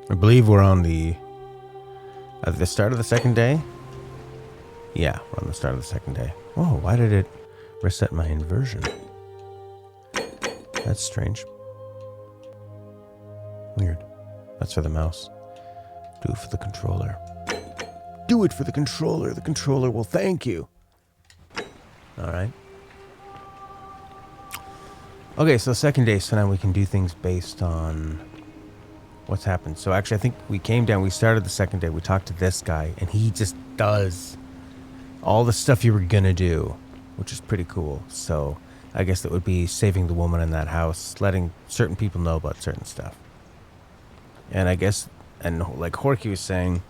I believe we're on at the start of the second day. Yeah, we're on the start of the second day. Oh, why did it reset my inversion? That's strange. Weird. That's for the mouse. Do it for the controller. Do it for the controller. The controller will thank you. All right. Okay, so second day, so now we can do things based on what's happened. So actually, I think we came down, we started the second day, we talked to this guy, and he just does all the stuff you were gonna do, which is pretty cool. So I guess it would be saving the woman in that house, letting certain people know about certain stuff. And I guess, and like Horky was saying,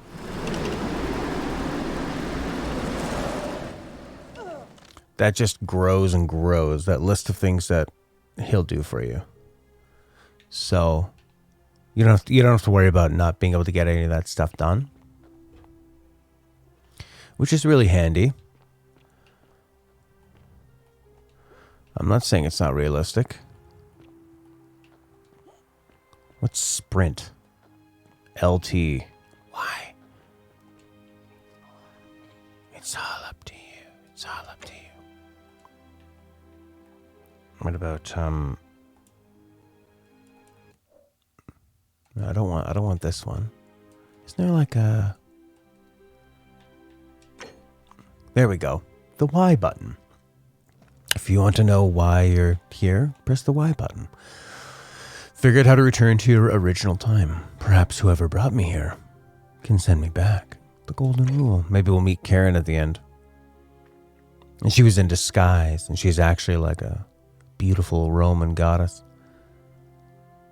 that just grows and grows, that list of things that he'll do for you. So you don't have to worry about not being able to get any of that stuff done, which is really handy. I'm not saying it's not realistic. What's sprint? LT. Why? It's all up to you. It's all up to you. What about I don't want this one. Isn't there like a... There we go. The Y button. If you want to know why you're here, press the Y button. Figure out how to return to your original time. Perhaps whoever brought me here can send me back. The golden rule. Maybe we'll meet Karen at the end. And she was in disguise, and she's actually like a beautiful Roman goddess.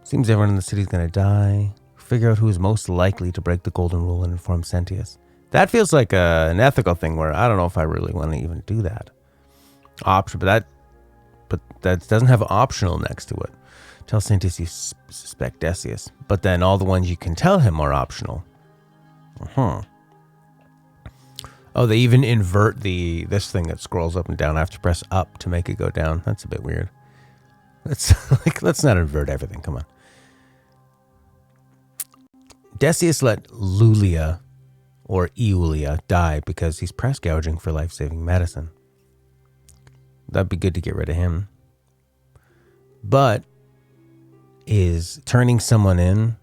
Seems everyone in the city's gonna die. Figure out who is most likely to break the golden rule and inform Sentius. That feels like an ethical thing where I don't know if I really want to even do that. But that doesn't have optional next to it. Tell Sentius you suspect Decius, but then all the ones you can tell him are optional. Oh, they even invert this thing that scrolls up and down. I have to press up to make it go down. That's a bit weird. Let's not invert everything. Come on. Decius let Lulia or Iulia die because he's press gouging for life-saving medicine. That'd be good to get rid of him. But is turning someone in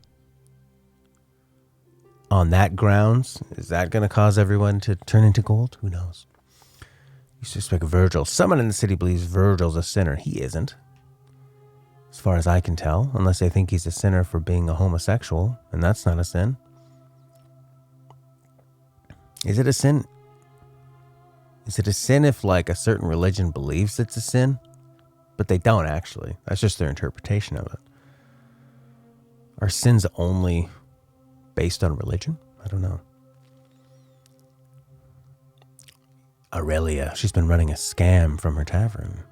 on that grounds, is that going to cause everyone to turn into gold? Who knows? You suspect Virgil. Someone in the city believes Virgil's a sinner. He isn't, as far as I can tell, unless they think he's a sinner for being a homosexual, and that's not a sin. Is it a sin? Is it a sin if, like, a certain religion believes it's a sin? But they don't, actually. That's just their interpretation of it. Are sins only based on religion? I don't know. Aurelia, she's been running a scam from her tavern.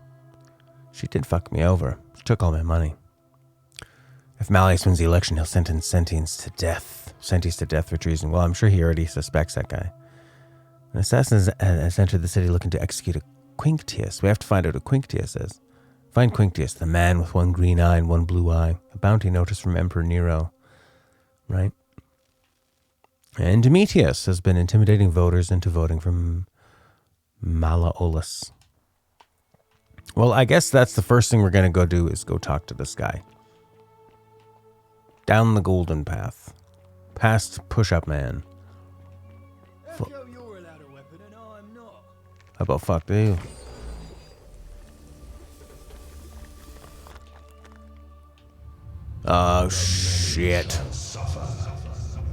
She did fuck me over. She took all my money. If Malleus wins the election, he'll sentence Sentius to death. Sentius to death for treason. Well, I'm sure he already suspects that guy. An assassin has entered the city looking to execute a Quinctius. We have to find out who Quinctius is. Find Quinctius, the man with one green eye and one blue eye. A bounty notice from Emperor Nero. Right? And Domitius has been intimidating voters into voting for Malleolus. Well, I guess that's the first thing we're going to go do is go talk to this guy. Down the golden path. Past push-up man. You're allowed a weapon and I'm not. How about fuck you? Oh, shit. Suffer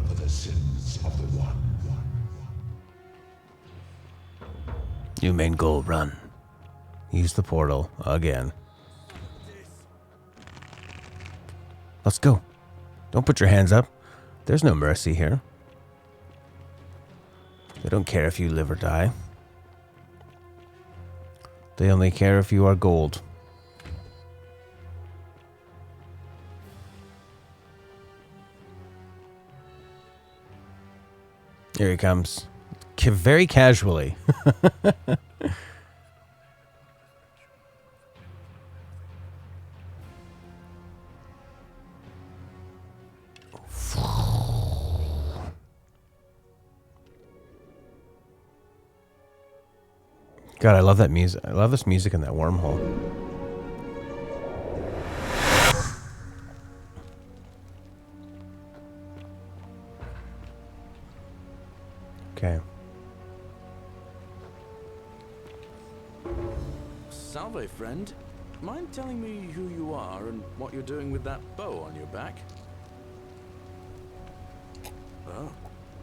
for the sins of the one. New main goal, run. Use the portal again. Let's go. Don't put your hands up. There's no mercy here. They don't care if you live or die. They only care if you are gold. Here he comes. Very casually. God, I love that music. I love this music in that wormhole. Okay. Salve, friend. Mind telling me who you are and what you're doing with that bow on your back? Oh,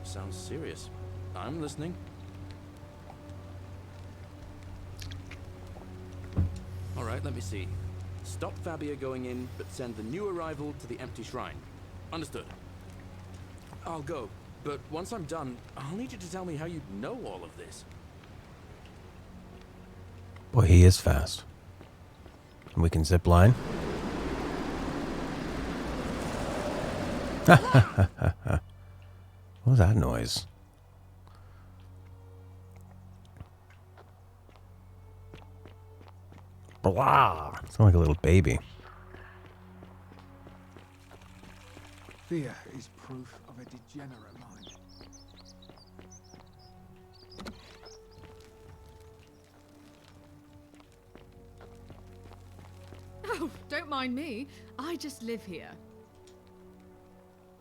sounds serious. I'm listening. All right, let me see. Stop Fabia going in, but send the new arrival to the empty shrine. Understood. I'll go, but once I'm done, I'll need you to tell me how you know all of this. Boy, he is fast. And we can zip line. What was that noise? Blah! Sound like a little baby. Fear is proof of a degenerate mind. Oh, don't mind me. I just live here.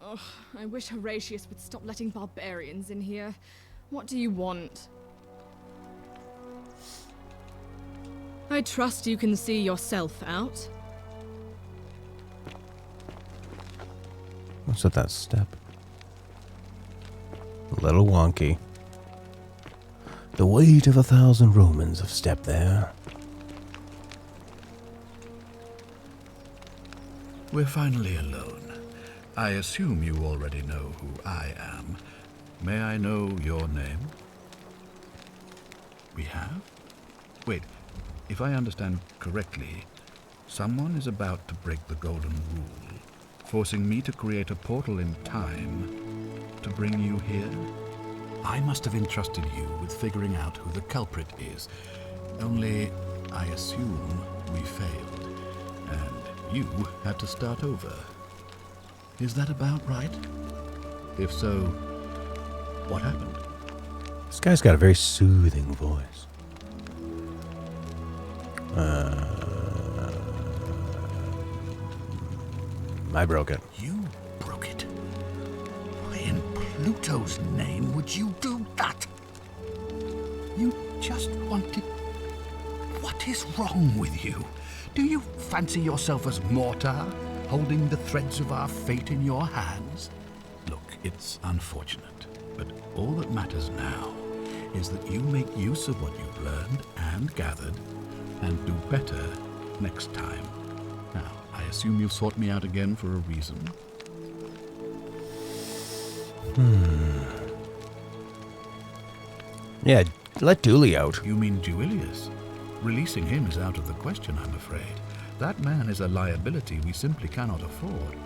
Ugh, I wish Horatius would stop letting barbarians in here. What do you want? I trust you can see yourself out. What's with that step? A little wonky. The weight of 1,000 Romans have stepped there. We're finally alone. I assume you already know who I am. May I know your name? We have? Wait, if I understand correctly, someone is about to break the golden rule, forcing me to create a portal in time to bring you here? I must have entrusted you with figuring out who the culprit is. Only, I assume we failed, and you had to start over. Is that about right? If so, what happened? This guy's got a very soothing voice. I broke it. You broke it? Why in Pluto's name would you do that? You just wanted... What is wrong with you? Do you fancy yourself as mortar, holding the threads of our fate in your hands? Look, it's unfortunate, but all that matters now is that you make use of what you've learned and gathered, and do better next time. Now, I assume you've sought me out again for a reason. Yeah, let Dooley out. You mean Duilius? Releasing him is out of the question, I'm afraid. That man is a liability we simply cannot afford.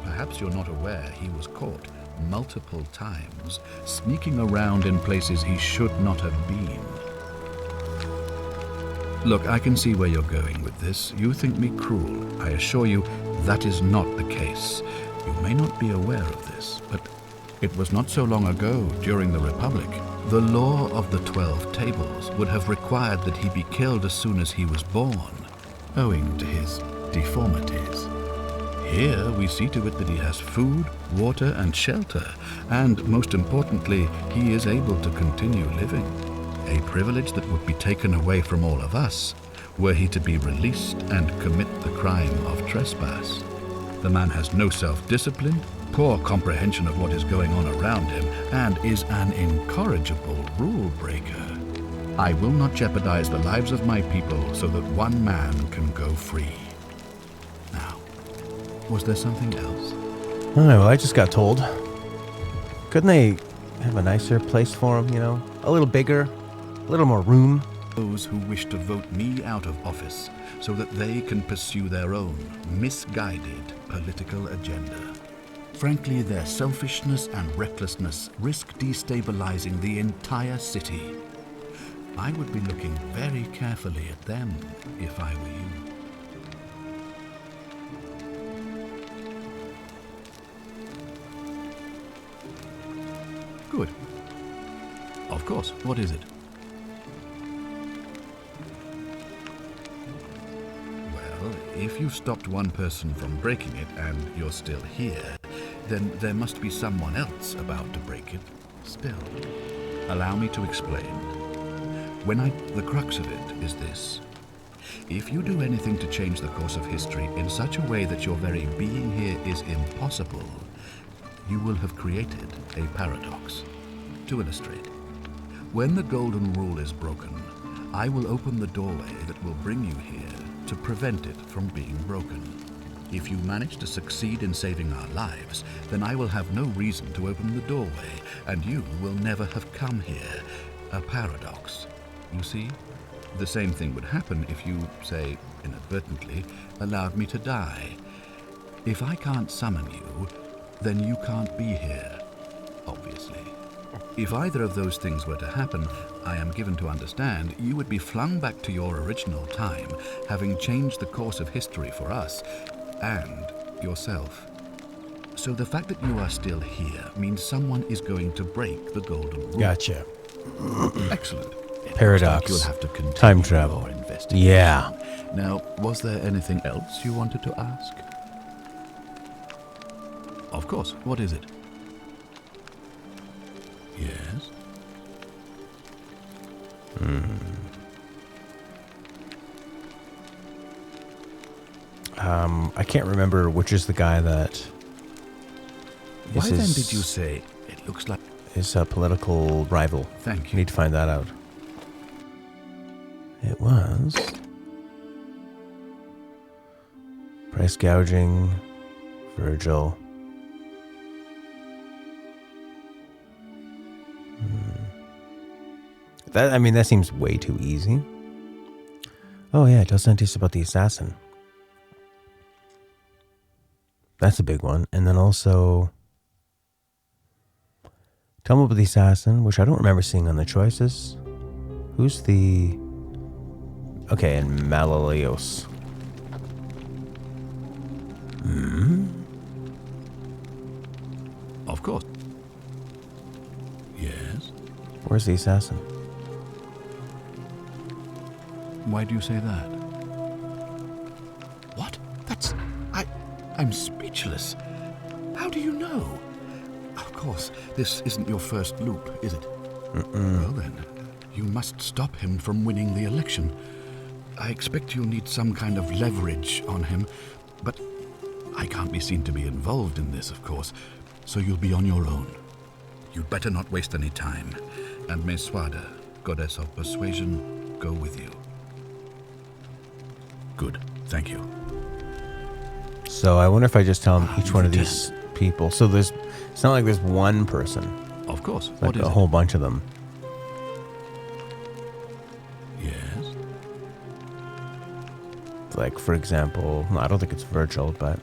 Perhaps you're not aware he was caught multiple times, sneaking around in places he should not have been. Look, I can see where you're going with this. You think me cruel. I assure you that is not the case. You may not be aware of this, but it was not so long ago, during the Republic, the law of the 12 Tables would have required that he be killed as soon as he was born, owing to his deformities. Here we see to it that he has food, water, and shelter, and most importantly, he is able to continue living. A privilege that would be taken away from all of us were he to be released and commit the crime of trespass. The man has no self-discipline, poor comprehension of what is going on around him, and is an incorrigible rule breaker. I will not jeopardize the lives of my people so that one man can go free. Now, was there something else? I don't know, I just got told. Couldn't they have a nicer place for him, you know? A little bigger, a little more room? Those who wish to vote me out of office so that they can pursue their own misguided political agenda. Frankly, their selfishness and recklessness risk destabilizing the entire city. I would be looking very carefully at them if I were you. Good. Of course. What is it? If you stopped one person from breaking it and you're still here, then there must be someone else about to break it still. Allow me to explain. The crux of it is this. If you do anything to change the course of history in such a way that your very being here is impossible, you will have created a paradox. To illustrate, when the golden rule is broken, I will open the doorway that will bring you here to prevent it from being broken. If you manage to succeed in saving our lives, then I will have no reason to open the doorway, and you will never have come here. A paradox. You see? The same thing would happen if you, say, inadvertently, allowed me to die. If I can't summon you, then you can't be here, obviously. If either of those things were to happen, I am given to understand you would be flung back to your original time, having changed the course of history for us and yourself. So the fact that you are still here means someone is going to break the golden rule. Gotcha. Excellent. Paradox. You'll have to continue Time travel. your investigation. Yeah. Now, was there anything else you wanted to ask? Of course. What is it? Yes? I can't remember which is the guy that Why then did you say it looks like... is a political rival. Thank you. Need to find that out. It was price gouging, Virgil. That seems way too easy. Oh yeah, it does send us about the assassin. That's a big one. And then also tell me about the assassin, which I don't remember seeing on the choices. Who's the... Okay, and Malaleos. Of course. Yes? Where's the assassin? Why do you say that? What? I'm speechless. How do you know? Of course, this isn't your first loop, is it? Well then, you must stop him from winning the election. I expect you'll need some kind of leverage on him, but I can't be seen to be involved in this, of course, so you'll be on your own. You'd better not waste any time, and may Swada, goddess of persuasion, go with you. Good, thank you. So I wonder if I just tell him each one of these people. So it's not like there's one person. Of course. It's What like is a it? whole bunch of them. Yes? Like, for example, I don't think it's Virgil, but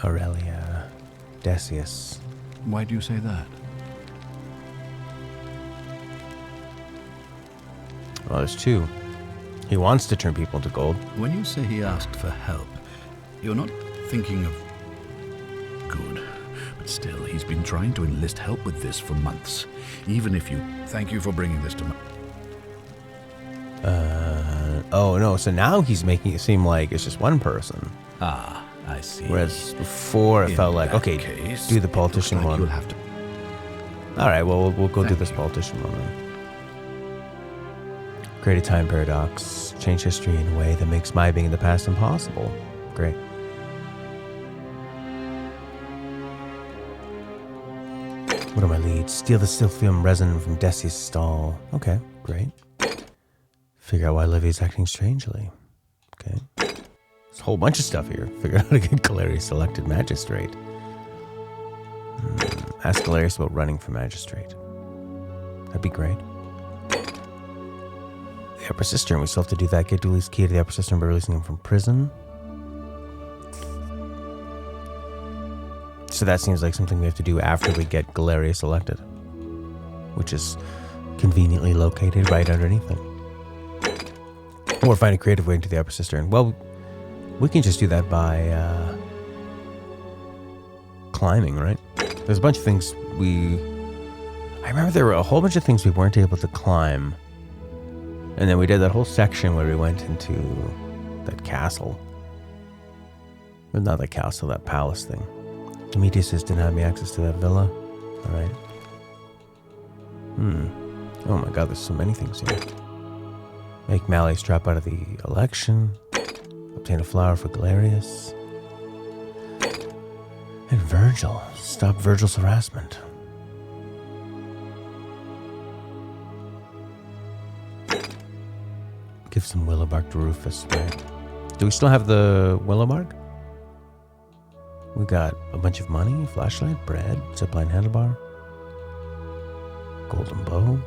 Aurelia, Decius. Why do you say that? Well, there's two. He wants to turn people into gold. When you say he asked for help, you're not thinking of... Good. But still, he's been trying to enlist help with this for months. Even if you... Thank you for bringing this to my... Oh, no, so now he's making it seem like it's just one person. Ah, I see. Whereas before it In felt like, that okay, case, do the it politician looks like one. You'll have to... All right, well, we'll go do Thank this you. politician one then. Create a time paradox. Change history in a way that makes my being in the past impossible. Great. What are my leads? Steal the silphium resin from Decius' stall. Okay, great. Figure out why Livy's acting strangely. Okay. There's a whole bunch of stuff here. Figure out how to get Galerius elected magistrate. Ask Galerius about running for magistrate. That'd be great. The Upper Cistern. We still have to do that. Get Dooley's key to the Upper Cistern by releasing him from prison. So that seems like something we have to do after we get Galerius elected, which is conveniently located right underneath him. Or find a creative way into the Upper Cistern. Well, we can just do that by climbing, right? There's a bunch of things I remember there were a whole bunch of things we weren't able to climb. And then we did that whole section where we went into that castle. But not that castle, that palace thing. Demetrius says didn't have me access to that villa. Alright. Oh my god, there's so many things here. Make Malleus drop out of the election. Obtain a flower for Galerius. And Virgil. Stop Virgil's harassment. Give some willow bark to Rufus. Right. Do we still have the willow bark? We got a bunch of money, flashlight, bread, zipline handlebar, golden bow,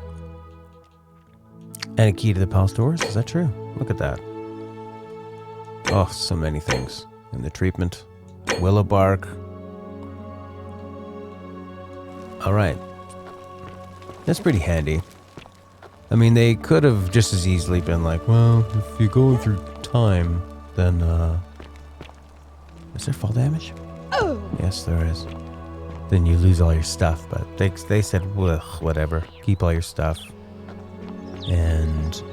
and a key to the palace doors. Is that true? Look at that. Oh, so many things. In the treatment. Willow bark. Alright. That's pretty handy. I mean, they could have just as easily been like, well, if you're going through time, then, is there fall damage? Oh! Yes, there is. Then you lose all your stuff, but they said, ugh, whatever. Keep all your stuff. And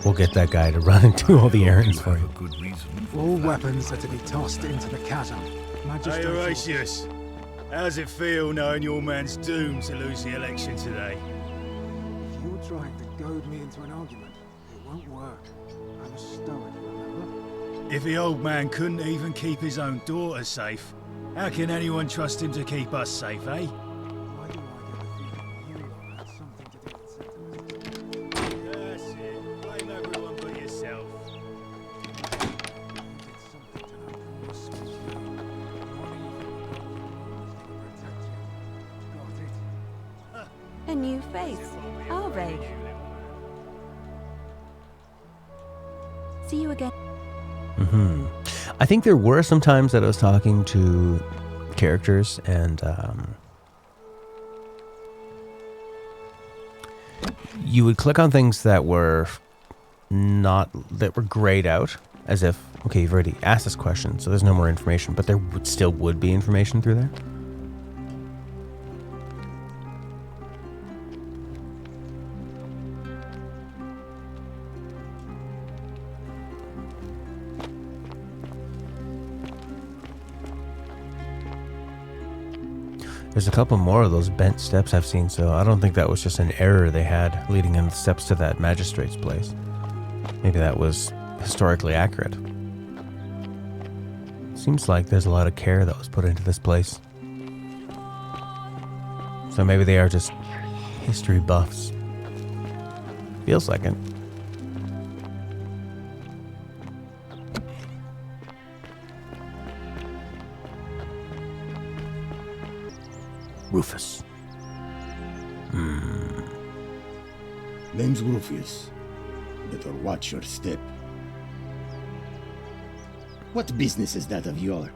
we'll get that guy to run and do all the errands for you. Good reason. All weapons are to be tossed into the chasm. Hey, Magistrates. Horatius. How's it feel knowing your man's doomed to lose the election today? If you're trying to goad me into an argument, it won't work. I'm a stoic, remember? If the old man couldn't even keep his own daughter safe, how can anyone trust him to keep us safe, eh? Why do I get the feeling you lot had something to do with sentimental? That's it. Blame everyone but yourself. You did something to that poor sweet girl. Not even the protect you. Got it? A new face, are they? See you again. I think there were some times that I was talking to characters and you would click on things that were grayed out, as if, okay, you've already asked this question, so there's no more information, but there still would be information through there. There's a couple more of those bent steps I've seen, so I don't think that was just an error they had leading in the steps to that magistrate's place. Maybe that was historically accurate. Seems like there's a lot of care that was put into this place. So maybe they are just history buffs. Feels like it. Rufus. Name's Rufius. Better watch your step. What business is that of yours?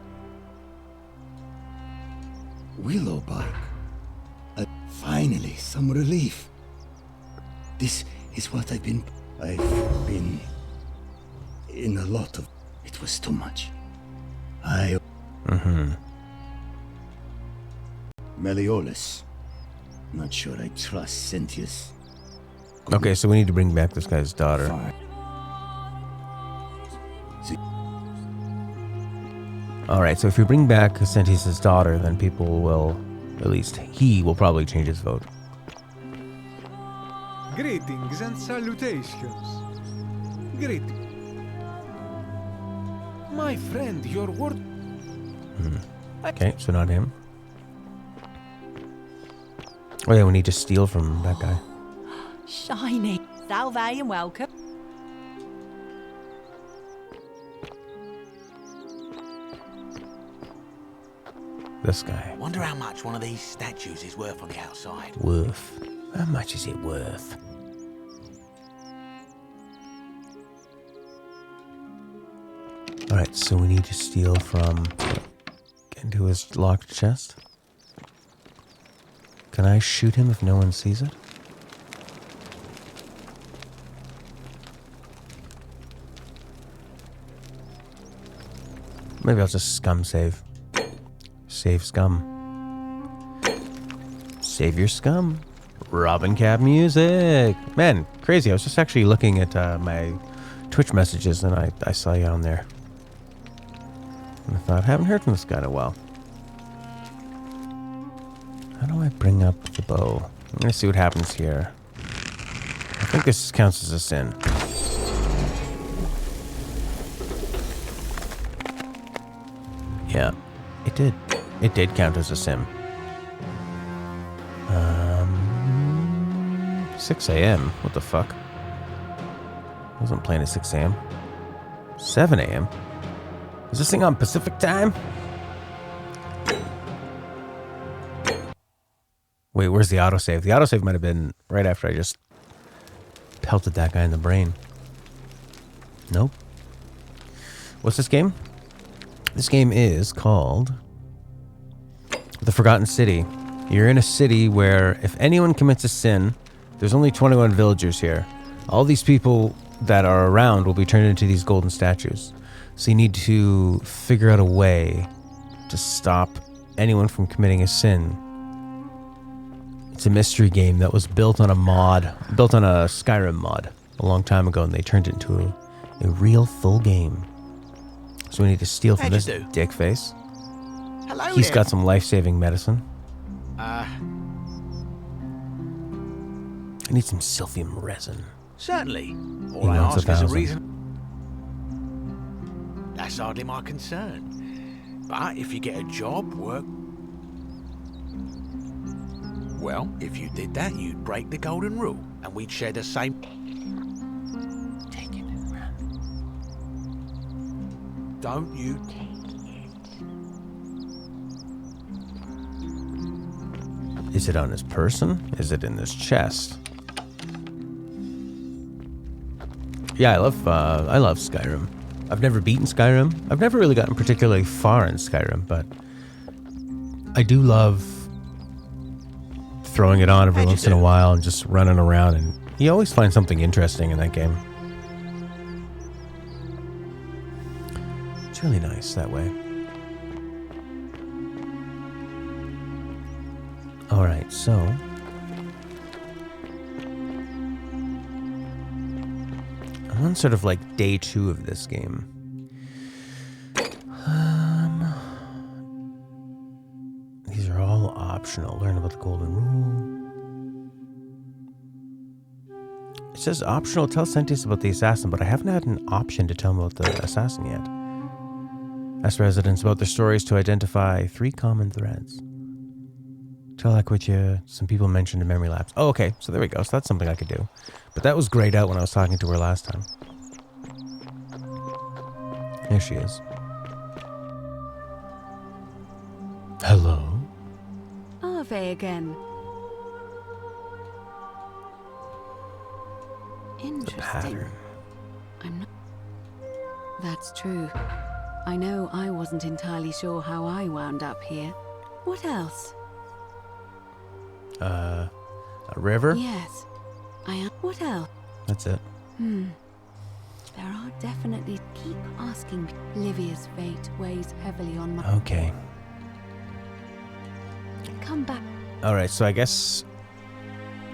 Willowbark. Finally, some relief. This is what I've been in a lot of... It was too much. Meliodas. Not sure I trust Sentius. Okay, so we need to bring back this guy's daughter. Fine. Alright, so if we bring back Sentius' daughter, then people will, at least he will probably change his vote. Greetings and salutations. Greetings. My friend, your word. Okay, so not him. Oh yeah, we need to steal from that guy. Shiny. Salve and welcome. This guy. Wonder how much one of these statues is worth on the outside. Worth. How much is it worth? Alright, so we need to steal from... Get into his locked chest. Can I shoot him if no one sees it? Maybe I'll just scum save. Save scum. Save your scum. Robin Cap music. Man, crazy. I was just actually looking at my Twitch messages, and I saw you on there. And I thought, I haven't heard from this guy in a while. How do I bring up the bow? I'm gonna see what happens here. I think this counts as a sin. Yeah, it did. It did count as a sim. 6 a.m. What the fuck? I wasn't playing at 6 a.m. 7 a.m. Is this thing on Pacific time? Wait, where's the autosave? The autosave might have been right after I just pelted that guy in the brain. Nope. What's this game? This game is called The Forgotten City. You're in a city where if anyone commits a sin, there's only 21 villagers here. All these people that are around will be turned into these golden statues. So you need to figure out a way to stop anyone from committing a sin. It's a mystery game that was built on a Skyrim mod a long time ago, and they turned it into a real full game. So we need to steal from this dick face. Hello He's there. got some life-saving medicine. I need some silphium resin. Certainly. All He I wants ask is a 1,000. reason. That's hardly my concern. But if you get a job, work... Well, if you did that, you'd break the golden rule, and we'd share the same... Take it and run. Don't you... Is it on his person? Is it in his chest? Yeah, I love Skyrim. I've never beaten Skyrim. I've never really gotten particularly far in Skyrim, but I do love throwing it on every once in a while and just running around, and you always find something interesting in that game. It's really nice that way. Alright, so I'm on sort of like day 2 of this game. These are all optional. Learn about the golden rule. It says optional. Tell Sentius about the assassin, but I haven't had an option to tell him about the assassin yet. Ask residents about their stories to identify 3 common threads. Tell Aquatia, some people mentioned a memory lapse. Oh, okay. So there we go. So that's something I could do. But that was grayed out when I was talking to her last time. There she is. Hello? Ave again. Interesting. Pattern. I'm not... That's true. I know I wasn't entirely sure how I wound up here. What else? A river? Yes. I am... What else? That's it. There are definitely... Keep asking. Livia's fate weighs heavily on my... Okay. Come back. Alright, so I guess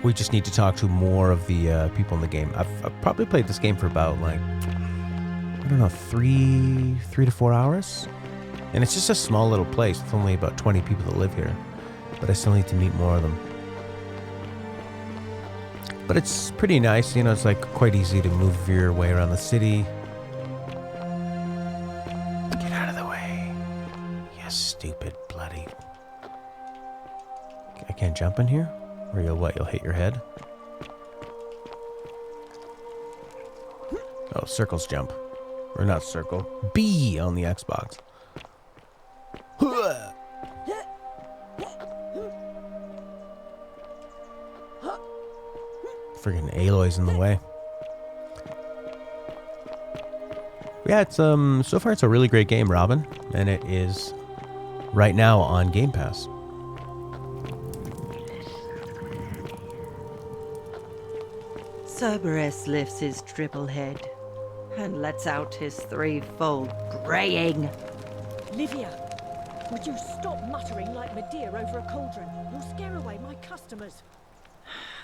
we just need to talk to more of the people in the game. I've probably played this game for about, like, I don't know, 3 to 4 hours? And it's just a small little place with only about 20 people that live here. But I still need to meet more of them. But it's pretty nice, you know, it's like quite easy to move your way around the city. Get out of the way. You stupid bloody... I can't jump in here? Or you'll what, you'll hit your head? Oh, circles jump. Or not circle. B on the Xbox. Friggin' Aloy's in the way. Yeah, it's so far it's a really great game, Robin, and it is right now on Game Pass. Cerberus lifts his triple head and lets out his threefold braying. Livia, would you stop muttering like Medea over a cauldron? You'll scare away my customers.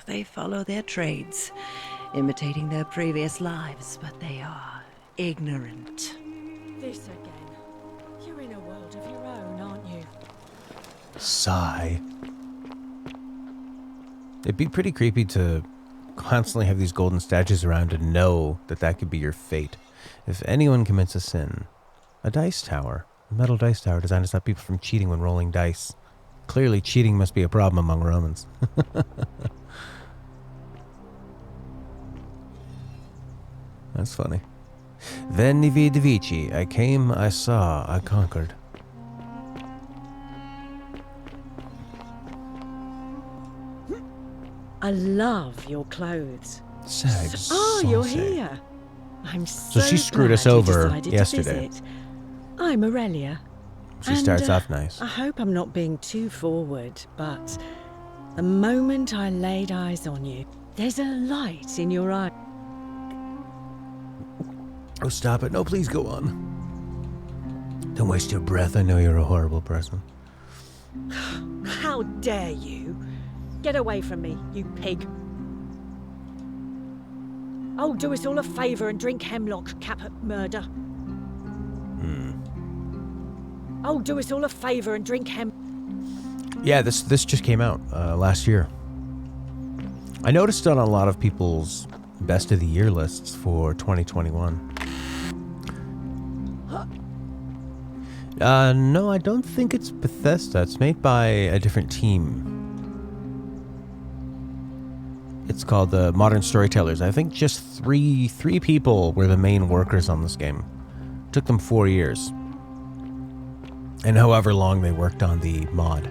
They follow their trades. imitating their previous lives, but they are ignorant. This again. You're in a world of your own, aren't you? Sigh. It'd be pretty creepy to constantly have these golden statues around and know that that could be your fate. If anyone commits a sin, a dice tower, a metal dice tower designed to stop people from cheating when rolling dice. Clearly, cheating must be a problem among Romans. That's funny. Veni vidi vici. I came, I saw, I conquered. I love your clothes. Sags. You're saucy. here. I'm so she screwed glad us you over decided to yesterday. visit. I'm Aurelia. She starts off nice. I hope I'm not being too forward, but the moment I laid eyes on you, there's a light in your eye. Oh, stop it. No, please go on. Don't waste your breath. I know you're a horrible person. How dare you? Get away from me, you pig. Oh, do us all a favour and drink hemlock, Caput Murder. Oh, do us all a favour and drink Yeah, this just came out last year. I noticed it on a lot of people's best of the year lists for 2021. No, I don't think it's Bethesda. It's made by a different team. It's called the Modern Storytellers. I think just three people were the main workers on this game. It took them 4 years. And however long they worked on the mod.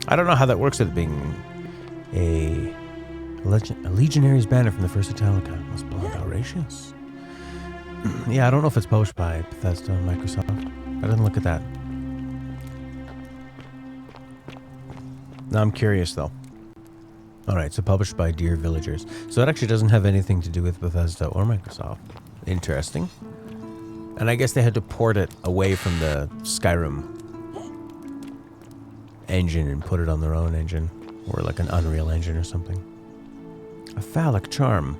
I don't know how that works with it being a Legionary's banner from the first Italica. Must belong to Horatius. Yeah, I don't know if it's published by Bethesda or Microsoft. I didn't look at that. No, I'm curious though. Alright, so published by Dear Villagers. So it actually doesn't have anything to do with Bethesda or Microsoft. Interesting. And I guess they had to port it away from the Skyrim engine and put it on their own engine. Or like an Unreal Engine or something. A phallic charm.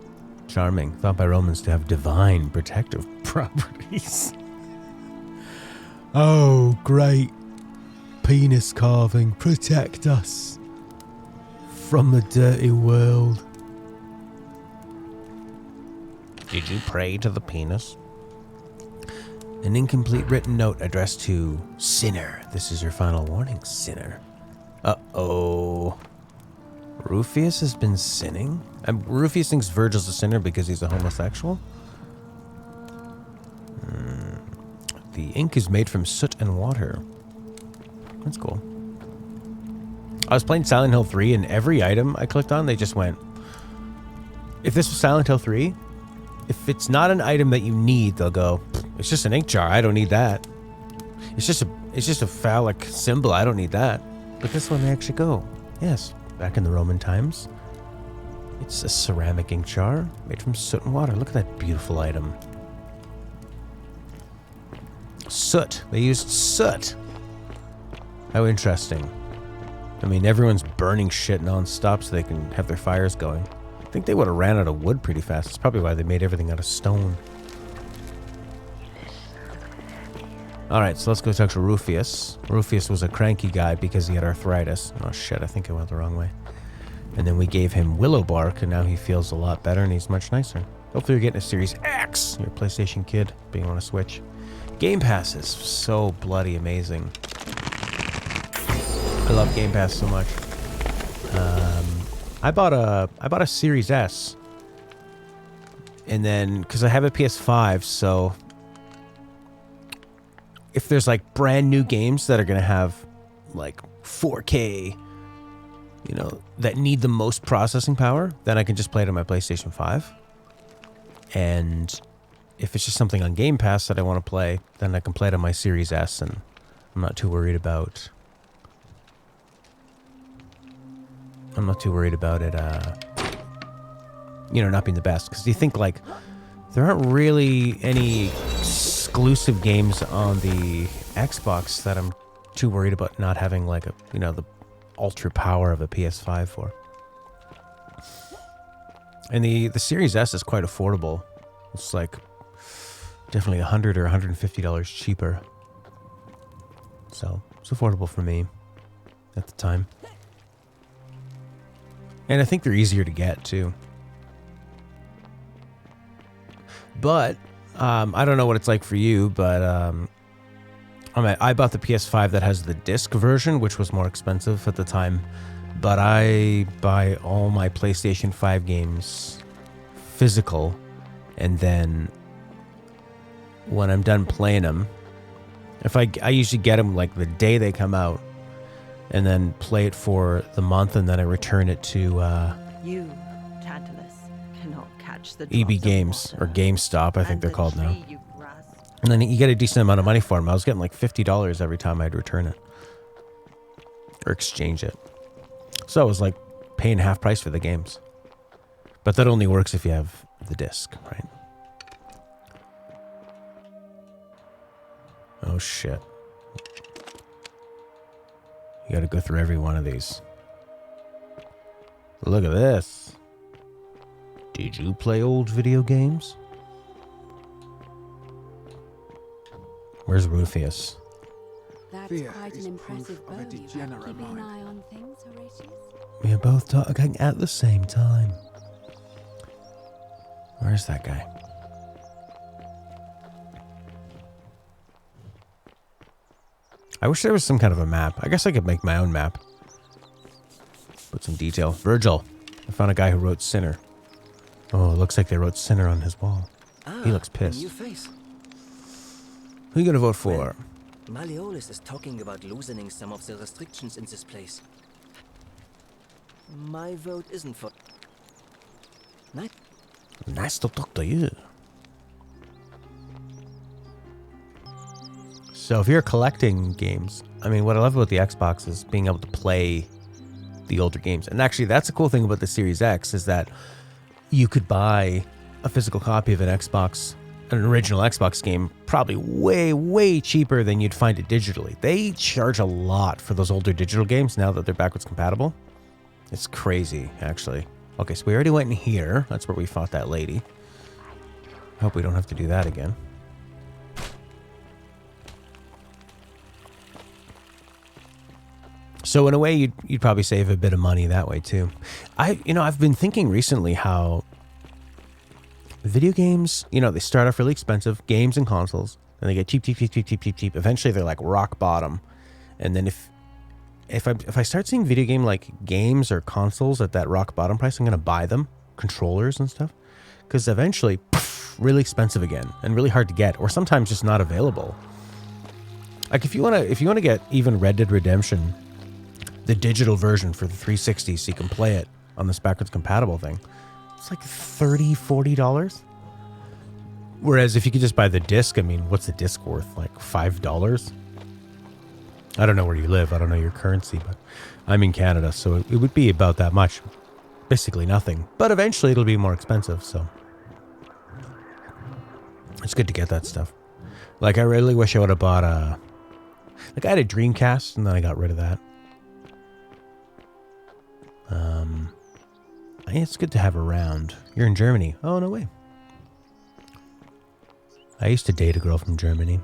Charming. Thought by Romans to have divine protective properties. Oh, great. Penis carving. Protect us from the dirty world. Did you pray to the penis? An incomplete written note addressed to Sinner. This is your final warning, Sinner. Uh-oh. Rufius has been sinning? Rufius thinks Virgil's a sinner because he's a homosexual? The ink is made from soot and water. That's cool. I was playing Silent Hill 3 and every item I clicked on, they just went, if this was Silent Hill 3, if it's not an item that you need, they'll go, it's just an ink jar, I don't need that. It's just a phallic symbol, I don't need that. But this one they actually go, yes, back in the Roman times, it's a ceramic ink jar made from soot and water. Look at that beautiful item. Soot. They used soot. How interesting. I mean, everyone's burning shit non-stop so they can have their fires going. I think they would have ran out of wood pretty fast. That's probably why they made everything out of stone. Alright, so let's go talk to Rufius. Rufius was a cranky guy because he had arthritis. Oh shit, I think I went the wrong way. And then we gave him willow bark, and now he feels a lot better and he's much nicer. Hopefully you're getting a Series X, your PlayStation kid, being on a Switch. Game Pass is so bloody amazing. I love Game Pass so much. I bought a Series S. And then, because I have a PS5, so if there's like brand new games that are going to have like 4K, you know, that need the most processing power, then I can just play it on my PlayStation 5. And if it's just something on Game Pass that I want to play, then I can play it on my Series S, and I'm not too worried about it, you know, not being the best. Because you think, like, there aren't really any exclusive games on the Xbox that I'm too worried about not having, like, a, you know, the ultra power of a PS5 for. And the Series S is quite affordable. It's like definitely $100 or $150 cheaper. So it's affordable for me at the time. And I think they're easier to get too. But I don't know what it's like for you, but I bought the PS5 that has the disc version, which was more expensive at the time. But I buy all my PlayStation 5 games physical, and then when I'm done playing them, I usually get them like the day they come out, and then play it for the month, and then I return it to You, Tantalus, cannot catch the EB drops of Games, or water. GameStop, I think And they're the called now. tree you grasp And then you get a decent amount of money for them. I was getting like $50 every time I'd return it or exchange it. So it was like paying half price for the games. But that only works if you have the disc, right? Oh shit. You gotta go through every one of these. Look at this. Did you play old video games? Where's Rufus? That's Fear quite is an impressive proof of a bow you have, degenerate keeping an mind. eye on things, Horatius. We are both talking at the same time. Where's that guy? I wish there was some kind of a map. I guess I could make my own map. Put some detail. Virgil. I found a guy who wrote Sinner. Oh, it looks like they wrote Sinner on his wall. He looks pissed. New face. Who are you gonna vote for? Malleolus is talking about loosening some of the restrictions in this place. My vote isn't for... Nice to talk to you. So if you're collecting games, I mean, what I love about the Xbox is being able to play the older games. And actually, that's the cool thing about the Series X is that you could buy a physical copy of an original Xbox game, probably way, way cheaper than you'd find it digitally. They charge a lot for those older digital games now that they're backwards compatible. It's crazy, actually. Okay, so we already went in here. That's where we fought that lady. Hope we don't have to do that again. So in a way, you'd probably save a bit of money that way too. I've been thinking recently how video games, they start off really expensive, games and consoles, and they get cheap. Eventually, they're like rock bottom, and then if I start seeing video game like games or consoles at that rock bottom price, I'm gonna buy them, controllers and stuff, because eventually, really expensive again and really hard to get, or sometimes just not available. Like if you wanna get even Red Dead Redemption, the digital version for the 360, so you can play it on this backwards compatible thing, it's like $30-$40. Whereas if you could just buy the disc, I mean, what's the disc worth? Like $5? I don't know where you live. I don't know your currency, but I'm in Canada, so it would be about that much. Basically nothing. But eventually it'll be more expensive, so it's good to get that stuff. Like, I really wish I would have bought I had a Dreamcast, and then I got rid of that. It's good to have around. You're in Germany. Oh, no way. I used to date a girl from Germany.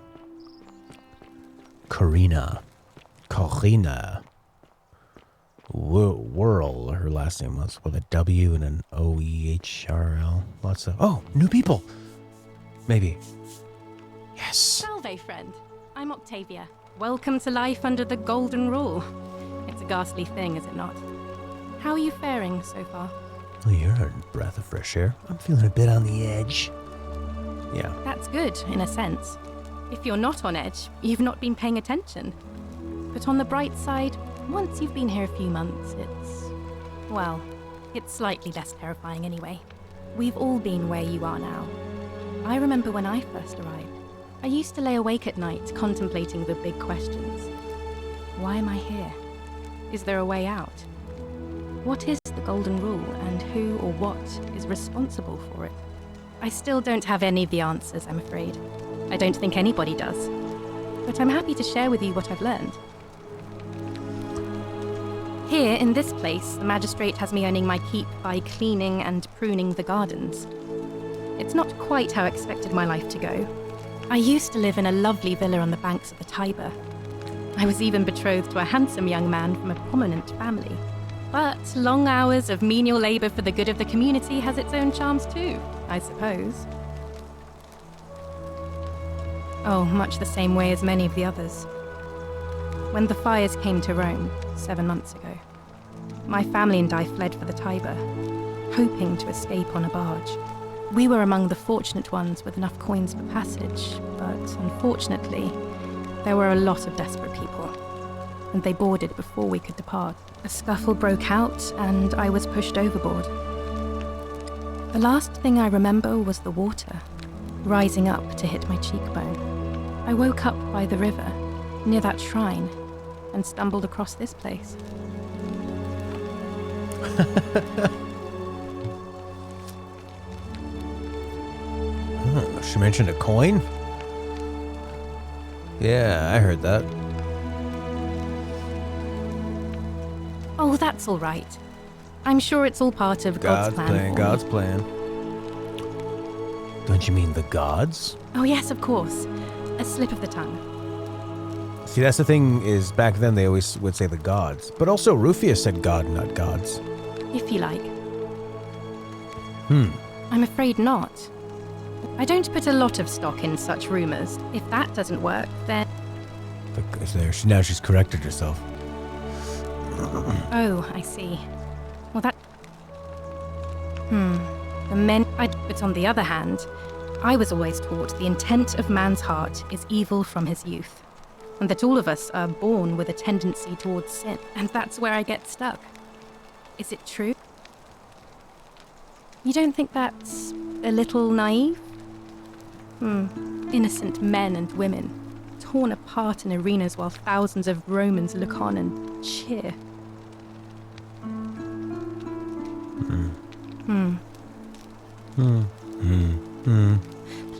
Corina. Whirl, her last name was, with a W and an O-E-H-R-L. Lots of... Oh, new people! Maybe. Yes. Salve, friend. I'm Octavia. Welcome to life under the Golden Rule. It's a ghastly thing, is it not? How are you faring so far? Well, you're a breath of fresh air. I'm feeling a bit on the edge. Yeah. That's good, in a sense. If you're not on edge, you've not been paying attention. But on the bright side, once you've been here a few months, it's slightly less terrifying anyway. We've all been where you are now. I remember when I first arrived. I used to lay awake at night contemplating the big questions. Why am I here? Is there a way out? What is the Golden Rule, and who or what is responsible for it? I still don't have any of the answers, I'm afraid. I don't think anybody does. But I'm happy to share with you what I've learned. Here, in this place, the magistrate has me earning my keep by cleaning and pruning the gardens. It's not quite how I expected my life to go. I used to live in a lovely villa on the banks of the Tiber. I was even betrothed to a handsome young man from a prominent family. But long hours of menial labour for the good of the community has its own charms too, I suppose. Oh, much the same way as many of the others. When the fires came to Rome 7 months ago, my family and I fled for the Tiber, hoping to escape on a barge. We were among the fortunate ones with enough coins for passage, but unfortunately, there were a lot of desperate people, and they boarded before we could depart. A scuffle broke out, and I was pushed overboard. The last thing I remember was the water, rising up to hit my cheekbone. I woke up by the river, near that shrine, and stumbled across this place. Oh, she mentioned a coin? Yeah, I heard that. Oh, that's all right. I'm sure it's all part of God's plan. For me. God's plan. Don't you mean the gods? Oh yes, of course. A slip of the tongue. See, that's the thing is, back then they always would say the gods. But also Rufus said God, not gods. If you like. Hmm. I'm afraid not. I don't put a lot of stock in such rumours. If that doesn't work, then... Now she's corrected herself. Oh, I see. Well, that... The men... But on the other hand, I was always taught the intent of man's heart is evil from his youth, and that all of us are born with a tendency towards sin, and that's where I get stuck. Is it true? You don't think that's a little naive? Innocent men and women, torn apart in arenas while thousands of Romans look on and cheer.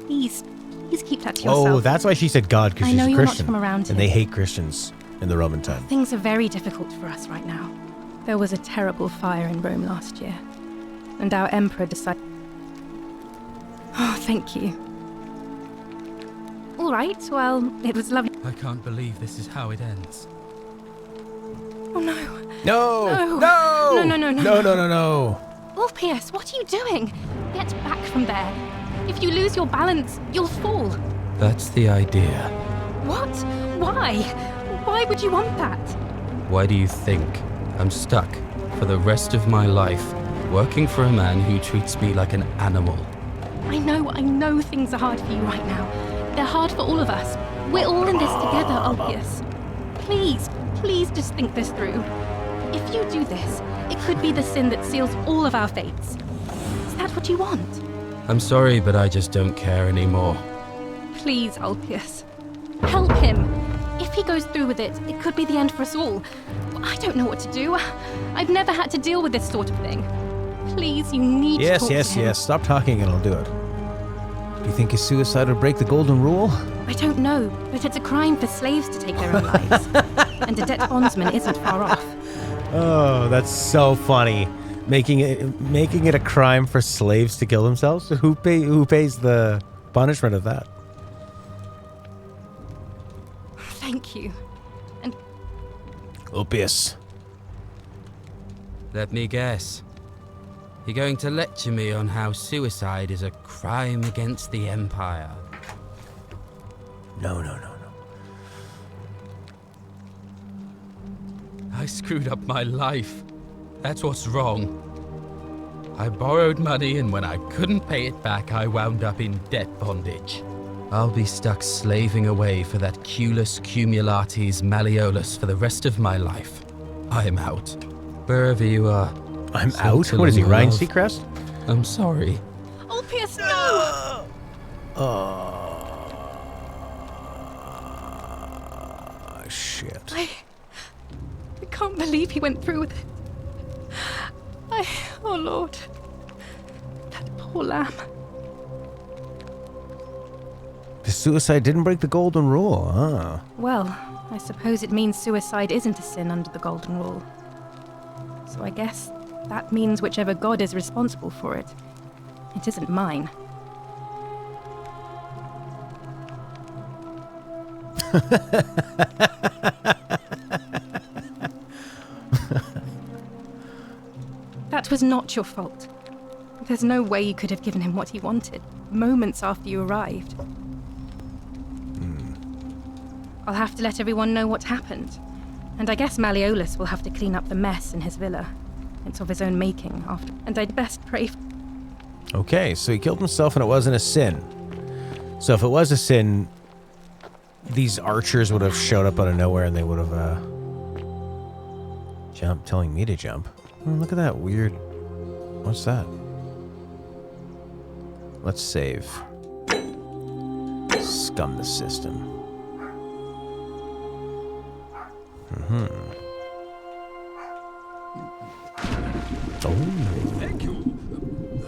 Please keep that to yourself. Oh, that's why she said God, because she's a Christian. Not from around and they hate Christians in the Roman time. Things are very difficult for us right now. There was a terrible fire in Rome last year, and our emperor decided... Oh, thank you. All right, well, it was lovely. I can't believe this is how it ends. Oh, no. No! No! Ulpius, what are you doing? Get back from there. If you lose your balance, you'll fall. That's the idea. What? Why? Why would you want that? Why do you think I'm stuck for the rest of my life working for a man who treats me like an animal? I know things are hard for you right now. They're hard for all of us. We're all in this together, Ulpius. Please just think this through. If you do this, it could be the sin that seals all of our fates. Is that what you want? I'm sorry, but I just don't care anymore. Please, Ulpius. Help him. If he goes through with it, it could be the end for us all. I don't know what to do. I've never had to deal with this sort of thing. Please, you need to talk to him. Yes. Stop talking and I'll do it. Do you think his suicide would break the golden rule? I don't know, but it's a crime for slaves to take their own lives. And a debt bondsman isn't far off. Oh, that's so funny. Making it a crime for slaves to kill themselves? Who pays the punishment of that? Thank you. And Ulpius. Let me guess. You're going to lecture me on how suicide is a crime against the Empire. No. I screwed up my life. That's what's wrong. I borrowed money, and when I couldn't pay it back, I wound up in debt bondage. I'll be stuck slaving away for that culus cumulatis malleolus for the rest of my life. I'm out. Wherever you are. I'm out? What is he, Ryan Seacrest? I'm sorry. Ulpius, no! Shit. I can't believe he went through with it. Oh Lord. That poor lamb. The suicide didn't break the golden rule, huh? Well, I suppose it means suicide isn't a sin under the Golden Rule. So I guess that means whichever god is responsible for it. It isn't mine. That was not your fault. There's no way you could have given him what he wanted, moments after you arrived. I'll have to let everyone know what happened. And I guess Malleolus will have to clean up the mess in his villa. It's of his own making after. And I'd best pray. Okay, so he killed himself and it wasn't a sin. So if it was a sin, these archers would have showed up out of nowhere and they would have jumped, telling me to jump. Oh, look at that weird. What's that? Let's save. Scum the system. Oh. Thank you.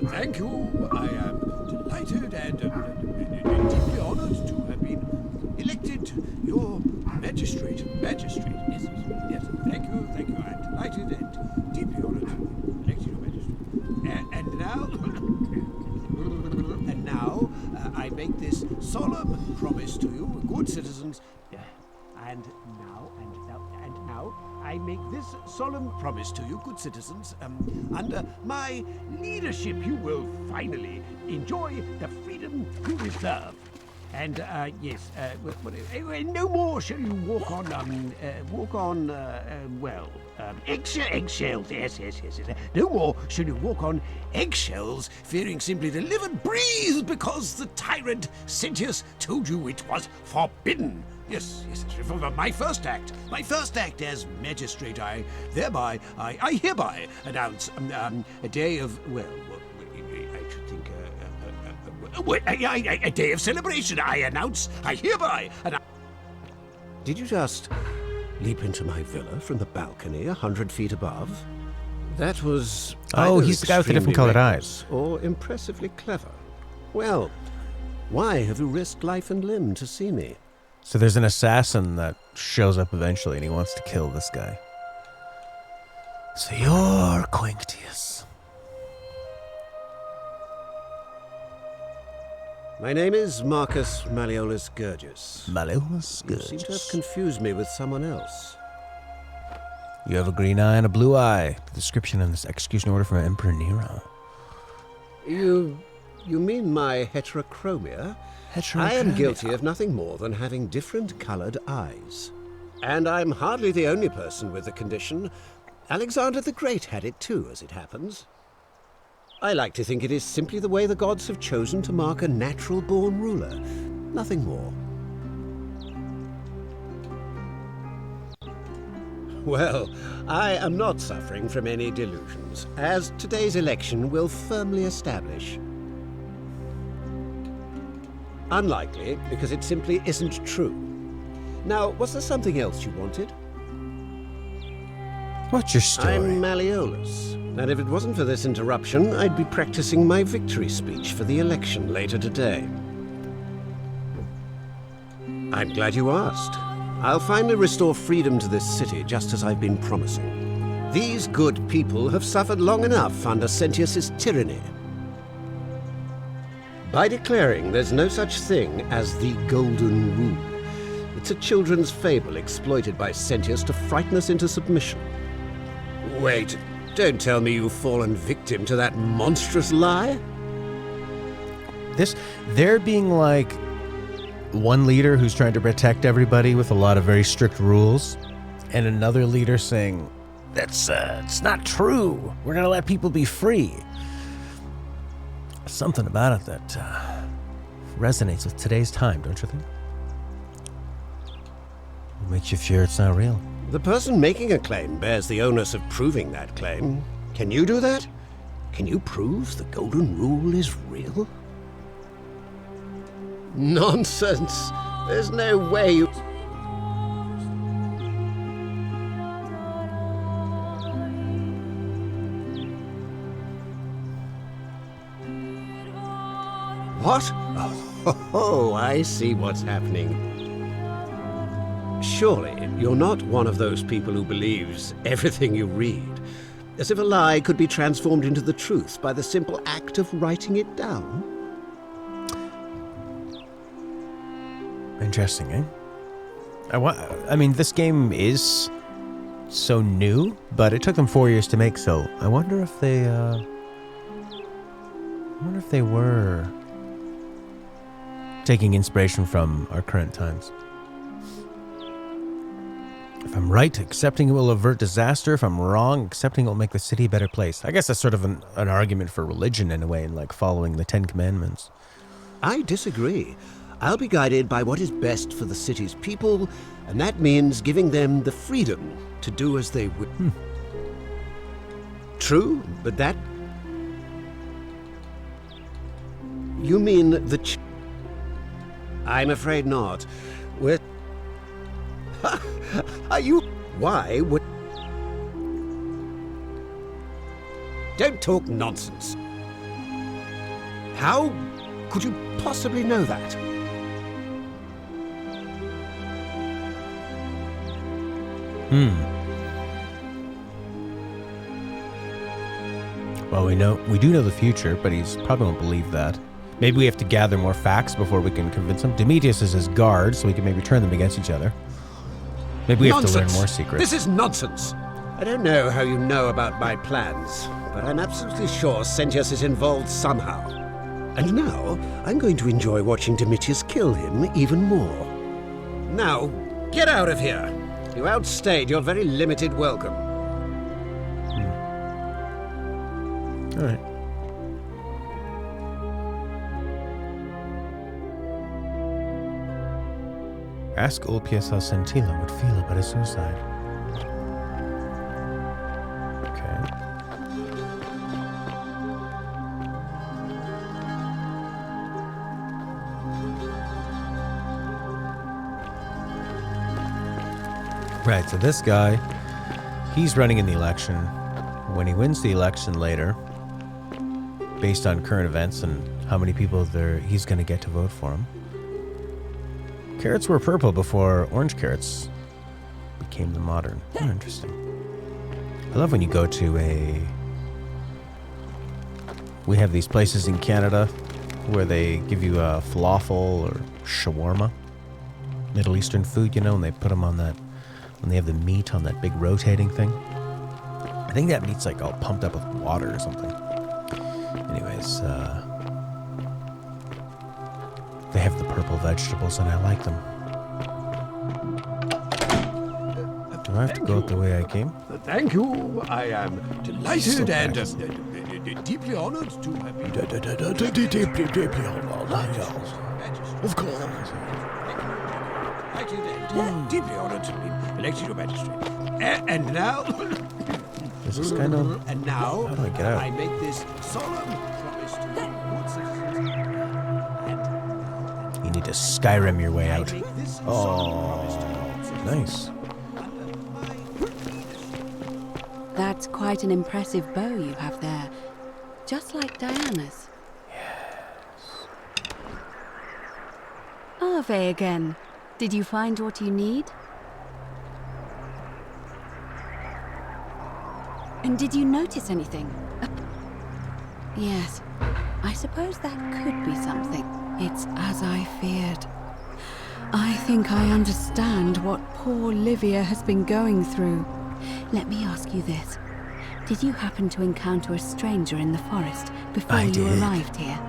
Thank you. I am delighted and deeply honored to have been elected your magistrate. Magistrate, yes. Thank you. I'm delighted and deeply honored to be elected your magistrate. And now, I make this solemn promise to you, good citizens. And now, I make this solemn promise to you, good citizens. Under my leadership, you will finally enjoy the freedom you deserve. And yes, no more shall you walk on eggshells. Yes. No more shall you walk on eggshells, fearing simply to live and breathe because the tyrant Sentius told you it was forbidden. Yes, for my first act as magistrate, I hereby announce a day of, a day of celebration. I hereby announce. Did you just leap into my villa from the balcony 100 feet above? That was he's the guy with the different colored eyes. Or impressively clever. Well, why have you risked life and limb to see me? So there's an assassin that shows up eventually and he wants to kill this guy. So you're Quinctius. My name is Marcus Malleolus Gurgis. Malleolus Gurgis. You seem to have confused me with someone else. You have a green eye and a blue eye. The description in this execution order from Emperor Nero. You mean my heterochromia? I am guilty of nothing more than having different colored eyes. And I'm hardly the only person with the condition. Alexander the Great had it too, as it happens. I like to think it is simply the way the gods have chosen to mark a natural-born ruler. Nothing more. Well, I am not suffering from any delusions, as today's election will firmly establish. Unlikely, because it simply isn't true. Now, was there something else you wanted? What's your story? I'm Malleolus, and if it wasn't for this interruption, I'd be practicing my victory speech for the election later today. I'm glad you asked. I'll finally restore freedom to this city, just as I've been promising. These good people have suffered long enough under Sentius's tyranny. By declaring there's no such thing as the Golden Rule. It's a children's fable exploited by Sentius to frighten us into submission. Wait, don't tell me you've fallen victim to that monstrous lie? They're being like one leader who's trying to protect everybody with a lot of very strict rules, and another leader saying, it's not true. We're going to let people be free. Something about it that resonates with today's time, don't you think? It makes you fear it's not real. The person making a claim bears the onus of proving that claim. Can you do that? Can you prove the Golden Rule is real? Nonsense! There's no way you... What? Oh, I see what's happening. Surely, you're not one of those people who believes everything you read. As if a lie could be transformed into the truth by the simple act of writing it down. Interesting, eh? I mean, this game is so new, but it took them 4 years to make, so I wonder if they were taking inspiration from our current times. If I'm right, accepting it will avert disaster. If I'm wrong, accepting it will make the city a better place. I guess that's sort of an argument for religion in a way, and like following the 10 Commandments. I disagree. I'll be guided by what is best for the city's people, and that means giving them the freedom to do as they would. True, but that... You mean the I'm afraid not. We're... Are you... Why would... Don't talk nonsense. How could you possibly know that? Well, we do know the future, but he's probably won't believe that. Maybe we have to gather more facts before we can convince him. Demetrius is his guard, so we can maybe turn them against each other. Maybe we have to learn more secrets. This is nonsense. I don't know how you know about my plans, but I'm absolutely sure Sentius is involved somehow. And now, I'm going to enjoy watching Demetrius kill him even more. Now, get out of here. You outstayed your very limited welcome. All right. Ask Ulpius how Sentila would feel about his suicide. Okay. Right, so this guy, he's running in the election. When he wins the election later, based on current events and how many people he's going to get to vote for him. Carrots were purple before orange carrots became the modern. Oh, interesting. I love when you go to we have these places in Canada where they give you a falafel or shawarma, Middle Eastern food, and they put them on that, when they have the meat on that big rotating thing. I think that meat's like all pumped up with water or something. Anyways, they have the purple vegetables and I like them. Do I have to go the way I came? Thank you. I am delighted and deeply honored to have been... Deeply honored, of course. Deeply honored to be elected your magistrate. And now... This is kind of... And now, how do I get out? I make this solemn promise to you. You need to Skyrim your way out. Oh, nice. That's quite an impressive bow you have there. Just like Diana's. Yes. Ave again. Did you find what you need? And did you notice anything? Yes, I suppose that could be something. It's as I feared. I think I understand what poor Livia has been going through. Let me ask you this. Did you happen to encounter a stranger in the forest before you arrived here?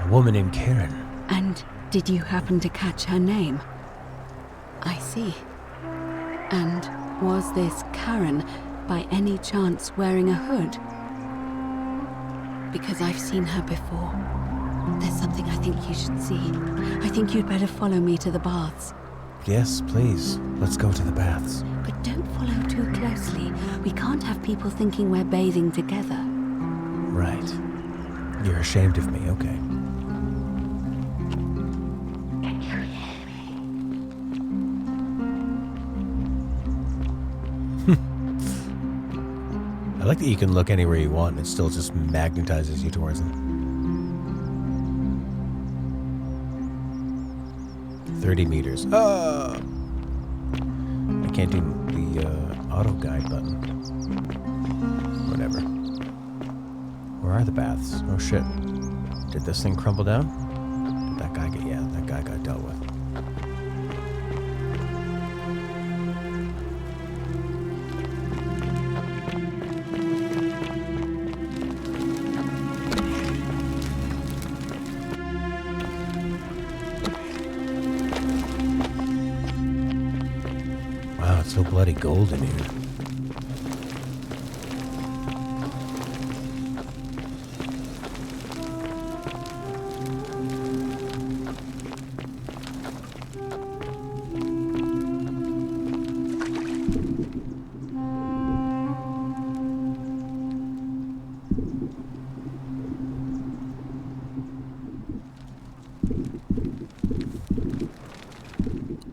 A woman named Karen. And did you happen to catch her name? I see. And was this Karen by any chance wearing a hood? Because I've seen her before. There's something I think you should see. I think you'd better follow me to the baths. Yes, please. Let's go to the baths. But don't follow too closely. We can't have people thinking we're bathing together. Right. You're ashamed of me, okay. I like that you can look anywhere you want and it still just magnetizes you towards them. 30 meters. I can't do the auto guide button. Whatever. Where are the baths? Oh shit. Did this thing crumble down? Did that guy get... Yeah, that guy got dealt with. Wow, it's so bloody gold in here.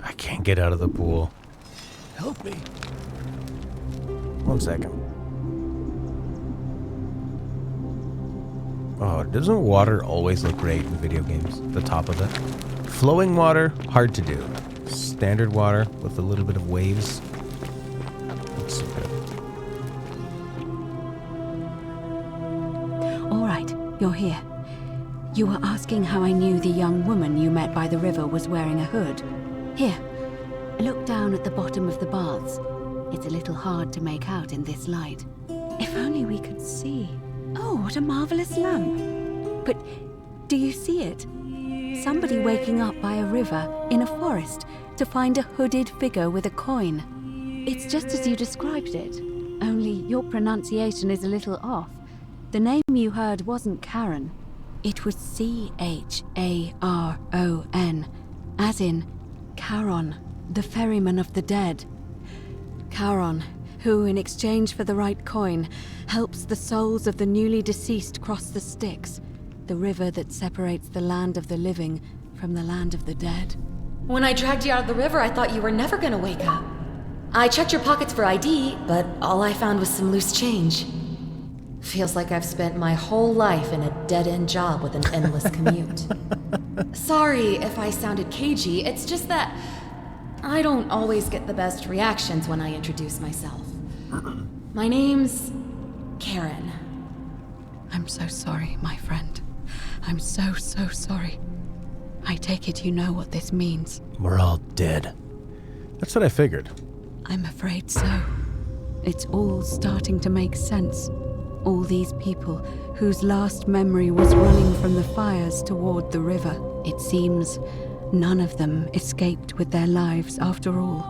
I can't get out of the pool. Help me. 1 second. Oh, doesn't water always look great in video games? The top of it. Flowing water, hard to do. Standard water with a little bit of waves. Looks so good. All right, you're here. You were asking how I knew the young woman you met by the river was wearing a hood. Here, look down at the bottom of the baths. It's a little hard to make out in this light. If only we could see. Oh, what a marvelous lamp. But do you see it? Somebody waking up by a river in a forest to find a hooded figure with a coin. It's just as you described it, only your pronunciation is a little off. The name you heard wasn't Karen. It was C-H-A-R-O-N, as in Charon, the ferryman of the dead. Charon, who, in exchange for the right coin, helps the souls of the newly deceased cross the Styx, the river that separates the land of the living from the land of the dead. When I dragged you out of the river, I thought you were never gonna wake up. I checked your pockets for ID, but all I found was some loose change. Feels like I've spent my whole life in a dead-end job with an endless commute. Sorry if I sounded cagey, it's just that I don't always get the best reactions when I introduce myself. My name's Karen. I'm so sorry, my friend. I'm so sorry. I take it you know what this means. We're all dead. That's what I figured. I'm afraid so. It's all starting to make sense. All these people whose last memory was running from the fires toward the river. It seems none of them escaped with their lives after all.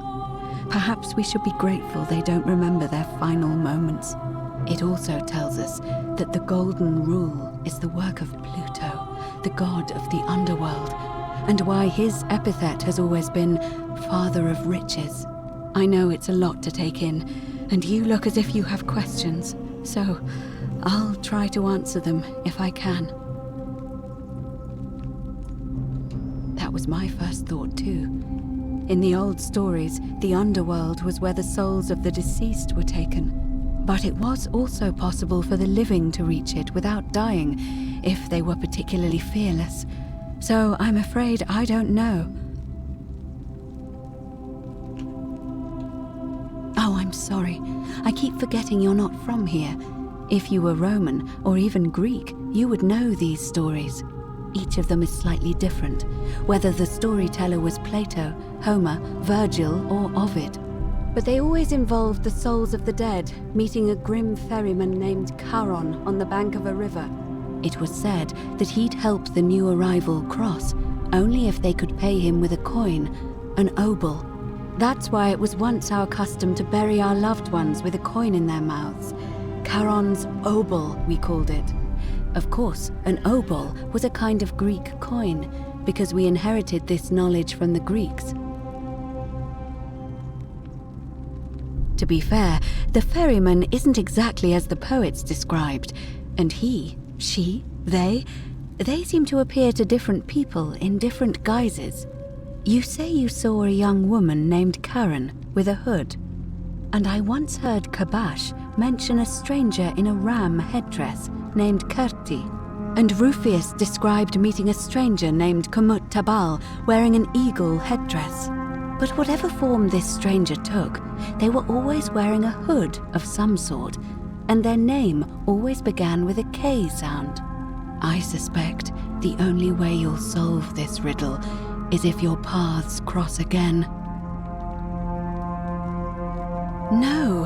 Perhaps we should be grateful they don't remember their final moments. It also tells us that the Golden Rule is the work of Pluto, the god of the underworld, and why his epithet has always been Father of Riches. I know it's a lot to take in, and you look as if you have questions, so I'll try to answer them if I can. That was my first thought too. In the old stories, the underworld was where the souls of the deceased were taken. But it was also possible for the living to reach it without dying, if they were particularly fearless. So I'm afraid I don't know. Oh, I'm sorry. I keep forgetting you're not from here. If you were Roman, or even Greek, you would know these stories. Each of them is slightly different, whether the storyteller was Plato, Homer, Virgil, or Ovid. But they always involved the souls of the dead meeting a grim ferryman named Charon on the bank of a river. It was said that he'd help the new arrival cross, only if they could pay him with a coin, an obol. That's why it was once our custom to bury our loved ones with a coin in their mouths. Charon's obol, we called it. Of course, an obol was a kind of Greek coin, because we inherited this knowledge from the Greeks. To be fair, the ferryman isn't exactly as the poets described, and he, she, they seem to appear to different people in different guises. You say you saw a young woman named Karen with a hood, and I once heard Kabash mention a stranger in a ram headdress named Kerti, and Rufius described meeting a stranger named Kumut Tabal wearing an eagle headdress. But whatever form this stranger took, they were always wearing a hood of some sort, and their name always began with a K sound. I suspect the only way you'll solve this riddle is if your paths cross again. No.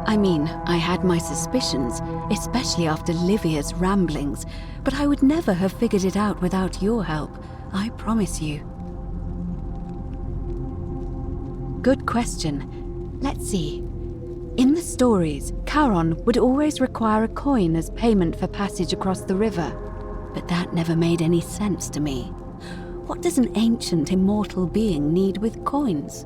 I mean, I had my suspicions, especially after Livia's ramblings, but I would never have figured it out without your help, I promise you. Good question. Let's see. In the stories, Charon would always require a coin as payment for passage across the river, but that never made any sense to me. What does an ancient immortal being need with coins?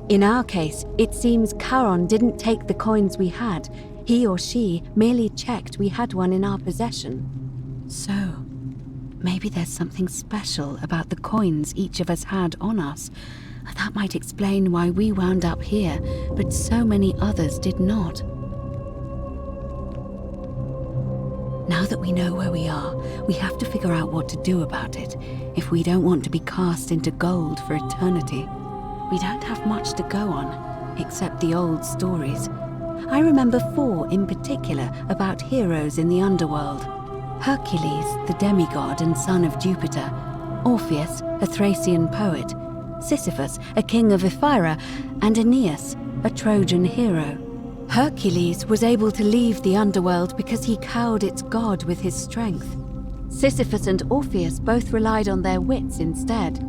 In our case, it seems Charon didn't take the coins we had. He or she merely checked we had one in our possession. So, maybe there's something special about the coins each of us had on us. That might explain why we wound up here, but so many others did not. Now that we know where we are, we have to figure out what to do about it, if we don't want to be cast into gold for eternity. We don't have much to go on, except the old stories. I remember 4 in particular about heroes in the underworld. Hercules, the demigod and son of Jupiter. Orpheus, a Thracian poet. Sisyphus, a king of Ephyra, and Aeneas, a Trojan hero. Hercules was able to leave the underworld because he cowed its god with his strength. Sisyphus and Orpheus both relied on their wits instead.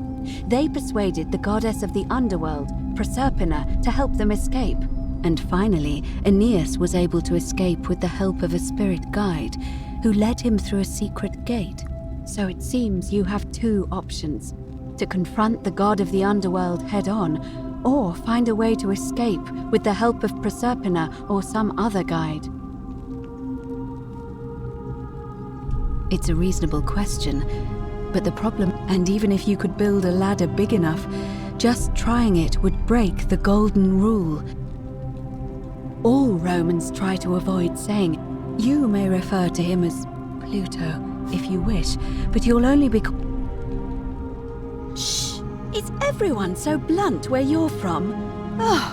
They persuaded the goddess of the underworld, Proserpina, to help them escape. And finally, Aeneas was able to escape with the help of a spirit guide, who led him through a secret gate. So it seems you have 2 options: to confront the god of the underworld head-on, or find a way to escape with the help of Proserpina or some other guide. It's a reasonable question, but the problem, and even if you could build a ladder big enough, just trying it would break the golden rule. All Romans try to avoid saying. You may refer to him as Pluto, if you wish, but you'll only be... Shh! Is everyone so blunt where you're from? Oh.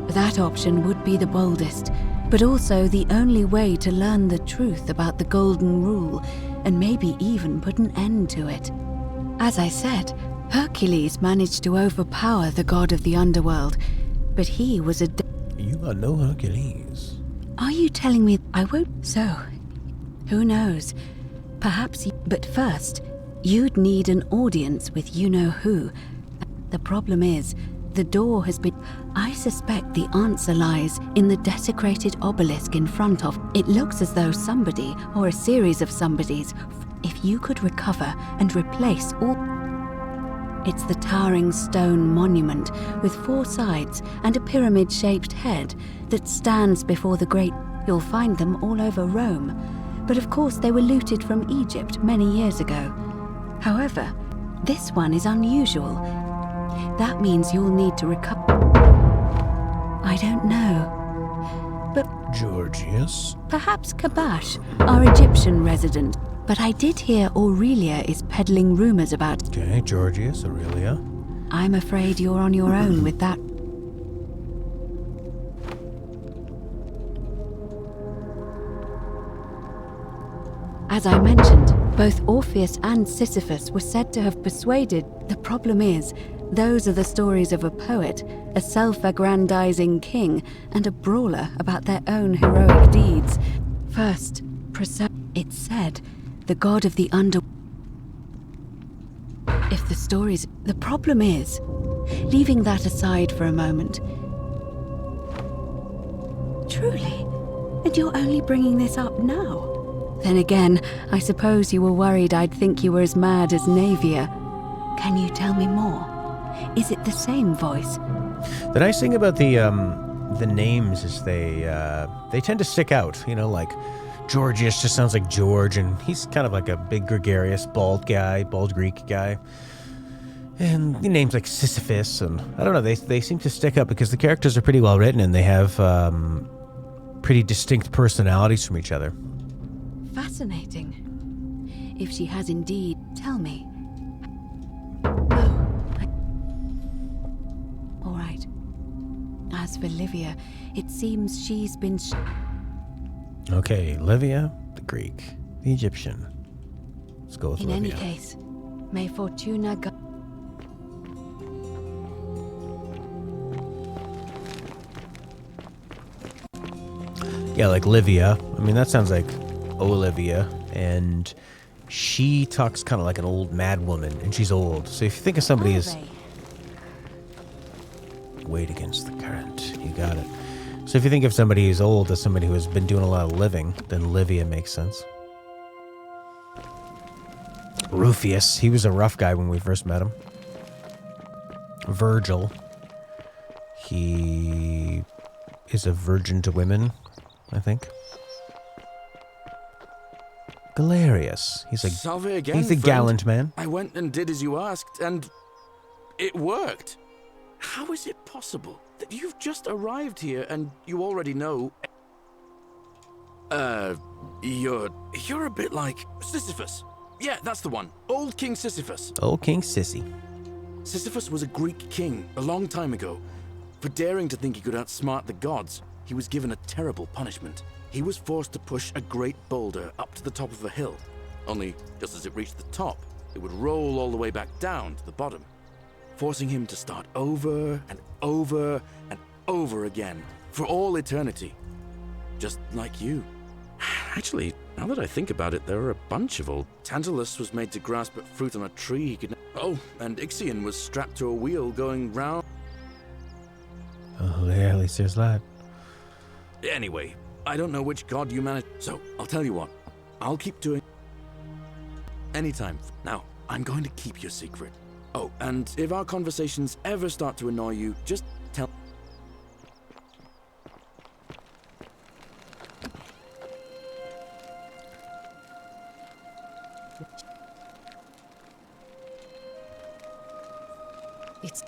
That option would be the boldest, but also the only way to learn the truth about the Golden Rule, and maybe even put an end to it. As I said, Hercules managed to overpower the god of the underworld, but he was a... You are no Hercules. Are you telling me I won't? So, who knows? Perhaps but first, you'd need an audience with you-know-who. The problem is, the door has been... I suspect the answer lies in the desecrated obelisk in front of... It looks as though somebody, or a series of somebodies, if you could recover and replace all... It's the towering stone monument with 4 sides and a pyramid-shaped head that stands before the great... You'll find them all over Rome. But of course they were looted from Egypt many years ago. However, this one is unusual. That means you'll need to recover... I don't know. But... Georgius? Perhaps Kabash, our Egyptian resident. But I did hear Aurelia is peddling rumors about... Okay, Georgius, Aurelia. I'm afraid you're on your own with that. As I mentioned, both Orpheus and Sisyphus were said to have persuaded. The problem is, those are the stories of a poet, a self-aggrandizing king, and a brawler about their own heroic deeds. First, it's said, the god of the If the stories... The problem is, leaving that aside for a moment... Truly? And you're only bringing this up now? Then again, I suppose you were worried I'd think you were as mad as Navia. Can you tell me more? Is it the same voice? The nice thing about the names is they tend to stick out. You know, like Georgius just sounds like George, and he's kind of like a big gregarious bald Greek guy. And the names like Sisyphus, and I don't know, they seem to stick up because the characters are pretty well written and they have pretty distinct personalities from each other. Fascinating. If she has indeed, tell me. As for Livia, it seems she's been... Okay, Livia, the Greek, the Egyptian. Let's go with In Livia. any case, may Fortuna go... Yeah, like Livia. I mean, that sounds like Olivia, and she talks kind of like an old mad woman, and she's old. So if you think of somebody as... Weight against the current. You got it. So if you think of somebody who's old as somebody who has been doing a lot of living, then Livia makes sense. Rufius, he was a rough guy when we first met him. Virgil, he is a virgin to women, I think. Galerius, he's a Salve again, he's a friend. gallant man. I went and did as you asked, and it worked. How is it possible that you've just arrived here and you already know? You're a bit like Sisyphus. Yeah, that's the one. Old King Sisyphus. Old King Sissy. Sisyphus was a Greek king a long time ago. For daring to think he could outsmart the gods, he was given a terrible punishment. He was forced to push a great boulder up to the top of a hill. Only, just as it reached the top, it would roll all the way back down to the bottom, forcing him to start over and over and over again for all eternity. Just like you. Actually, now that I think about it, there are a bunch of old... Tantalus was made to grasp at fruit on a tree he could... Oh, and Ixion was strapped to a wheel going round... Oh, yeah, at least there's that. Anyway, I don't know which god you managed... So, I'll tell you what. I'll keep doing... Anytime. Now, I'm going to keep your secret. Oh, and if our conversations ever start to annoy you, just tell... It's...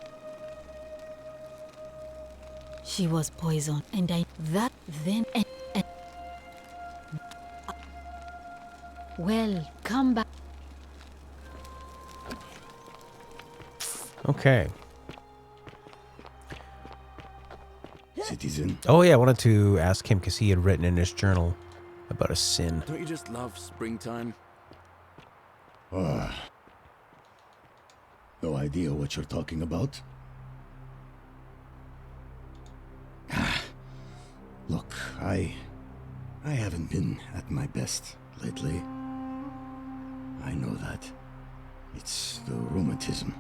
She was poisoned, and that then... Well, come back. Okay. Citizen. Oh yeah, I wanted to ask him because he had written in his journal about a sin. Don't you just love springtime? No idea what you're talking about. Look, I haven't been at my best lately. I know that. It's the rheumatism.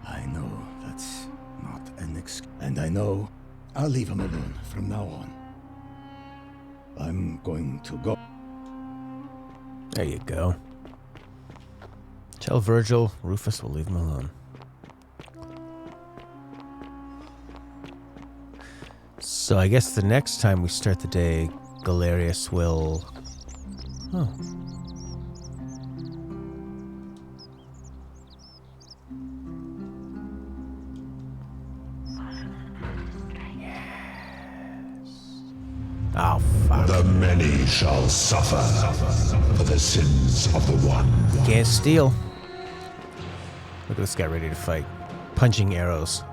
I know that's not an excuse. And I know I'll leave him alone from now on. I'm going to go. There you go. Tell Virgil, Rufus will leave him alone. So I guess the next time we start the day, Galerius will... Oh. Oh, fuck. The many shall suffer for the sins of the one. Can't steal. Look at this guy ready to fight. Punching arrows.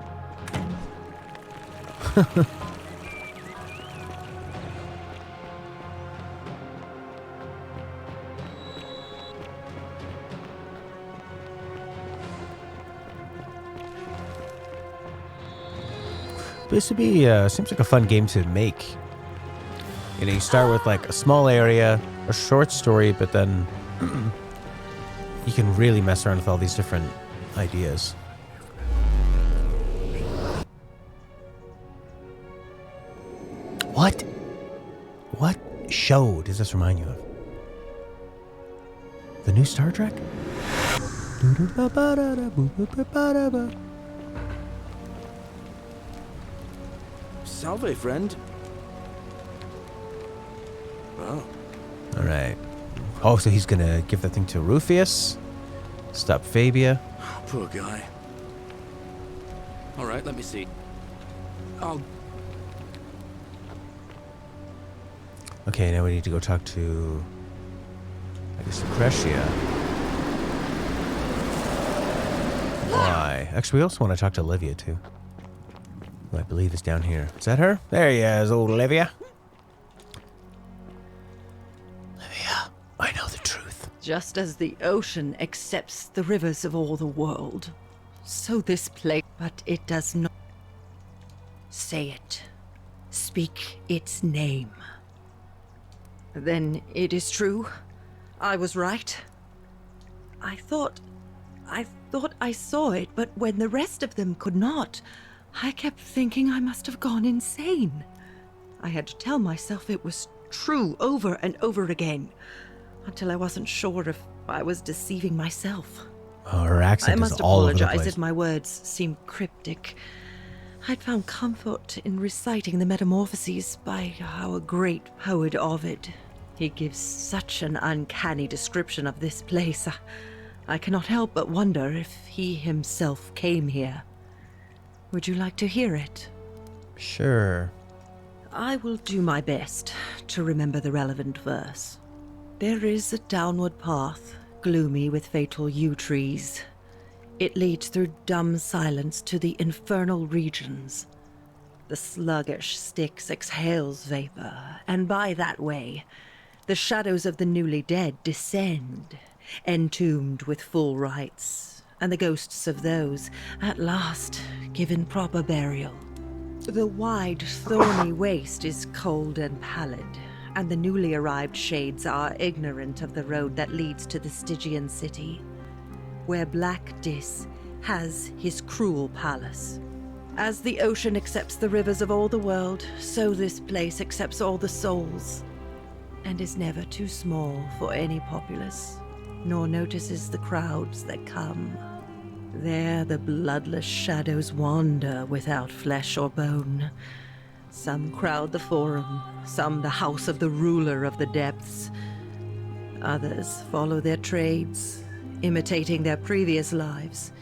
This would be, seems like a fun game to make. You know, you start with like a small area, a short story, but then you can really mess around with all these different ideas. What? What show does this remind you of? The new Star Trek? Salve, friend. Oh. Alright. Oh, so he's gonna give that thing to Rufius? Stop Fabia? Poor guy. Alright, let me see. Okay, now we need to go talk to... I guess Lucretia. Why? Actually, we also want to talk to Olivia, too. who I believe is down here. Is that her? There he is, old Olivia. Olivia, I know the truth. Just as the ocean accepts the rivers of all the world, so this place, but it does not. Say it. Speak its name. Then it is true. I was right. I thought I saw it, but when the rest of them could not, I kept thinking I must have gone insane. I had to tell myself it was true over and over again, until I wasn't sure if I was deceiving myself. Oh, her accent is all over the place. I must apologize if my words seem cryptic. I'd found comfort in reciting the Metamorphoses by our great poet Ovid. He gives such an uncanny description of this place. I cannot help but wonder if he himself came here. Would you like to hear it? Sure. I will do my best to remember the relevant verse. There is a downward path, gloomy with fatal yew trees. It leads through dumb silence to the infernal regions. The sluggish Styx exhales vapor, and by that way, the shadows of the newly dead descend, entombed with full rites, and the ghosts of those, at last, given proper burial. The wide, thorny waste is cold and pallid, and the newly arrived shades are ignorant of the road that leads to the Stygian city, where Black Dis has his cruel palace. As the ocean accepts the rivers of all the world, so this place accepts all the souls, and is never too small for any populace, nor notices the crowds that come. There the bloodless shadows wander without flesh or bone. Some crowd the forum, some the house of the ruler of the depths. Others follow their trades, imitating their previous lives,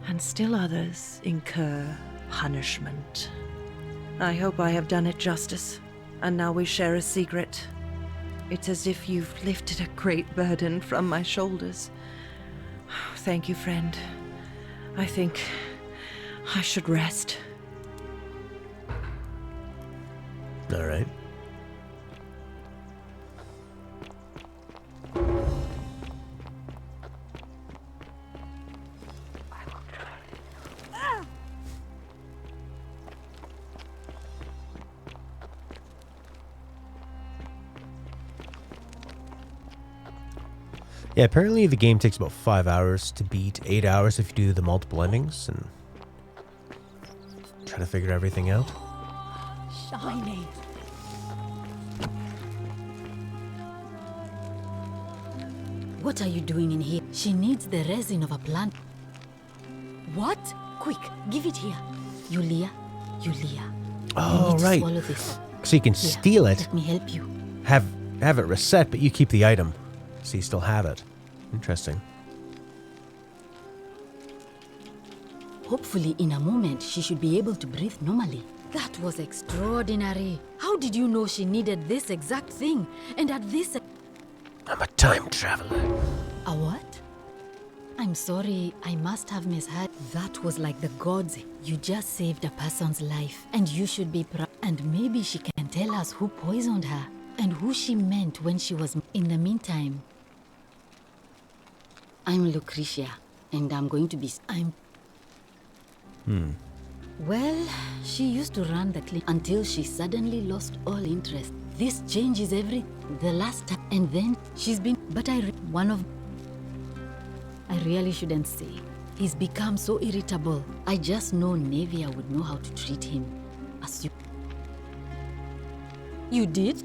and still others incur punishment. I hope I have done it justice, and now we share a secret. It's as if you've lifted a great burden from my shoulders. Thank you, friend. I think I should rest. All right. Yeah, apparently the game takes about 5 hours to beat, 8 hours if you do the multiple endings, and try to figure everything out. Shiny. What are you doing in here? She needs the resin of a plant. What? Quick, give it here. Yulia. Oh, right. Swallow this. So you can Here, steal it. Let me help you. Have it reset, but you keep the item, so you still have it. Interesting. Hopefully, in a moment, she should be able to breathe normally. That was extraordinary. How did you know she needed this exact thing? And at this... I'm a time traveler. A what? I'm sorry, I must have misheard. That was like the gods. You just saved a person's life, and you should be proud. And maybe she can tell us who poisoned her, and who she meant when she was... In the meantime, I'm Lucretia, and I'm going to be... Well, she used to run the clinic until she suddenly lost all interest. This changes the last time, and then she's been... But I really shouldn't say. He's become so irritable. I just know Nevia would know how to treat him. You did?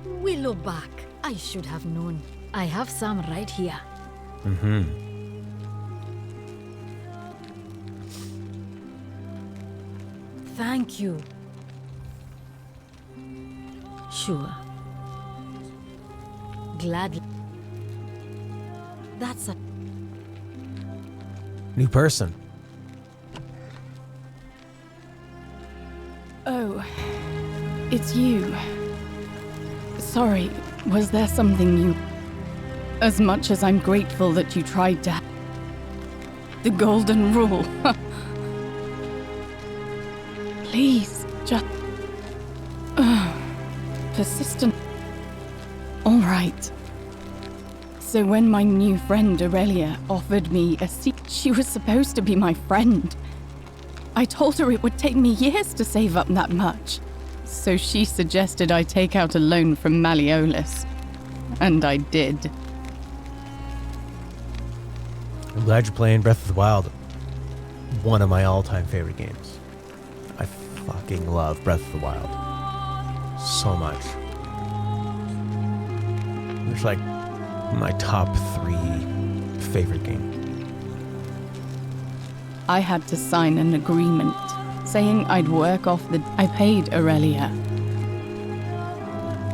Willowback. I should have known. I have some right here. Thank you. Sure. Gladly. That's a... New person. Oh, it's you. Sorry, was there something you... As much as I'm grateful that you tried to... The golden rule. Please, just... persistent. All right. So when my new friend Aurelia offered me a seat, she was supposed to be my friend. I told her it would take me years to save up that much. So she suggested I take out a loan from Malleolus. And I did. I'm glad you're playing Breath of the Wild. One of my all-time favorite games. I fucking love Breath of the Wild. So much. It's like my top 3 favorite game. I had to sign an agreement saying I'd work off the... I paid Aurelia.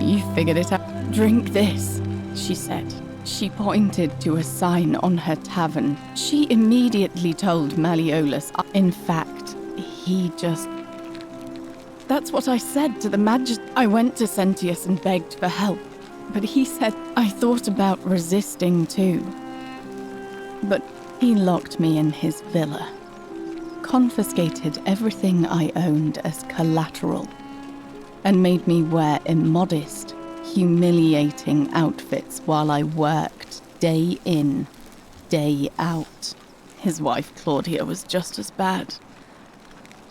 You figured it out. Drink this, she said. She pointed to a sign on her tavern. She immediately told Malleolus. In fact, he just... That's what I said to the magistrate. I went to Sentius and begged for help. But he said I thought about resisting too. But he locked me in his villa. Confiscated everything I owned as collateral. And made me wear immodest, humiliating outfits while I worked day in, day out. His wife Claudia was just as bad.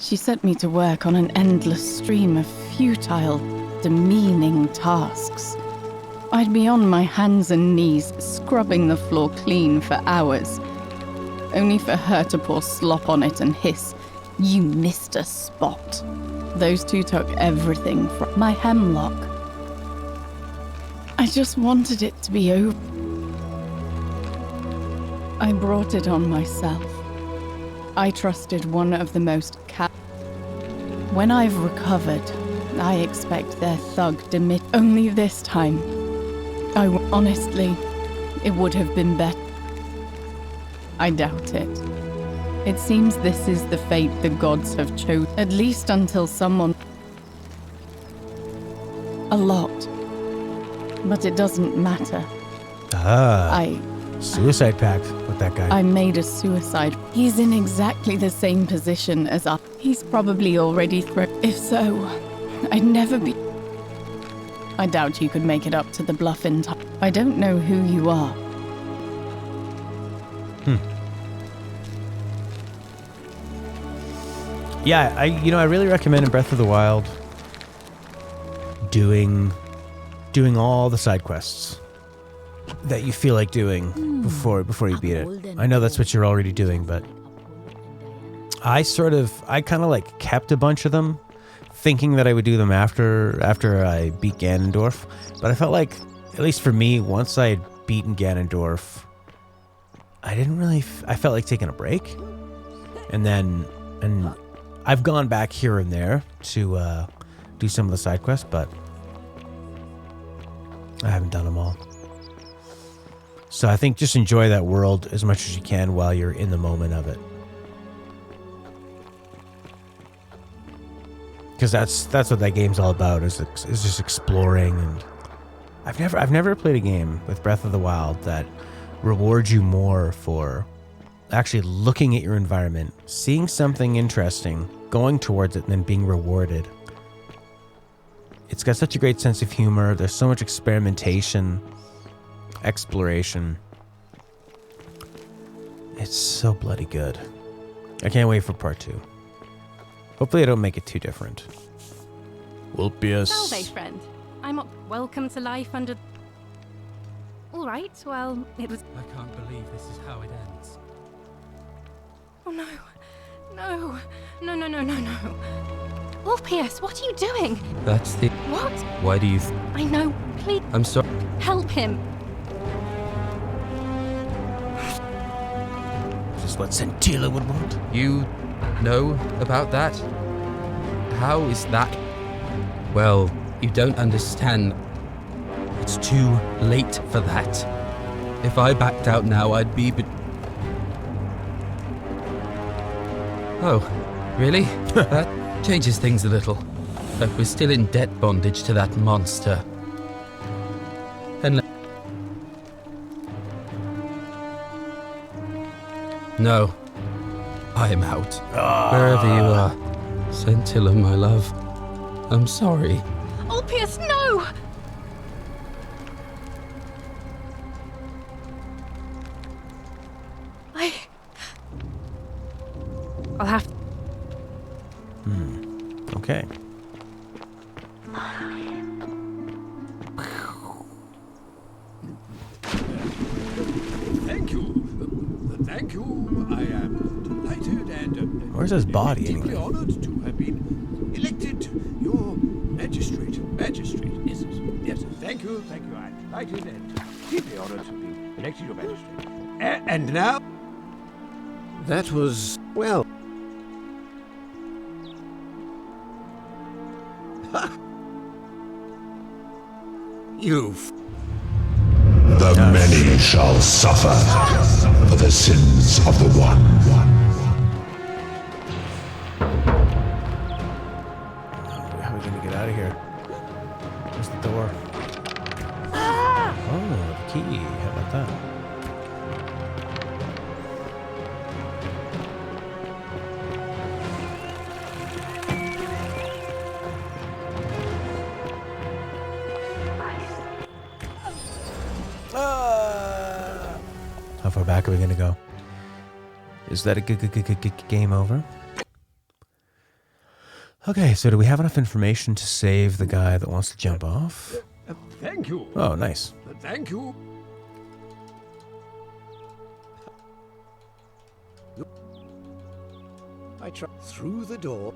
She set me to work on an endless stream of futile, demeaning tasks. I'd be on my hands and knees, scrubbing the floor clean for hours, only for her to pour slop on it and hiss, "You missed a spot." Those two took everything from my hemlock. I just wanted it to be over. I brought it on myself. I trusted one of the most When I've recovered, I expect their thug Demit. Only this time, honestly, it would have been better. I doubt it. It seems this is the fate the gods have chosen, at least until someone... A lot. But it doesn't matter. Suicide pact with that guy. I made a suicide. He's in exactly the same position as I. He's probably already thrown. If so, I'd never be... I doubt you could make it up to the bluff in time. I don't know who you are. Yeah, I really recommend in Breath of the Wild doing all the side quests that you feel like doing before you beat it. I know that's what you're already doing, but I kind of like kept a bunch of them, thinking that I would do them after I beat Ganondorf. But I felt like, at least for me, once I had beaten Ganondorf, I felt like taking a break, and I've gone back here and there to do some of the side quests, but I haven't done them all. So I think just enjoy that world as much as you can while you're in the moment of it. Because that's what that game's all about, is just exploring. And I've never played a game with Breath of the Wild that rewards you more for actually looking at your environment, seeing something interesting, going towards it, and then being rewarded. It's got such a great sense of humor. There's so much experimentation, exploration. It's so bloody good. I can't wait for part 2. Hopefully I don't make it too different. Vulpius. Salve, friend. I'm welcome to life under... All right, well, it was... I can't believe this is how it ends. Oh, no. No. No, no, no, no, no. Vulpius, what are you doing? That's the... What? Why do you... I know. Please... I'm sorry. Help him. Is this what Centilla would want? You know about that? How is that? Well, you don't understand. It's too late for that. If I backed out now, I'd be... Oh, really? That changes things a little. But we're still in debt bondage to that monster. And... No. I'm out. Wherever you are. Scintilla, my love. I'm sorry. Ulpius, no! I'll have to. Okay. Thank you. Thank you. I am delighted and Where's his body deeply anyway? honored to have been elected your magistrate. Magistrate, yes. Yes, thank you. I'm delighted and deeply honored to be elected your magistrate. And now? That was, well... You've... The many shall suffer for the sins of the one. How are we gonna get out of here? Where's the door? Oh, the key. How about that? How far back are we gonna go? Is that a game over? Okay, so do we have enough information to save the guy that wants to jump off? Thank you. Oh, nice. Thank you. I try through the door.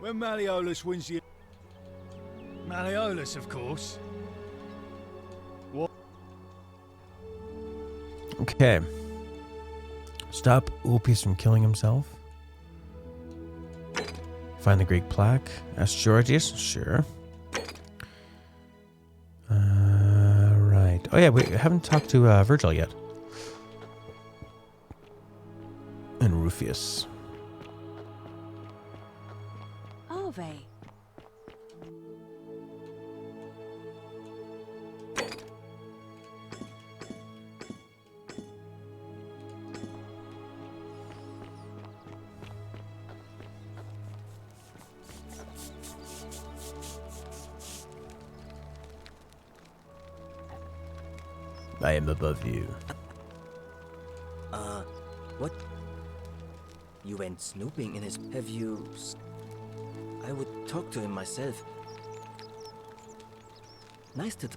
When Malleolus wins the... Malleolus, of course. What? Okay. Stop Ulpius from killing himself. Find the Greek plaque. Ask Georgius. Sure. Right. Oh yeah, we haven't talked to Virgil yet. And Rufius. Ave. I am above you. What? You went snooping in his... Have you... I would talk to him myself. Nice to...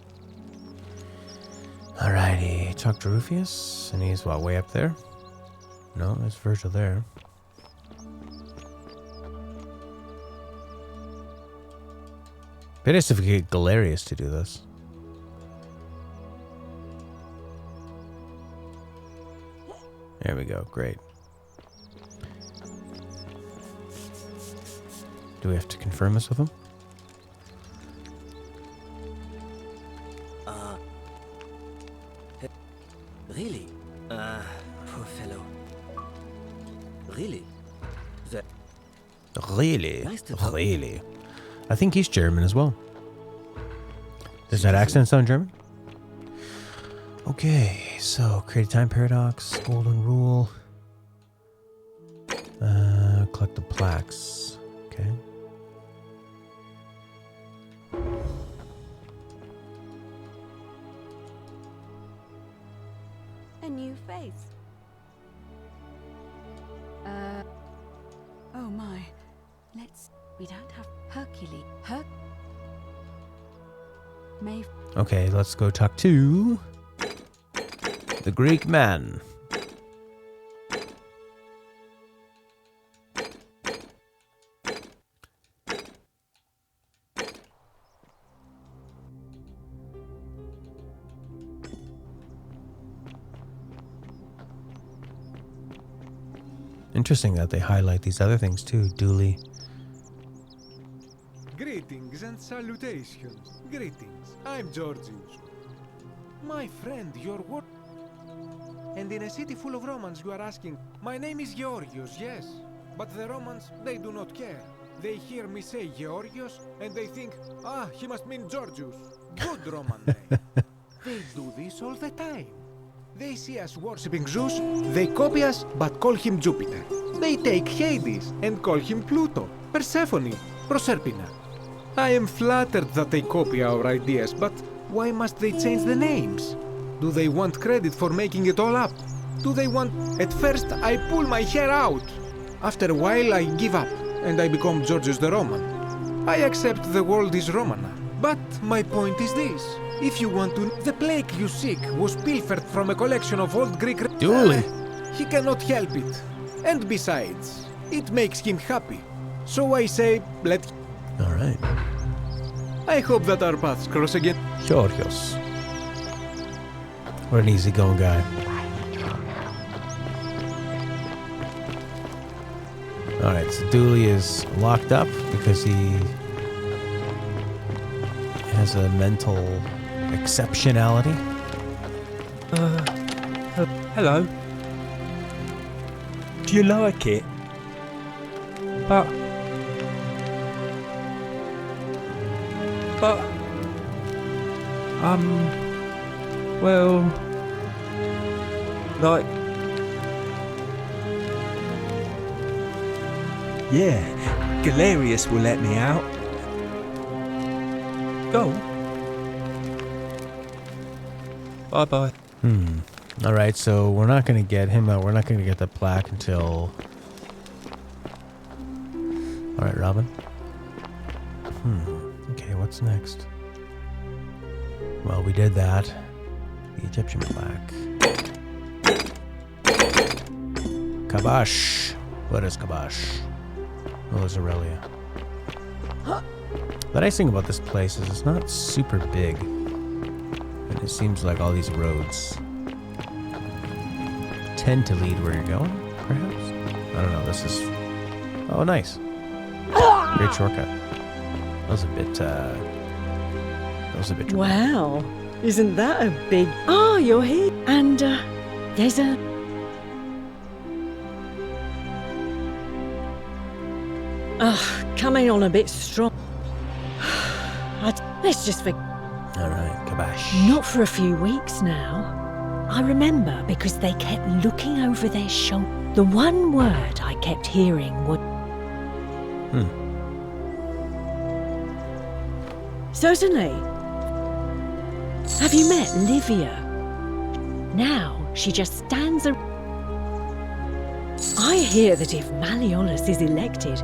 Alrighty, talk to Rufius, and he's what, way up there? No, there's Virgil there. Be nice if we could get Galerius to do this. There we go, great. Do we have to confirm this with him? Really? Poor fellow. Really? Really? Nice to talk. Really? I think he's German as well. Does that accent sound German? Okay, so create a time paradox, golden rule. Collect the plaques. Okay. A new face. Oh my. We don't have Hercules. Okay, let's go talk to the Greek man. Interesting that they highlight these other things too, duly. Greetings and salutations. Greetings. I'm Georgius. My friend, your work. And in a city full of Romans, you are asking, my name is Georgius, yes. But the Romans, they do not care. They hear me say Georgios, and they think, he must mean Georgius. Good Roman name. They do this all the time. They see us worshipping Zeus, they copy us, but call him Jupiter. They take Hades and call him Pluto, Persephone, Proserpina. I am flattered that they copy our ideas, but why must they change the names? Do they want credit for making it all up? Do they want... At first, I pull my hair out. After a while, I give up, and I become Georgius the Roman. I accept the world is Romana. But my point is this. If you want to... The plague you seek was pilfered from a collection of old Greek... Dooley! He cannot help it. And besides, it makes him happy. So I say, let... Alright. I hope that our paths cross again. Georgios. What an easygoing guy. Alright, so Dooley is locked up because he has a mental exceptionality. Hello. Do you like it? But, well, like, yeah, Galerius will let me out. Go. Bye-bye. Alright, so we're not going to get him out. We're not going to get the plaque until... Alright, Robin. Okay, what's next? Well, we did that. The Egyptian plaque. Kabash. What is Kabash? Oh, it's Aurelia. The nice thing about this place is it's not super big. And it seems like all these roads tend to lead where you're going, perhaps? I don't know, this is... Oh, nice. Great shortcut. That was a bit, dramatic. Wow, isn't that a big... Oh, you're here. And, there's a... Coming on a bit strong. Let's just forget. Alright, Kabash. Not for a few weeks now. I remember because they kept looking over their shoulder. The one word I kept hearing was... Certainly. Have you met Livia? Now she just stands around. I hear that if Malleolus is elected...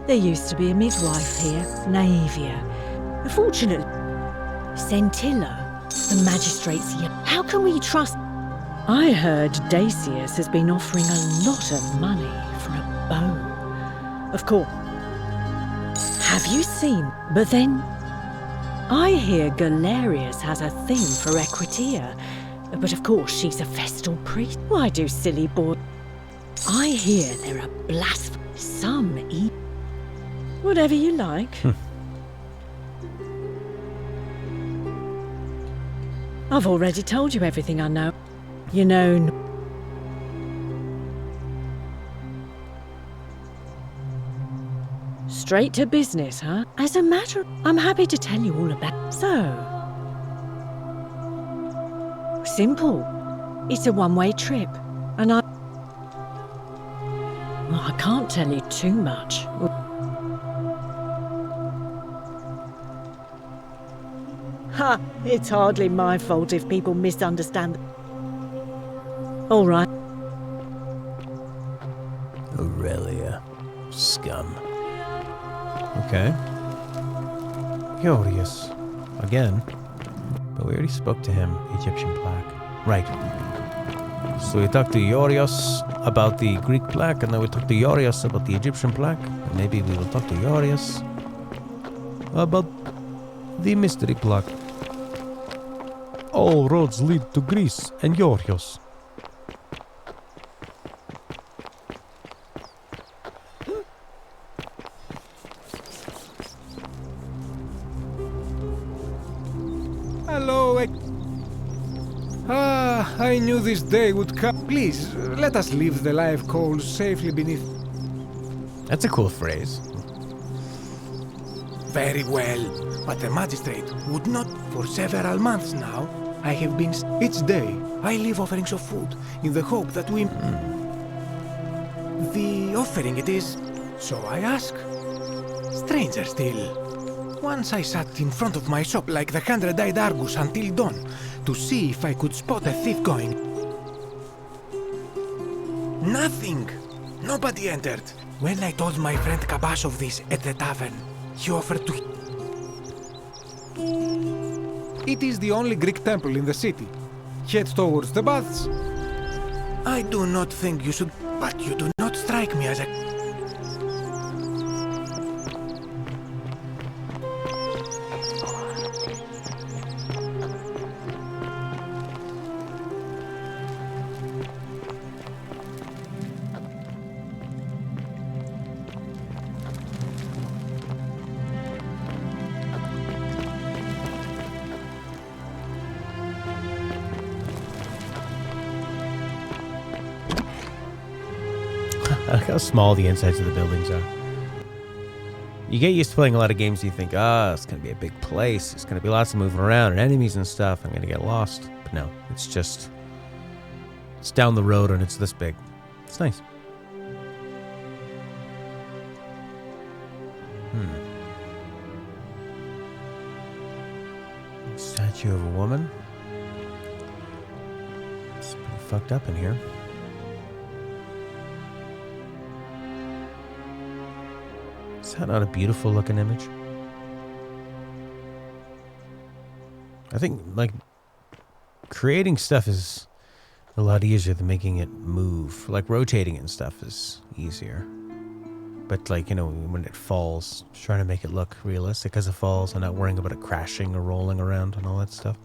There used to be a midwife here, Naevia. Fortunately, Centilla, the magistrate's young. How can we trust... I heard Dacius has been offering a lot of money for a bow. Of course. Have you seen? But then... I hear Galerius has a thing for Equitia. But of course she's a Vestal priest. Why do silly boys... I hear there are blasphemies. Some eat... Whatever you like. I've already told you everything I know. You know... Straight to business, huh? As a matter... I'm happy to tell you all about... So... Simple. It's a one-way trip. And I... Well, I can't tell you too much. Ha! It's hardly my fault if people misunderstand. All right. Aurelia. Scum. Okay. Curious. Again. But we already spoke to him, the Egyptian plaque. Right. So we talked to Iorios about the Greek plaque, and then we talked to Iorios about the Egyptian plaque. And maybe we will talk to Iorios about the mystery plaque. All roads lead to Greece and Iorios. Hello, I knew this day would come. Please, let us leave the live coals safely beneath. That's a cool phrase. Very well, but the magistrate would not. For several months now, I have been. Each day, I leave offerings of food in the hope that we. The offering it is. So I ask. Stranger still. Once I sat in front of my shop like the 100-eyed Argus until dawn to see if I could spot a thief going. Nothing! Nobody entered. When I told my friend Kabash of this at the tavern, he offered to... It is the only Greek temple in the city. Head towards the baths. I do not think you should, but you do not strike me as a... I like how small the insides of the buildings are. You get used to playing a lot of games and you think, it's going to be a big place. It's going to be lots of moving around and enemies and stuff. I'm going to get lost. But no, it's just... It's down the road and it's this big. It's nice. Statue of a woman. It's pretty fucked up in here. Is that not a beautiful looking image? I think, like, creating stuff is a lot easier than making it move. Like, rotating it and stuff is easier. But, like, you know, when it falls, trying to make it look realistic as it falls and not worrying about it crashing or rolling around and all that stuff.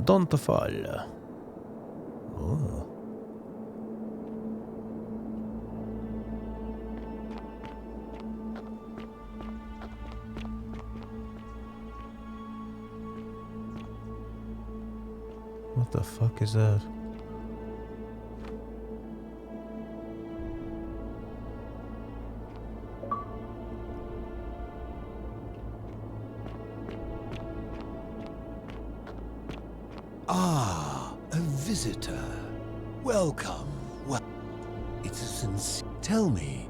Don't fall. Oh. What the fuck is that? Ah, a visitor. Welcome. Well, it's a sincere. Tell me.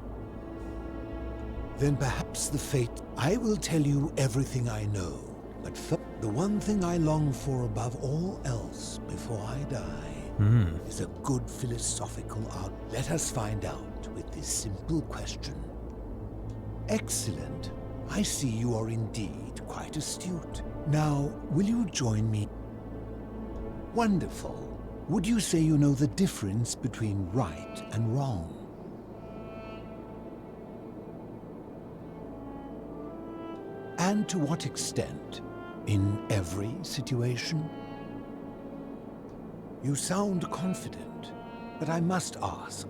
Then perhaps the fate. I will tell you everything I know. But the one thing I long for above all else before I die is a good philosophical art. Let us find out with this simple question. Excellent. I see you are indeed quite astute. Now, will you join me? Wonderful. Would you say you know the difference between right and wrong? And to what extent? In every situation? You sound confident, but I must ask,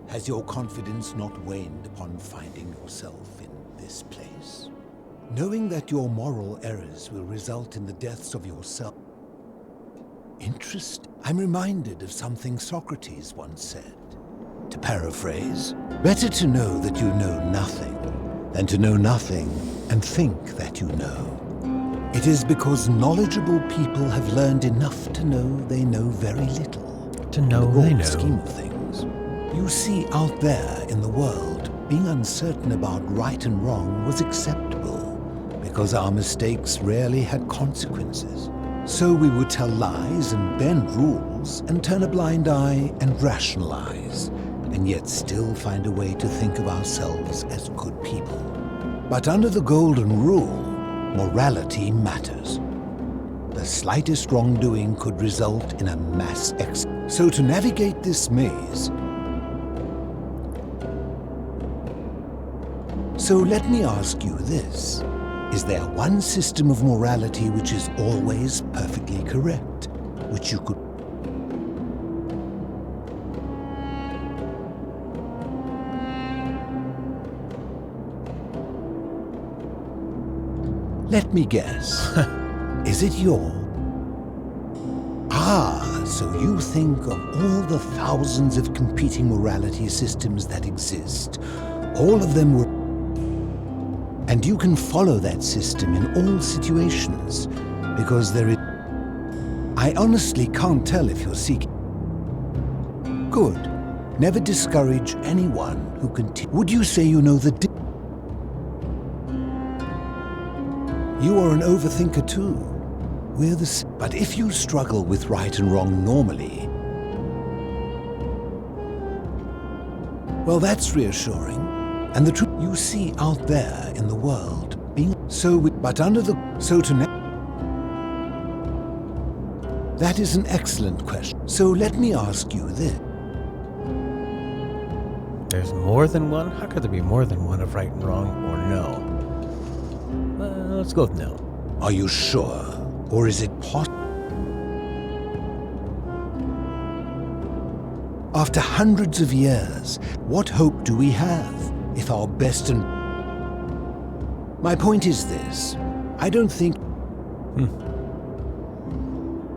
has your confidence not waned upon finding yourself in this place? Knowing that your moral errors will result in the deaths of yourself. Interest? I'm reminded of something Socrates once said. To paraphrase, better to know that you know nothing than to know nothing and think that you know. It is because knowledgeable people have learned enough to know they know very little. To know they know. In the scheme of things. You see, out there in the world, being uncertain about right and wrong was acceptable because our mistakes rarely had consequences. So we would tell lies and bend rules and turn a blind eye and rationalize and yet still find a way to think of ourselves as good people. But under the golden rule, morality matters. The slightest wrongdoing could result in a mass execution. So to navigate this maze, so let me ask you this. Is there one system of morality which is always perfectly correct, which you could... Let me guess. Is it your... Ah, so you think of all the thousands of competing morality systems that exist. All of them were... And you can follow that system in all situations, because there is... I honestly can't tell if you're seeking... Good. Never discourage anyone who Would you say you know the... You are an overthinker too. We're the... But if you struggle with right and wrong normally... Well, that's reassuring. And the truth you see out there in the world being so, but under the so to that is an excellent question. So let me ask you this: There's more than one? How could there be more than one of right and wrong or no? Let's go with no. Are you sure, or is it possible? After hundreds of years, what hope do we have? If our best and... My point is this. I don't think...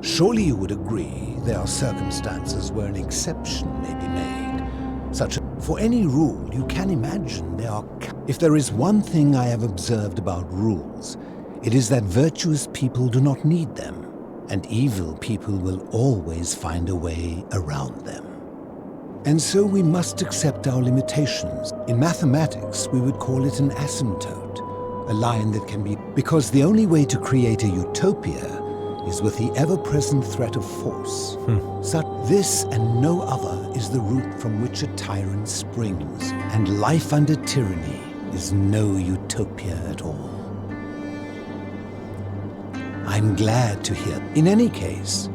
Surely you would agree there are circumstances where an exception may be made. Such as... For any rule, you can imagine there are... If there is one thing I have observed about rules, it is that virtuous people do not need them, and evil people will always find a way around them. And so we must accept our limitations. In mathematics, we would call it an asymptote, a line that can be... Because the only way to create a utopia is with the ever-present threat of force. Such this and no other is the root from which a tyrant springs, and life under tyranny is no utopia at all. I'm glad to hear. In any case,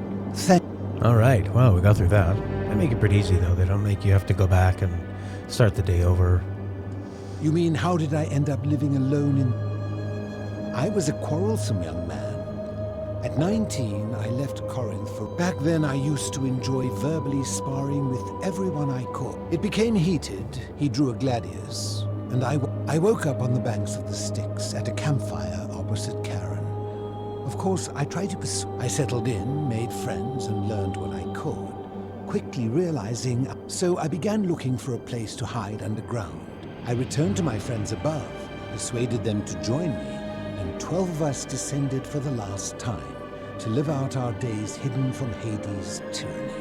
All right, well, we got through that. They make it pretty easy, though. They don't make you have to go back and start the day over. You mean, how did I end up living alone in... I was a quarrelsome young man. At 19, I left Corinth for... Back then, I used to enjoy verbally sparring with everyone I could. It became heated. He drew a gladius, and I woke up on the banks of the Styx at a campfire opposite Karen. Of course, I tried to pursue... I settled in, made friends, and learned what I could. Quickly realizing, so I began looking for a place to hide underground. I returned to my friends above, persuaded them to join me, and 12 of us descended for the last time, to live out our days hidden from Hades' tyranny.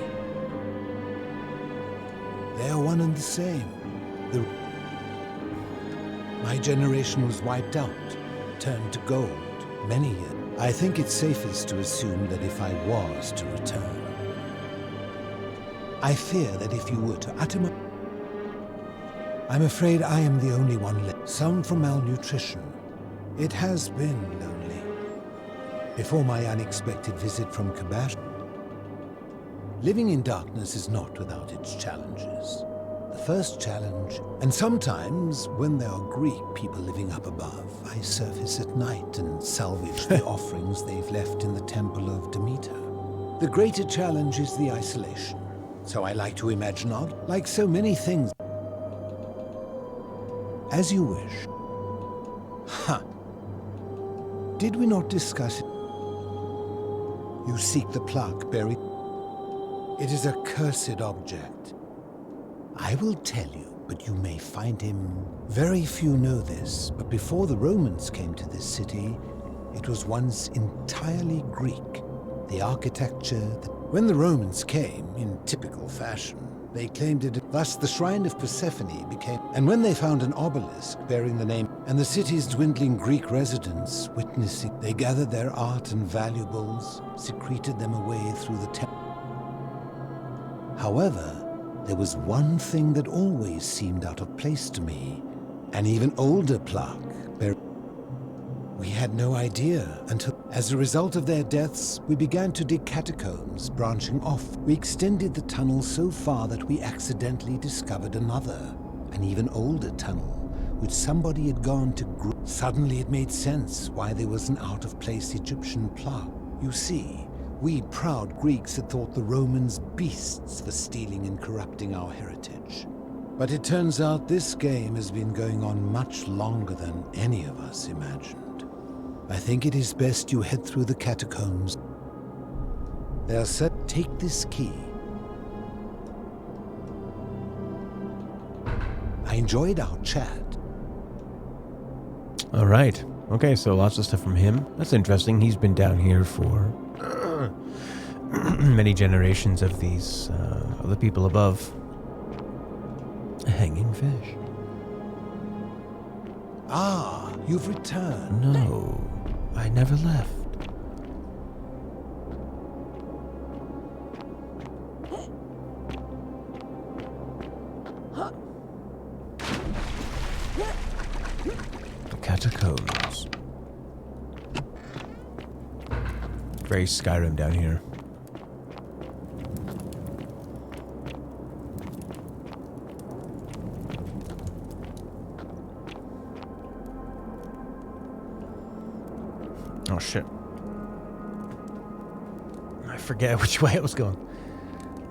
They are one and the same. My generation was wiped out, turned to gold, many years. I think it's safest to assume that if I was to return, I fear that if you were to utter my... I'm afraid I am the only one left. Some from malnutrition. It has been lonely. Before my unexpected visit from Kabash, living in darkness is not without its challenges. The first challenge, and sometimes when there are Greek people living up above, I surface at night and salvage the offerings they've left in the temple of Demeter. The greater challenge is the isolation. So I like to imagine like so many things. As you wish. Did we not discuss it? You seek the plaque buried. It is a cursed object. I will tell you, but you may find him... Very few know this, but before the Romans came to this city, it was once entirely Greek. The architecture... When the Romans came, in typical fashion, they claimed it. Thus the shrine of Persephone became... And when they found an obelisk bearing the name, and the city's dwindling Greek residents witnessing, they gathered their art and valuables, secreted them away through the temple. However, there was one thing that always seemed out of place to me. An even older plaque. We had no idea until, as a result of their deaths, we began to dig catacombs branching off. We extended the tunnel so far that we accidentally discovered another, an even older tunnel, which somebody had gone to Suddenly it made sense why there was an out-of-place Egyptian plaque. You see, we proud Greeks had thought the Romans beasts for stealing and corrupting our heritage. But it turns out this game has been going on much longer than any of us imagined. I think it is best you head through the catacombs. They are said, take this key. I enjoyed our chat. All right. Okay, so lots of stuff from him. That's interesting. He's been down here for many generations of these of the people above. A hanging fish. Ah, you've returned. No, I never left. The catacombs. Very Skyrim down here. Oh shit. I forget which way I was going.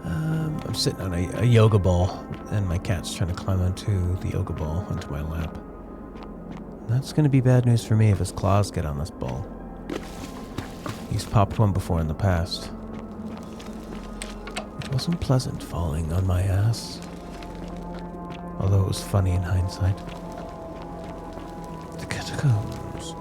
I'm sitting on a yoga ball, and my cat's trying to climb onto the yoga ball, onto my lap. That's going to be bad news for me if his claws get on this ball. He's popped one before in the past. It wasn't pleasant falling on my ass. Although it was funny in hindsight. The catacombs.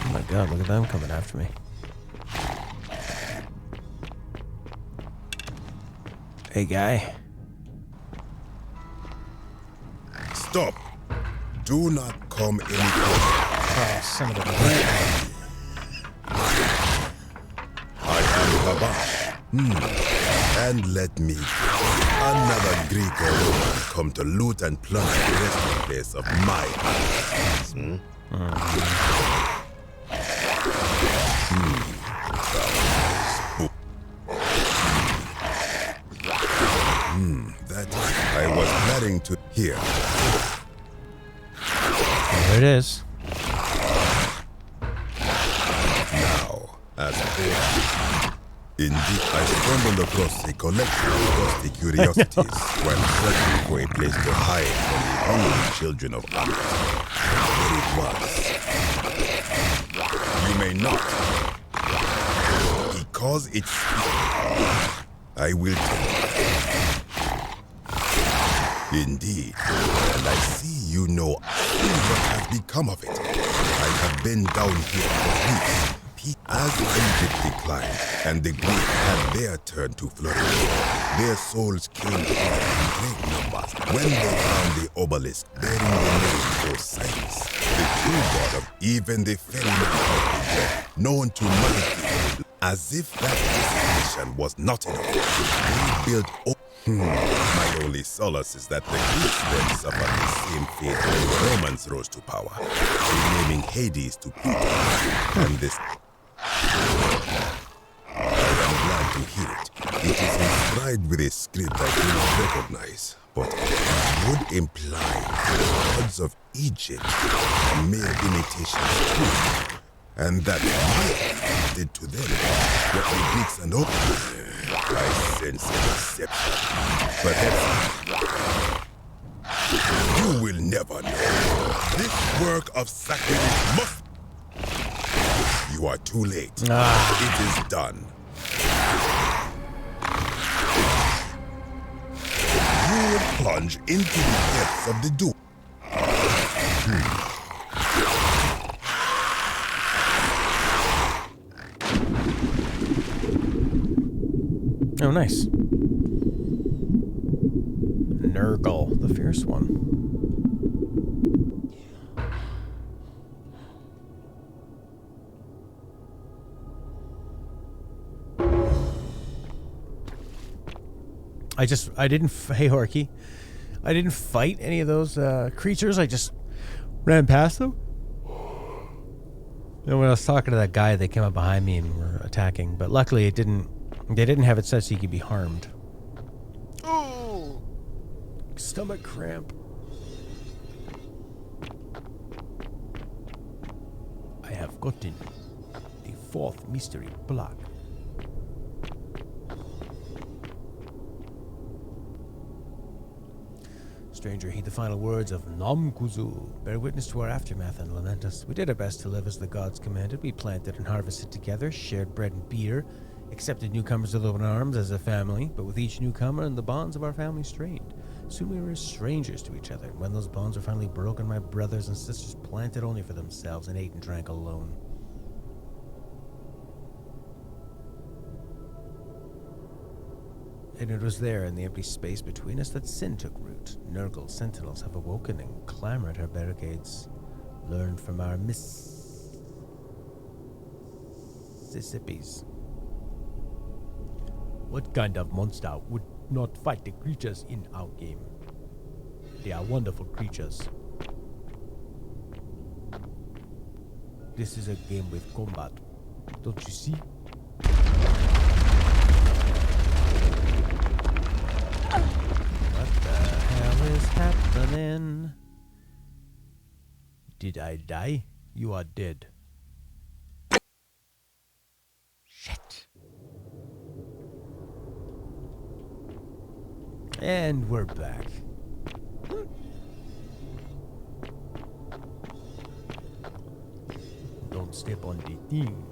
Oh my god, look at them coming after me. Hey, guy. Stop. Do not come any closer. Oh, son of a bitch. I am Babash. And let me, another Greek or Roman, come to loot and plunder the resting place of my house. That I was planning to hear. There it is. Now, as before, indeed, I stumbled across a collection of rusty curiosities while searching for a place to hide from the hungry children of Ammon. There it was. You may not, because it's. I will tell you. Indeed, and I see you know what has become of it. I have been down here for weeks. As Egypt declined, and the Greeks had their turn to flourish, their souls came out in great numbers when they found the obelisk bearing the name Osiris, the true god of even the ferryman of the dead, known to many people. As if that designation was not enough, they built. My only solace is that the Greeks then suffered the same fate when the Romans rose to power, renaming Hades to Pluto, and this. I am glad to hear it. It is inscribed with a script I do not recognize, but it would imply the gods of Egypt are mere imitations too, and that might did to them what the Greeks and all. I sense a deception. Perhaps you will never know. This work of sacrilege must. You are too late. It is done. You will plunge into the depths of the doom. Oh, nice. Nurgle, the fierce one. Hey, Horky. I didn't fight any of those creatures. I just ran past them. And when I was talking to that guy, they came up behind me and were attacking. But luckily, they didn't have it set so you could be harmed. Oh! Stomach cramp. I have gotten the 4th mystery block. Stranger, heed the final words of Namkuzu. Bear witness to our aftermath and lament us. We did our best to live as the gods commanded. We planted and harvested together, shared bread and beer, accepted newcomers with open arms as a family, but with each newcomer and the bonds of our family strained. Soon we were strangers to each other, and when those bonds were finally broken, my brothers and sisters planted only for themselves and ate and drank alone. And it was there, in the empty space between us, that sin took root. Nurgle sentinels have awoken and clamor at our barricades. Learned from our Mississippis. What kind of monster would not fight the creatures in our game? They are wonderful creatures. This is a game with combat. Don't you see? What the hell is happening? Did I die? You are dead. Shit. And we're back. Don't step on the thing.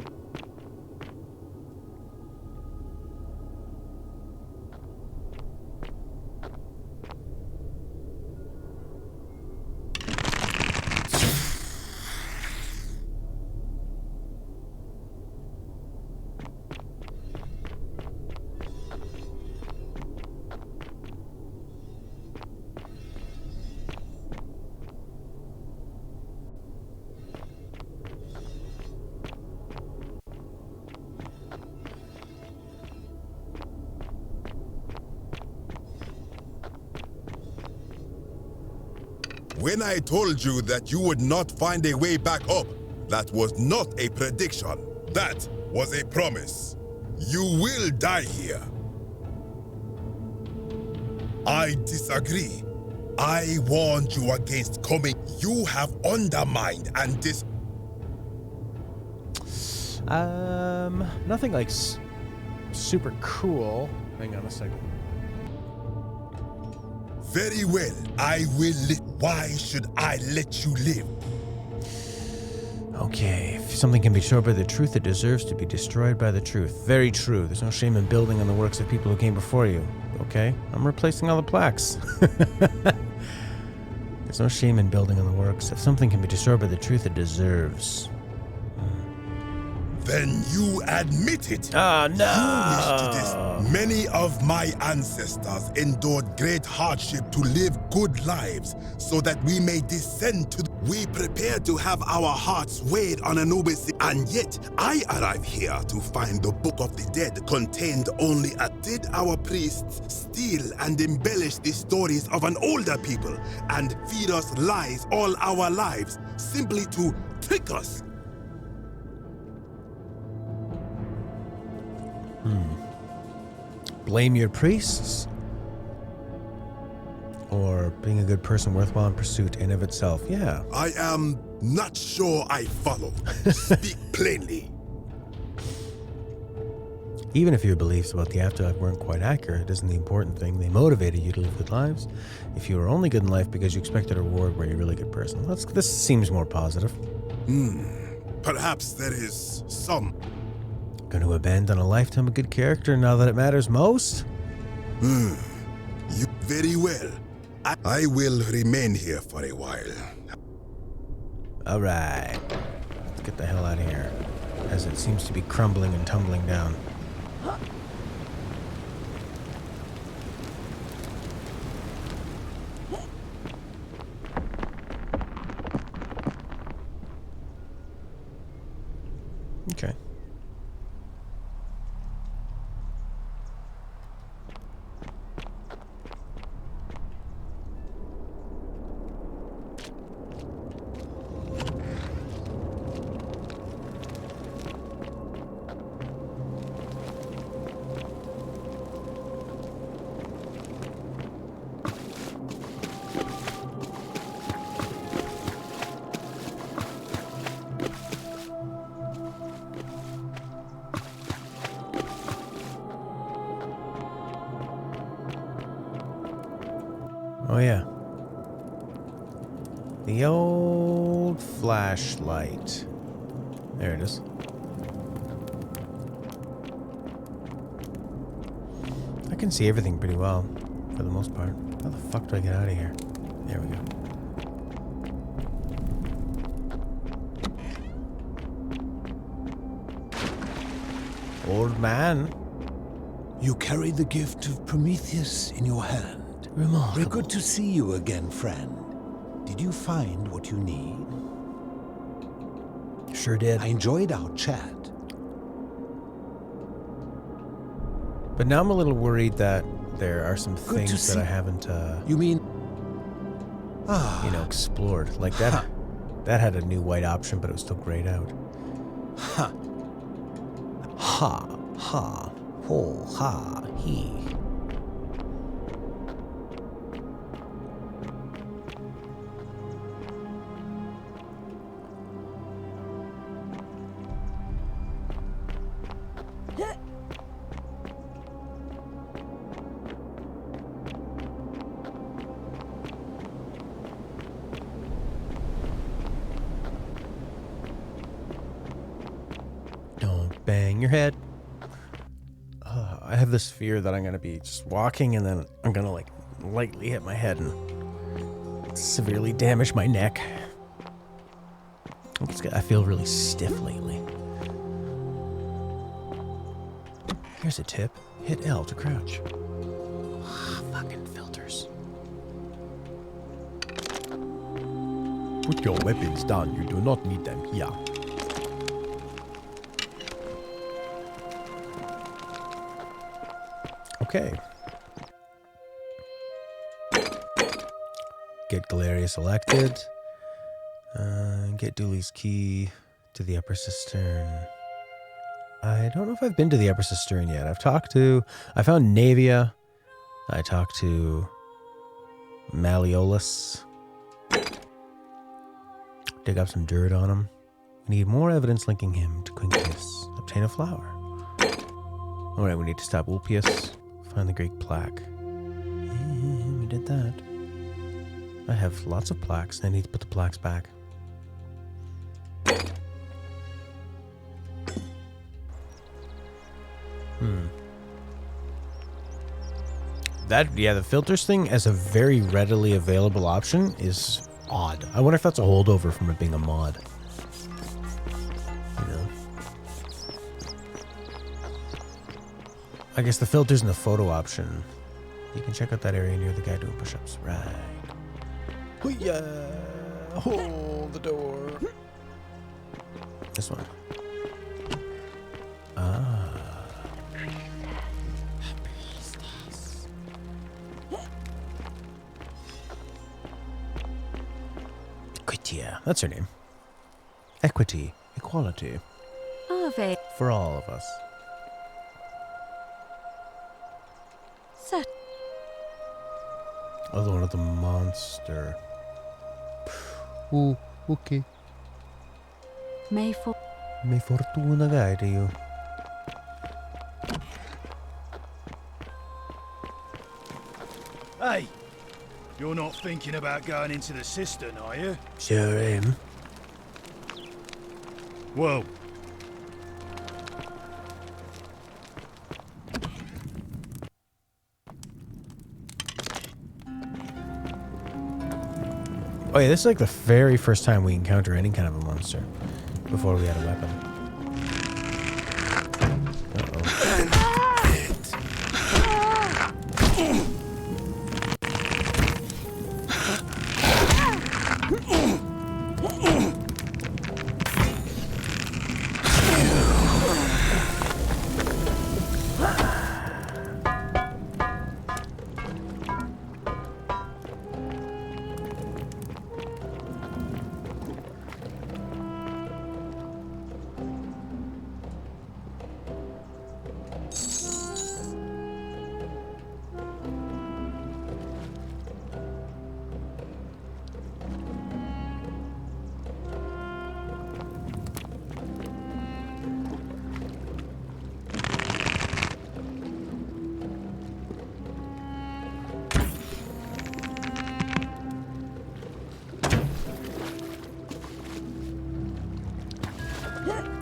When I told you that you would not find a way back up, that was not a prediction. That was a promise. You will die here. I disagree. I warned you against coming. You have undermined and Nothing like super cool. Hang on a second. Very well, I will Why should I let you live? Okay, if something can be destroyed by the truth, it deserves to be destroyed by the truth. Very true. There's no shame in building on the works of people who came before you. Okay, I'm replacing all the plaques. There's no shame in building on the works. If something can be destroyed by the truth, it deserves. Then you admit it. Oh, no. You wish to this. Many of my ancestors endured great hardship to live good lives so that we may descend to. We prepared to have our hearts weighed on Anubis, and yet I arrive here to find the Book of the Dead contained only a. Did our priests steal and embellish the stories of an older people and feed us lies all our lives simply to trick us? Blame your priests? Or being a good person worthwhile in pursuit in of itself? Yeah. I am not sure I follow. Speak plainly. Even if your beliefs about the afterlife weren't quite accurate, isn't the important thing. They motivated you to live good lives. If you were only good in life because you expected a reward, were you a really good person? This seems more positive. Perhaps there is some. Going to abandon a lifetime of good character now that it matters most? You very well. I will remain here for a while. Alright. Let's get the hell out of here. As it seems to be crumbling and tumbling down. Oh, yeah. The old flashlight. There it is. I can see everything pretty well, for the most part. How the fuck do I get out of here? There we go. Old man. You carry the gift of Prometheus in your hand. Remarkable. Very good to see you again, friend. Did you find what you need? Sure did. I enjoyed our chat. But now I'm a little worried that there are some things that I haven't, You mean... you know, explored. Like that, that had a new white option, but it was still grayed out. Ha. Ha. Ha. Ho. Ha. He. Bang your head. I have this fear that I'm going to be just walking and then I'm going to like lightly hit my head and severely damage my neck. I feel really stiff lately. Here's a tip. Hit L to crouch. Fucking filters. Put your weapons down. You do not need them here. Okay. Get Galerius elected. Get Dooley's key to the upper cistern. I don't know if I've been to the upper cistern yet. I found Navia. I talked to Malleolus. Dig up some dirt on him. We need more evidence linking him to Quinctius. Obtain a flower. Alright, we need to stop Ulpius. Find the Greek plaque. We did that. I have lots of plaques. I need to put the plaques back. The filters thing as a very readily available option is odd. I wonder if that's a holdover from it being a mod. You know? I guess the filters in the photo option. You can check out that area near the guy doing push-ups. Right. Hoo-yah! Hold the door. This one. Equitia. That's her name. Equity. Equality. Ave. For all of us. Set. A Lord of the Monster. Ooh, okay. May fortuna guide you. Hey, you're not thinking about going into the cistern, are you? Sure am. Whoa. Oh yeah, this is like the very first time we encounter any kind of a monster before we had a weapon.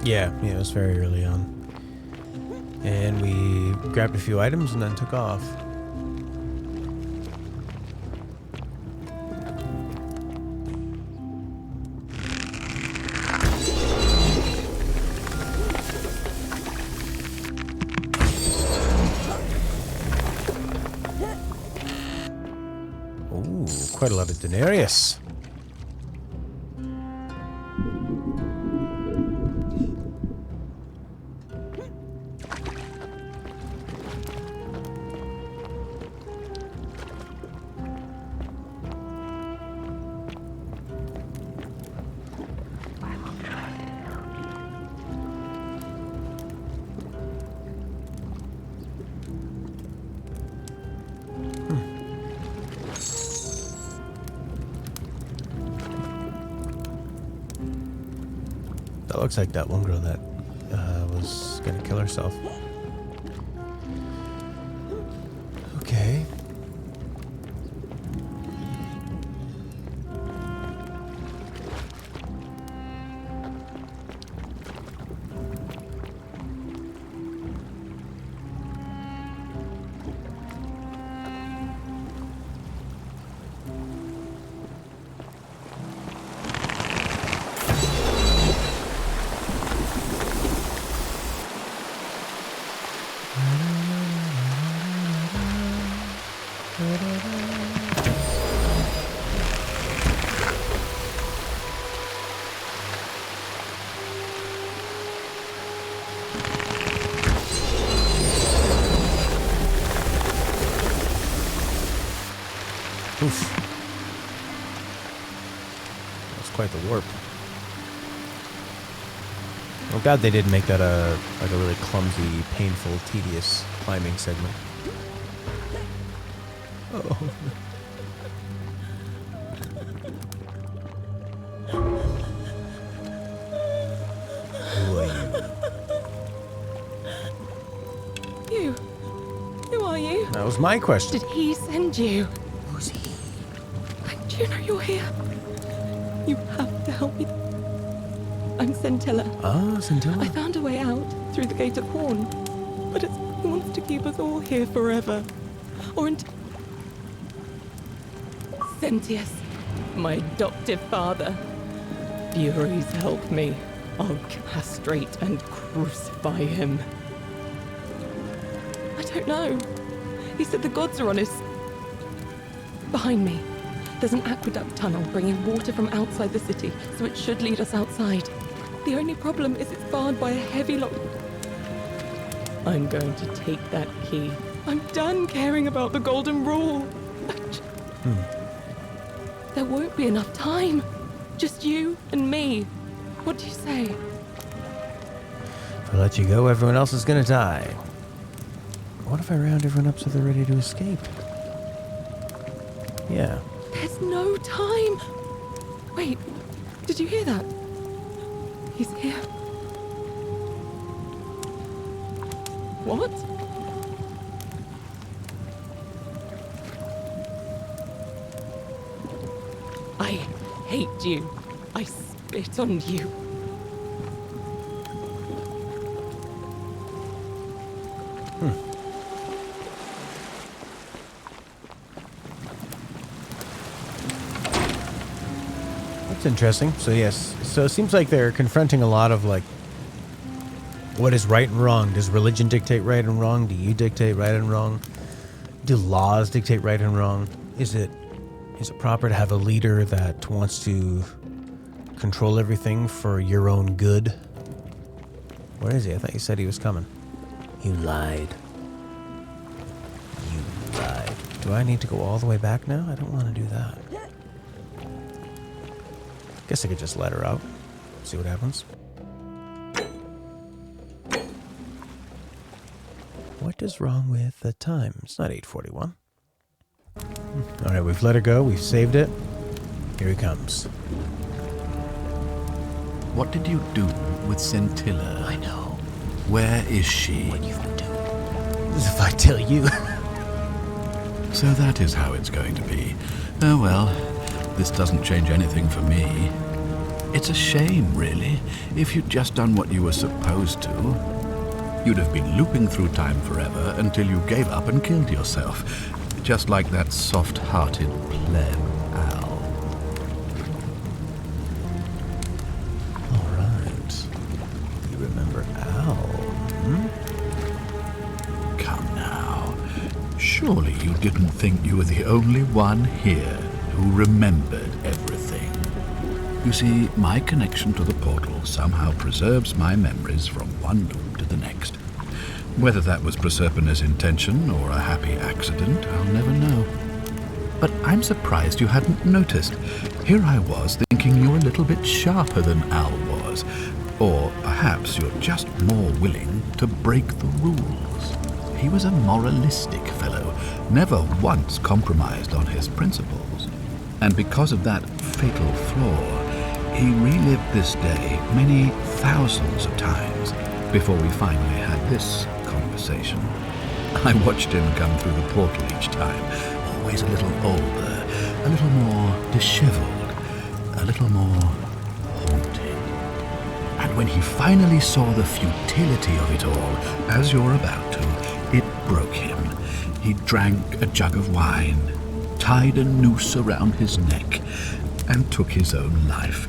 Yeah, it was very early on. And we grabbed a few items and then took off. Ooh, quite a lot of denarius. That looks like that one girl that was gonna kill herself. Okay. Oof. That's quite the warp. Oh god, they did make that a really clumsy, painful, tedious climbing segment. Oh. Who are you? You. Who are you? That was my question. Did he send you? Who's he? Do you know you're here? You have to help me. I'm Scintilla. Ah, Scintilla. I found a way out through the Gate of Horn, but he wants to keep us all here forever. Or until... Sentius, my adoptive father. Furies help me. I'll castrate and crucify him. I don't know. He said the gods are on his... Behind me. There's an aqueduct tunnel bringing water from outside the city, so it should lead us outside. The only problem is it's barred by a heavy lock. I'm going to take that key. I'm done caring about the golden rule. There won't be enough time. Just you and me. What do you say? If I let you go, everyone else is gonna die. What if I round everyone up so they're ready to escape? Yeah. There's no time. Wait, did you hear that? He's here. What? I hate you. I spit on you. That's interesting. So yes, so it seems like they're confronting a lot of like, what is right and wrong? Does religion dictate right and wrong? Do you dictate right and wrong? Do laws dictate right and wrong? Is it proper to have a leader that wants to control everything for your own good? Where is he? I thought you said he was coming. You lied. You lied. Do I need to go all the way back now? I don't want to do that. Guess I could just let her out. See what happens. What is wrong with the time? It's not 8:41. Alright, we've let her go. We've saved it. Here he comes. What did you do with Scintilla? I know. Where is she? What you've been doing. As if I tell you. So that is how it's going to be. Oh well, this doesn't change anything for me. It's a shame, really. If you'd just done what you were supposed to, you'd have been looping through time forever until you gave up and killed yourself. Just like that soft-hearted pleb, Al. All right. You remember Al, hmm? Come now. Surely you didn't think you were the only one here who remembered everything. You see, my connection to the portal somehow preserves my memories from one loop to the next. Whether that was Proserpina's intention or a happy accident, I'll never know. But I'm surprised you hadn't noticed. Here I was thinking you're a little bit sharper than Al was. Or perhaps you're just more willing to break the rules. He was a moralistic fellow, never once compromised on his principles. And because of that fatal flaw, he relived this day many thousands of times before we finally had this conversation. I watched him come through the portal each time, always a little older, a little more disheveled, a little more haunted. And when he finally saw the futility of it all, as you're about to, it broke him. He drank a jug of wine, tied a noose around his neck, and took his own life,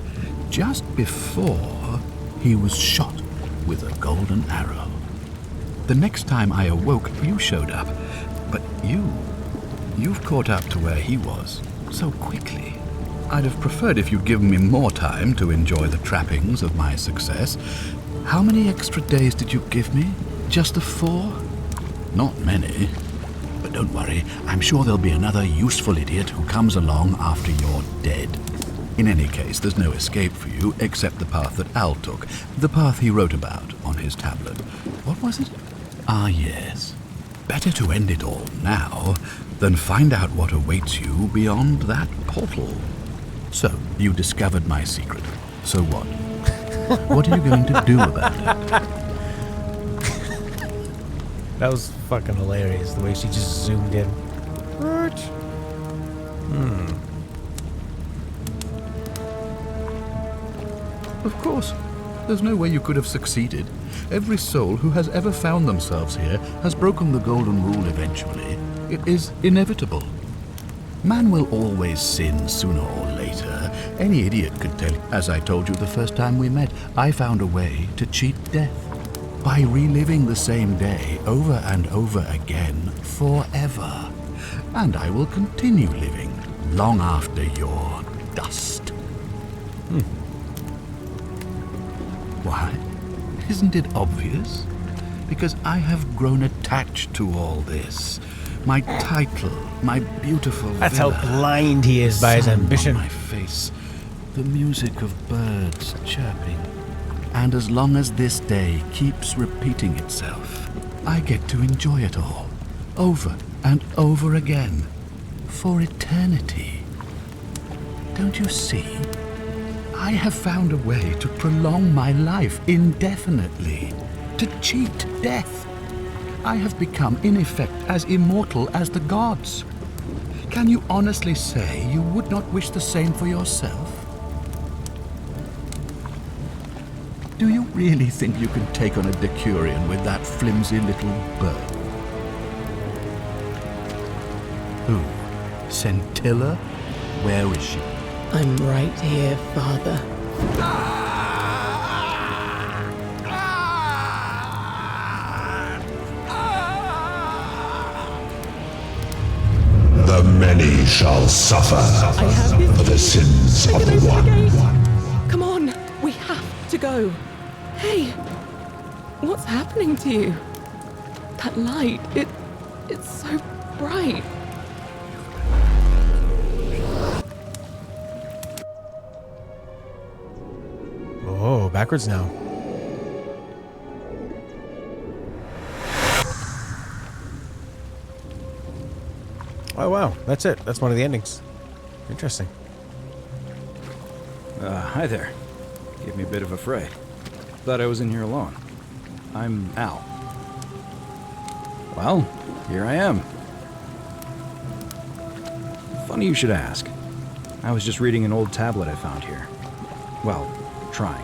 just before he was shot with a golden arrow. The next time I awoke, you showed up, but you've caught up to where he was so quickly. I'd have preferred if you'd given me more time to enjoy the trappings of my success. How many extra days did you give me? Just the 4? Not many. But don't worry, I'm sure there'll be another useful idiot who comes along after you're dead. In any case, there's no escape for you except the path that Al took, the path he wrote about on his tablet. What was it? Ah, yes. Better to end it all now than find out what awaits you beyond that portal. So, you discovered my secret. So what? What are you going to do about it? That was fucking hilarious, the way she just zoomed in. Of course. There's no way you could have succeeded. Every soul who has ever found themselves here has broken the golden rule eventually. It is inevitable. Man will always sin sooner or later. Any idiot could tell you. As I told you the first time we met, I found a way to cheat death. By reliving the same day over and over again forever. And I will continue living long after you're dust. Why? Isn't it obvious? Because I have grown attached to all this. My title, my beautiful That's villa, how blind he is by his sun ambition. on my face, the music of birds chirping. And as long as this day keeps repeating itself, I get to enjoy it all, over and over again, for eternity. Don't you see? I have found a way to prolong my life indefinitely, to cheat death. I have become, in effect, as immortal as the gods. Can you honestly say you would not wish the same for yourself? Do you really think you can take on a Decurion with that flimsy little bird? Who? Scintilla? Where is she? I'm right here, Father. The many shall suffer for the sins of the one. Come on, we have to go. Hey, what's happening to you? That light, it's so bright. Oh, backwards now. Oh, wow. That's it. That's one of the endings. Interesting. Hi there. Gave me a bit of a fray. Thought I was in here alone. I'm Al. Well, here I am. Funny you should ask. I was just reading an old tablet I found here. Well, trying.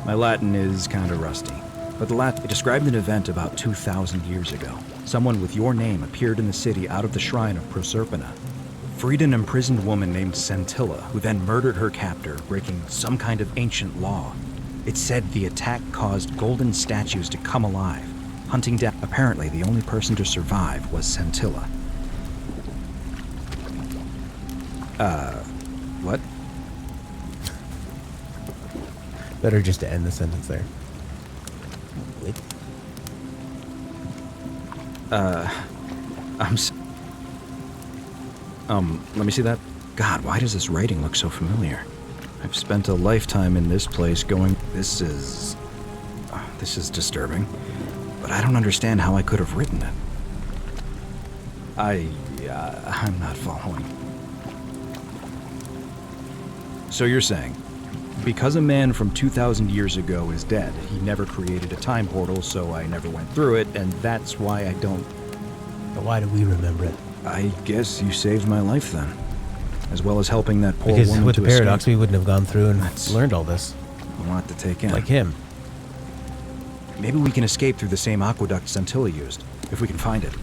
My Latin is kinda rusty. But the Latin, it described an event about 2,000 years ago. Someone with your name appeared in the city out of the shrine of Proserpina. Freed an imprisoned woman named Scintilla, who then murdered her captor, breaking some kind of ancient law. It said the attack caused golden statues to come alive, hunting down. Apparently, the only person to survive was Scintilla. What? Better just to end the sentence there. Wait. Let me see that. God, why does this writing look so familiar? I've spent a lifetime in this place going... This is disturbing. But I don't understand how I could have written it. I'm not following. So you're saying, because a man from 2,000 years ago is dead, he never created a time portal, so I never went through it, and that's why I don't... But why do we remember it? I guess you saved my life then. As well as helping that poor because woman with to the paradox, escape. we wouldn't have gone through and learned all this. A lot to take in. Like him. Maybe we can escape through the same aqueduct Scintilla used, if we can find it.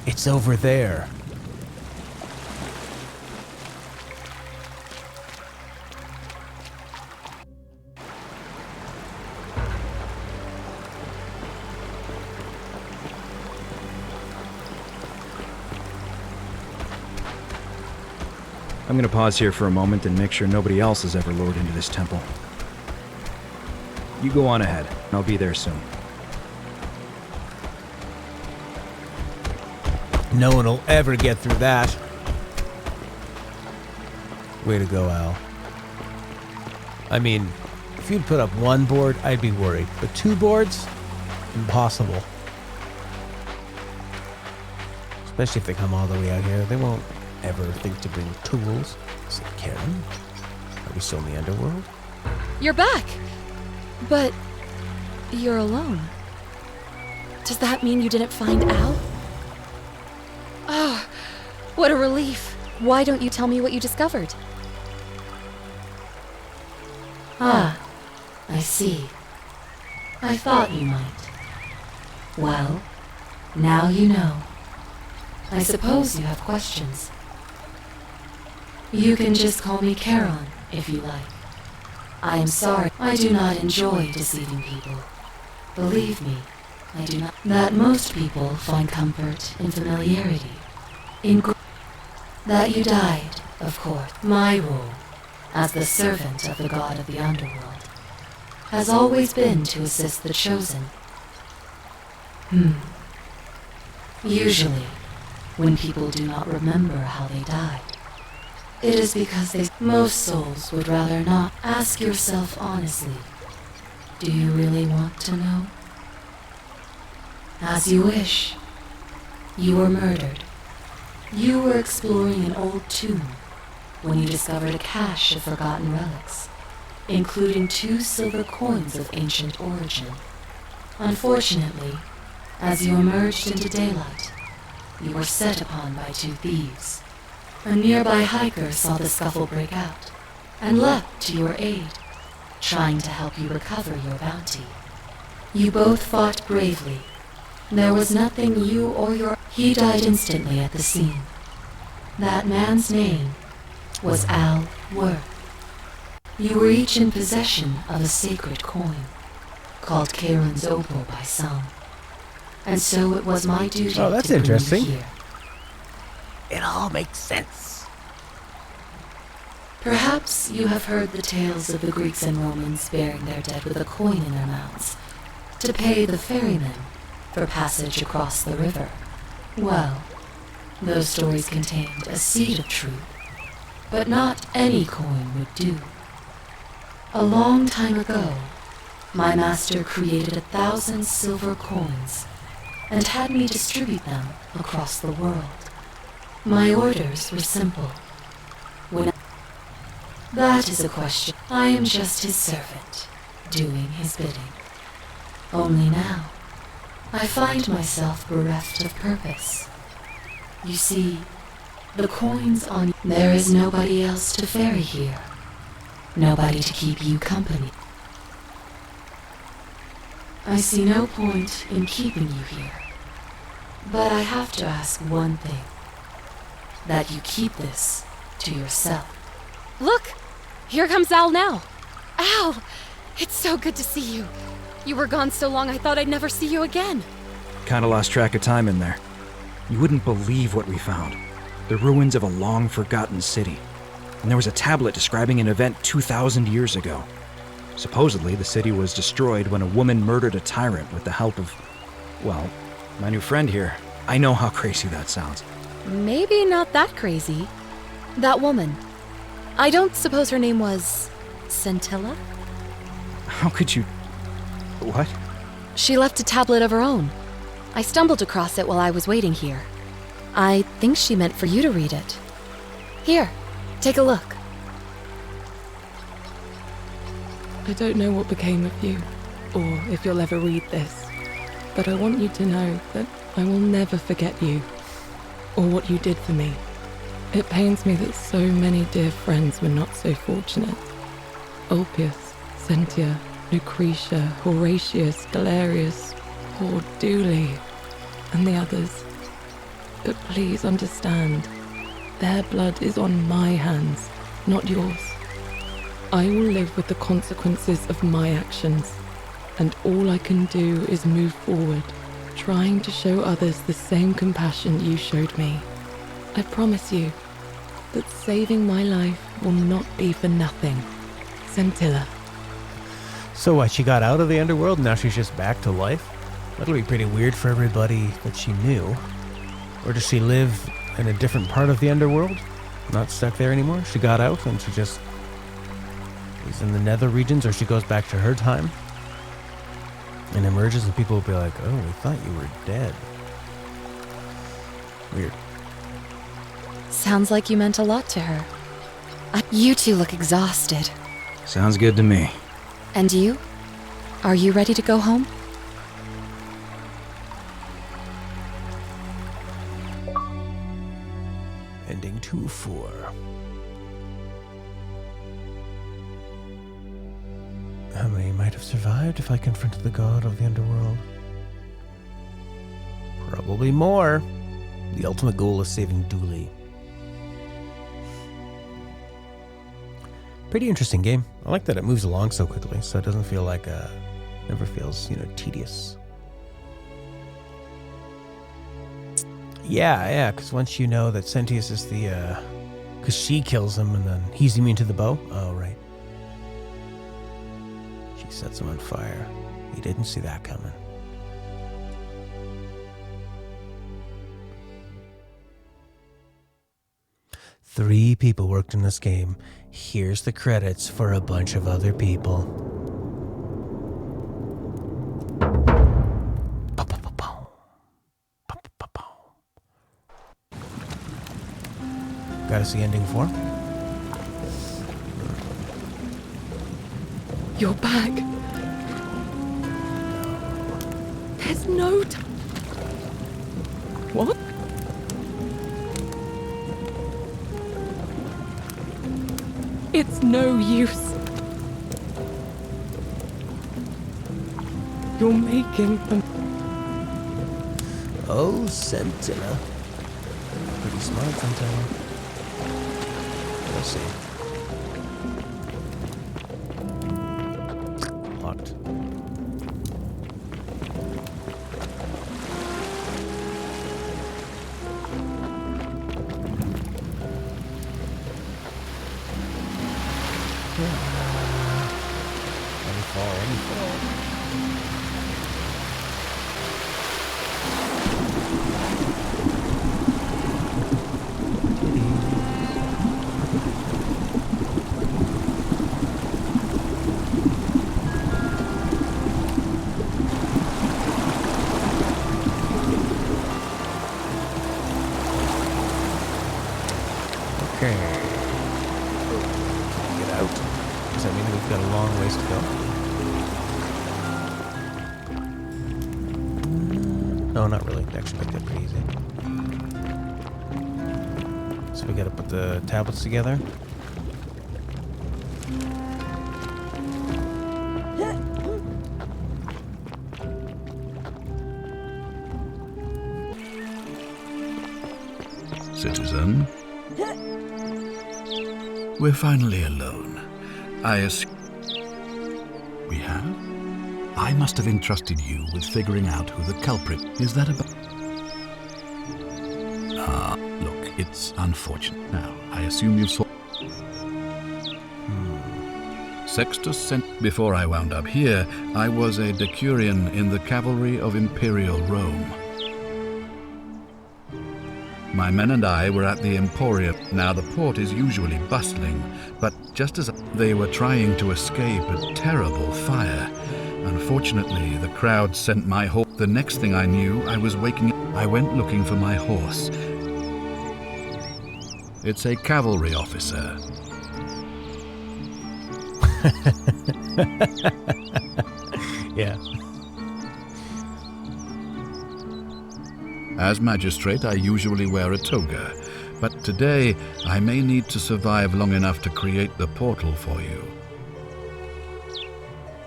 It's over there. I'm gonna pause here for a moment and make sure nobody else has ever lured into this temple. You go on ahead. I'll be there soon. No one will ever get through that. Way to go, Al. I mean, if you'd put up one board, I'd be worried. But 2 boards? Impossible. Especially if they come all the way out here. They won't ever think to bring tools. Is it Karen? Are we still in the underworld? You're back! But you're alone. Does that mean you didn't find Al? Oh, what a relief. Why don't you tell me what you discovered? Ah, I see. I thought you might. Well, now you know. I suppose you have questions. You can just call me Charon, if you like. I am sorry, I do not enjoy deceiving people. Believe me, I do not. That most people find comfort in familiarity. That you died, of course. My role, as the servant of the god of the underworld, has always been to assist the chosen. Usually, when people do not remember how they died, it is because most souls would rather not. Ask yourself honestly, do you really want to know? As you wish. You were murdered. You were exploring an old tomb when you discovered a cache of forgotten relics, including 2 silver coins of ancient origin. Unfortunately, as you emerged into daylight, you were set upon by 2 thieves. A nearby hiker saw the scuffle break out and leapt to your aid, trying to help you recover your bounty. You both fought bravely. There was nothing you or your... He died instantly at the scene. That man's name was Al Worth. You were each in possession of a sacred coin, called Charon's Opal by some. And so it was my duty to bring you here. It all makes sense. Perhaps you have heard the tales of the Greeks and Romans burying their dead with a coin in their mouths to pay the ferrymen for passage across the river. Well, those stories contained a seed of truth, but not any coin would do. A long time ago, my master created 1,000 silver coins and had me distribute them across the world. My orders were simple. That is a question. I am just his servant, doing his bidding. Only now, I find myself bereft of purpose. You see, The coins on... There is nobody else to ferry here. Nobody to keep you company. I see no point in keeping you here. But I have to ask one thing. That you keep this to yourself. Look! Here comes Al now. Al! It's so good to see you. You were gone so long I thought I'd never see you again. Kinda lost track of time in there. You wouldn't believe what we found. The ruins of a long-forgotten city. And there was a tablet describing an event 2,000 years ago. Supposedly, the city was destroyed when a woman murdered a tyrant with the help of, well, my new friend here. I know how crazy that sounds. Maybe not that crazy. That woman. I don't suppose her name was... Scintilla? How could you... What? She left a tablet of her own. I stumbled across it while I was waiting here. I think she meant for you to read it. Here, take a look. I don't know what became of you, or if you'll ever read this, but I want you to know that I will never forget you, or what you did for me. It pains me that so many dear friends were not so fortunate. Ulpius, Sentia, Lucretia, Horatius, Galerius, poor Dooley, and the others. But please understand, their blood is on my hands, not yours. I will live with the consequences of my actions, and all I can do is move forward, trying to show others the same compassion you showed me. I promise you that saving my life will not be for nothing. Scintilla. So what, she got out of the underworld and now she's just back to life? That'll be pretty weird for everybody that she knew. Or does she live in a different part of the underworld? Not stuck there anymore? She got out and she just is in the nether regions, or she goes back to her time and emerges and people will be like, oh, we thought you were dead. Weird. Sounds like you meant a lot to her. You two look exhausted. Sounds good to me. And you? Are you ready to go home? Ending 2-4. How many might have survived if I confronted the god of the underworld? Probably more. The ultimate goal is saving Dooley. Pretty interesting game. I like that it moves along so quickly, so it doesn't feel like never feels, tedious. Yeah, because once you know that Sentius is the, because she kills him and then he's immune to the bow. Oh, right. She sets him on fire. He didn't see that coming. Three people worked in this game. Here's the credits for a bunch of other people. Gotta see ending 4. You're back. There's no time. What? It's no use. You're making them. Oh, Scintilla. Pretty smart, Scintilla. We'll see. Locked. Any fall. Okay. Get out. Does that mean we've got a long ways to go? No, not really. Actually, make that pretty easy. So we gotta put the tablets together. Citizen. We're finally alone. We have? I must have entrusted you with figuring out who the culprit is. That about? Look, it's unfortunate. Now, I assume you saw. Sextus sent. Before I wound up here, I was a decurion in the cavalry of Imperial Rome. My men and I were at the Emporium. Now the port is usually bustling, but just as they were trying to escape a terrible fire, unfortunately the crowd sent my horse. The next thing I knew, I was waking up. I went looking for my horse. It's a cavalry officer. Yeah. As magistrate, I usually wear a toga, but today I may need to survive long enough to create the portal for you.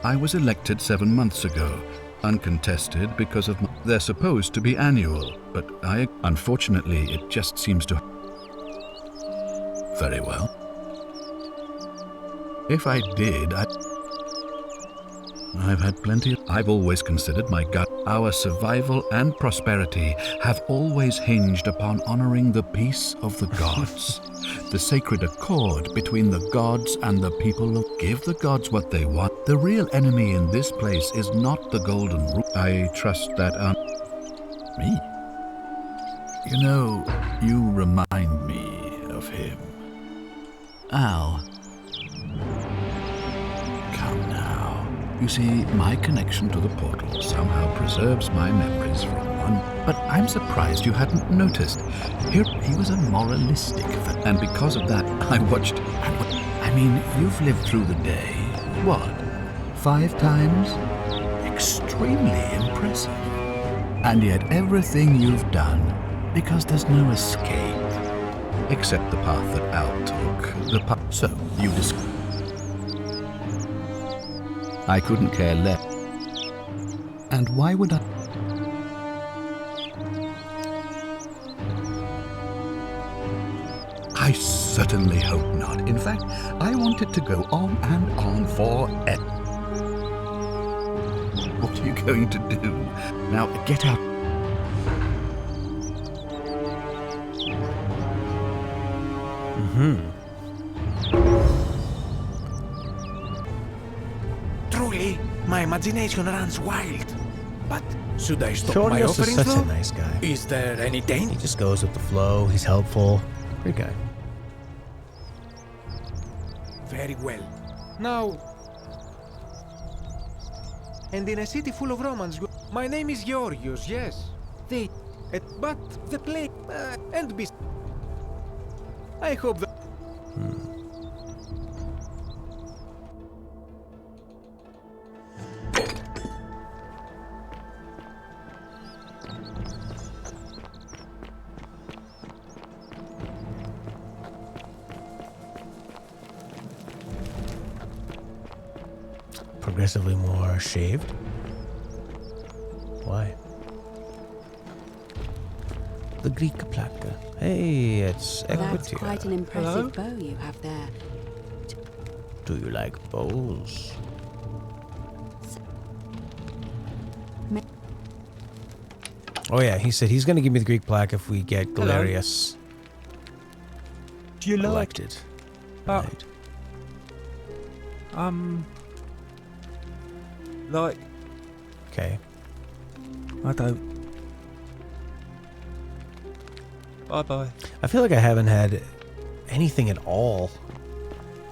I was elected 7 months ago, uncontested because of they're supposed to be annual, but unfortunately, it just seems to. Very well. If I did, I've had plenty. I've always considered my gut. Our survival and prosperity have always hinged upon honoring the peace of the gods. The sacred accord between the gods and the people. Give the gods what they want. The real enemy in this place is not the golden rule. I trust that me. You know, you remind me of him. Al. Come now. You see, my connection to the portal somehow preserves my memories from one. But I'm surprised you hadn't noticed. Here, he was a moralistic, and because of that, I watched. I mean, you've lived through the day. What? 5 times? Extremely impressive. And yet, everything you've done, because there's no escape, except the path that Al took. The path. So you discovered. I couldn't care less. And why would I? I certainly hope not. In fact, I want it to go on and on forever. What are you going to do? Now, get out. Truly, my imagination runs wild. But should I stop my Chorios offering is such flow? a nice guy. Is there any danger? He just goes with the flow. He's helpful. Great guy. Very well. Now, and in a city full of Romans, my name is Georgios, yes. But the plague, and be. I hope that. Progressively more shaved? Why? The Greek placa. Hey, it's That's Equitia. quite an impressive bow you have there. Do you like bows? Oh yeah, he said he's going to give me the Greek plaque if we get Galerius Do you like? elected. Right. Like, Okay. I don't. Bye-bye. I feel like I haven't had anything at all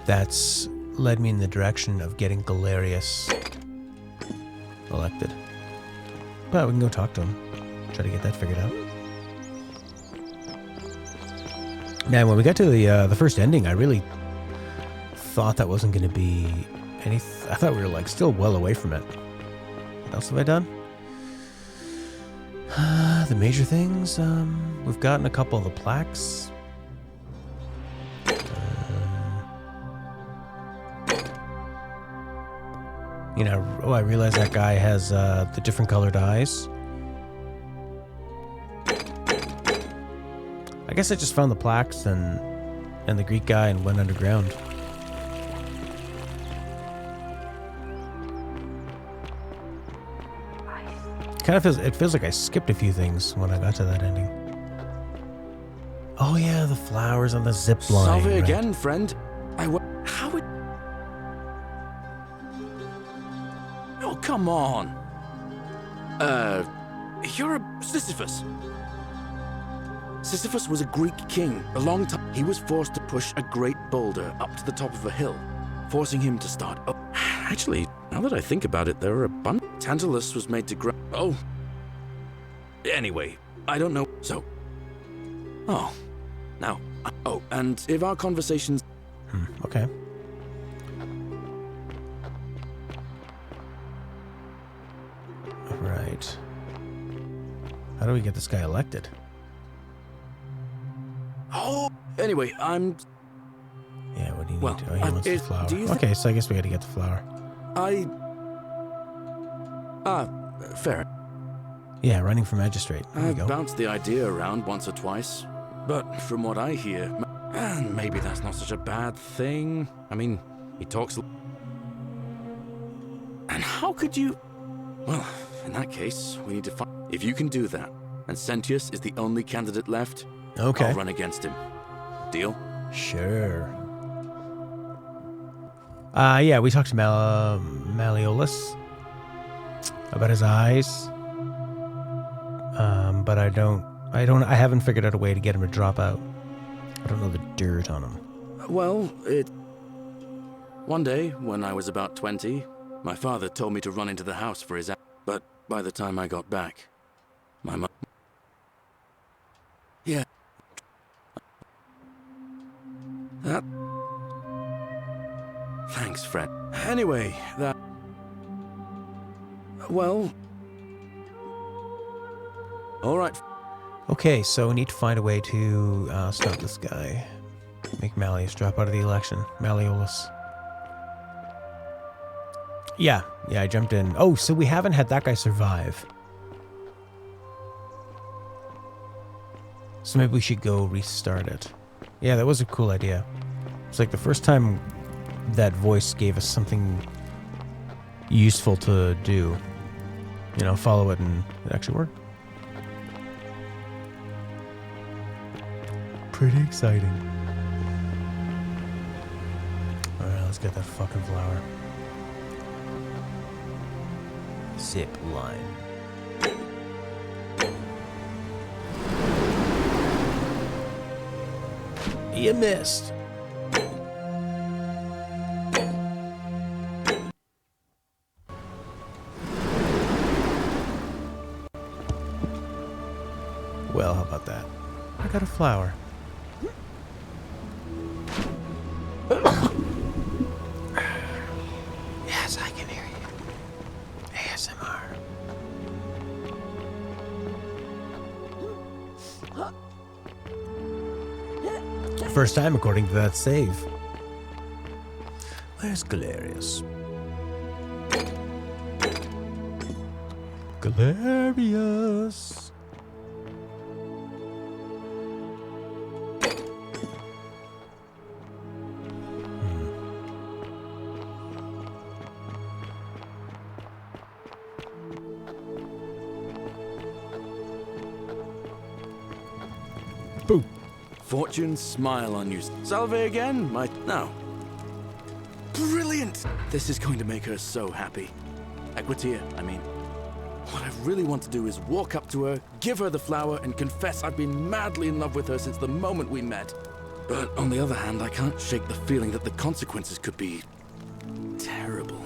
that's led me in the direction of getting Galerius elected. But we can go talk to him. Try to get that figured out. Man, when we got to the first ending, I really thought that wasn't going to be anything. I thought we were like still well away from it. What else have I done? The major things. We've gotten a couple of the plaques. You know, oh, I realize that guy has the different colored eyes. I guess I just found the plaques and the Greek guy and went underground. It feels like I skipped a few things when I got to that ending. Oh yeah, the flowers on the zip line. Salve right. again, friend. How would... Oh, come on. You're a Sisyphus. Sisyphus was a Greek king. A long time, he was forced to push a great boulder up to the top of a hill, forcing him to start up. Actually, now that I think about it, there are a bunch. Tantalus was made to grow. Oh. Anyway, I don't know. So. Oh. Now. Oh, and if our conversations. Okay. Right. How do we get this guy elected? Oh. Anyway, I'm. Yeah, what do you need? Well, Oh, he wants the flower. Okay, so I guess we gotta get the flower. Fair. Yeah, running for magistrate. There you I've go. bounced the idea around once or twice, but from what I hear, and maybe that's not such a bad thing. I mean, he talks. And how could you? Well, in that case, we need to find. If you can do that, and Sentius is the only candidate left, okay, I'll run against him. Deal? Sure. Yeah, we talked to Malleolus about his eyes. But I haven't figured out a way to get him to drop out. I don't know the dirt on him. Well, one day, when I was about 20, my father told me to run into the house for his... But by the time I got back, my mom... Yeah. That... Thanks, Fred. Anyway, that... Well... Alright. Okay, so we need to find a way to stop this guy. Make Malleus drop out of the election. Malleolus. Yeah, I jumped in. Oh, so we haven't had that guy survive. So maybe we should go restart it. Yeah, that was a cool idea. It's like the first time that voice gave us something useful to do. You know, follow it and it actually worked. Pretty exciting. Alright, let's get that fucking flower. Zip line. You missed. Well, how about that? I got a flower. Yes, I can hear you. ASMR. First time according to that save. Where's Galerius? Galerius. Boom. Fortune smile on you. Salve again, my... No. Brilliant! This is going to make her so happy. Equitia, I mean. What I really want to do is walk up to her, give her the flower, and confess I've been madly in love with her since the moment we met. But on the other hand, I can't shake the feeling that the consequences could be... terrible.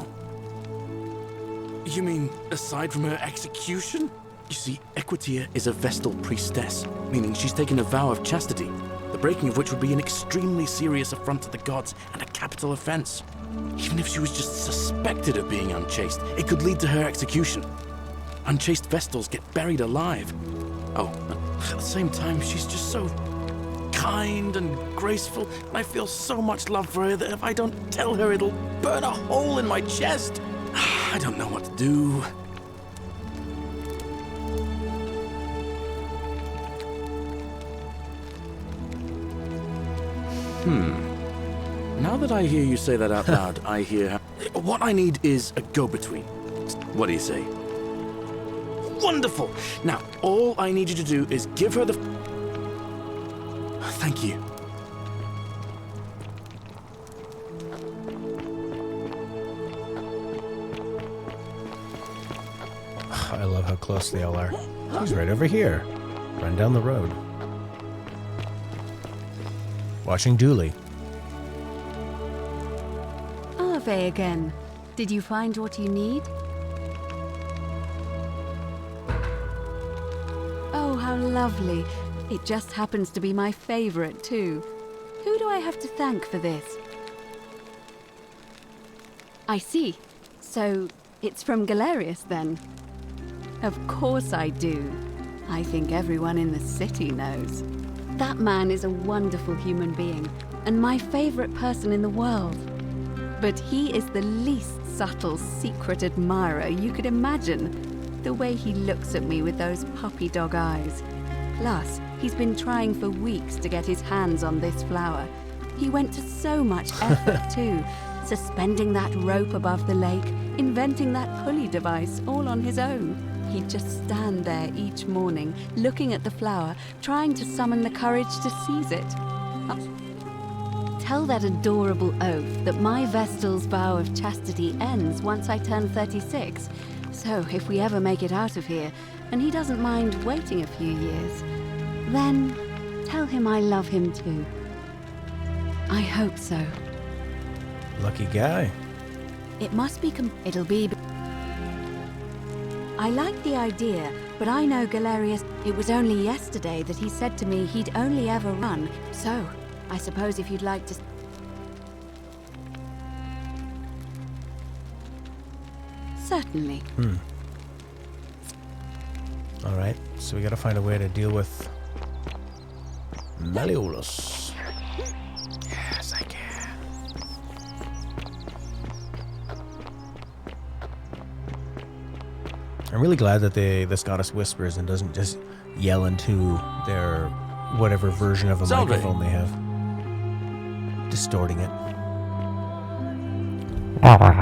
You mean, aside from her execution? You see, Equitia is a Vestal priestess, meaning she's taken a vow of chastity, the breaking of which would be an extremely serious affront to the gods and a capital offense. Even if she was just suspected of being unchaste, it could lead to her execution. Unchaste Vestals get buried alive. Oh, at the same time, she's just so kind and graceful, and I feel so much love for her that if I don't tell her, it'll burn a hole in my chest. I don't know what to do. Now that I hear you say that out loud, I hear what I need is a go-between. What do you say? Wonderful! Now, all I need you to do is give her the... Thank you. I love how close they all are. He's right over here. Run down the road. Watching Dooley. Ave again. Did you find what you need? Oh, how lovely. It just happens to be my favorite, too. Who do I have to thank for this? I see. So, it's from Galerius, then? Of course I do. I think everyone in the city knows. That man is a wonderful human being, and my favorite person in the world. But he is the least subtle secret admirer you could imagine. The way he looks at me with those puppy dog eyes. Plus, he's been trying for weeks to get his hands on this flower. He went to so much effort, too. Suspending that rope above the lake, inventing that pulley device all on his own. He'd just stand there each morning, looking at the flower, trying to summon the courage to seize it. Tell that adorable oaf that my Vestal's vow of chastity ends once I turn 36. So if we ever make it out of here, and he doesn't mind waiting a few years, then tell him I love him too. I hope so. Lucky guy. It must be it'll be... I like the idea, but I know Galerius... It was only yesterday that he said to me he'd only ever run, so I suppose if you'd like to... Certainly. Alright, so we gotta find a way to deal with Malleolus. Yes, I can. I'm really glad that this goddess whispers and doesn't just yell into their whatever version of a microphone they have. Distorting it.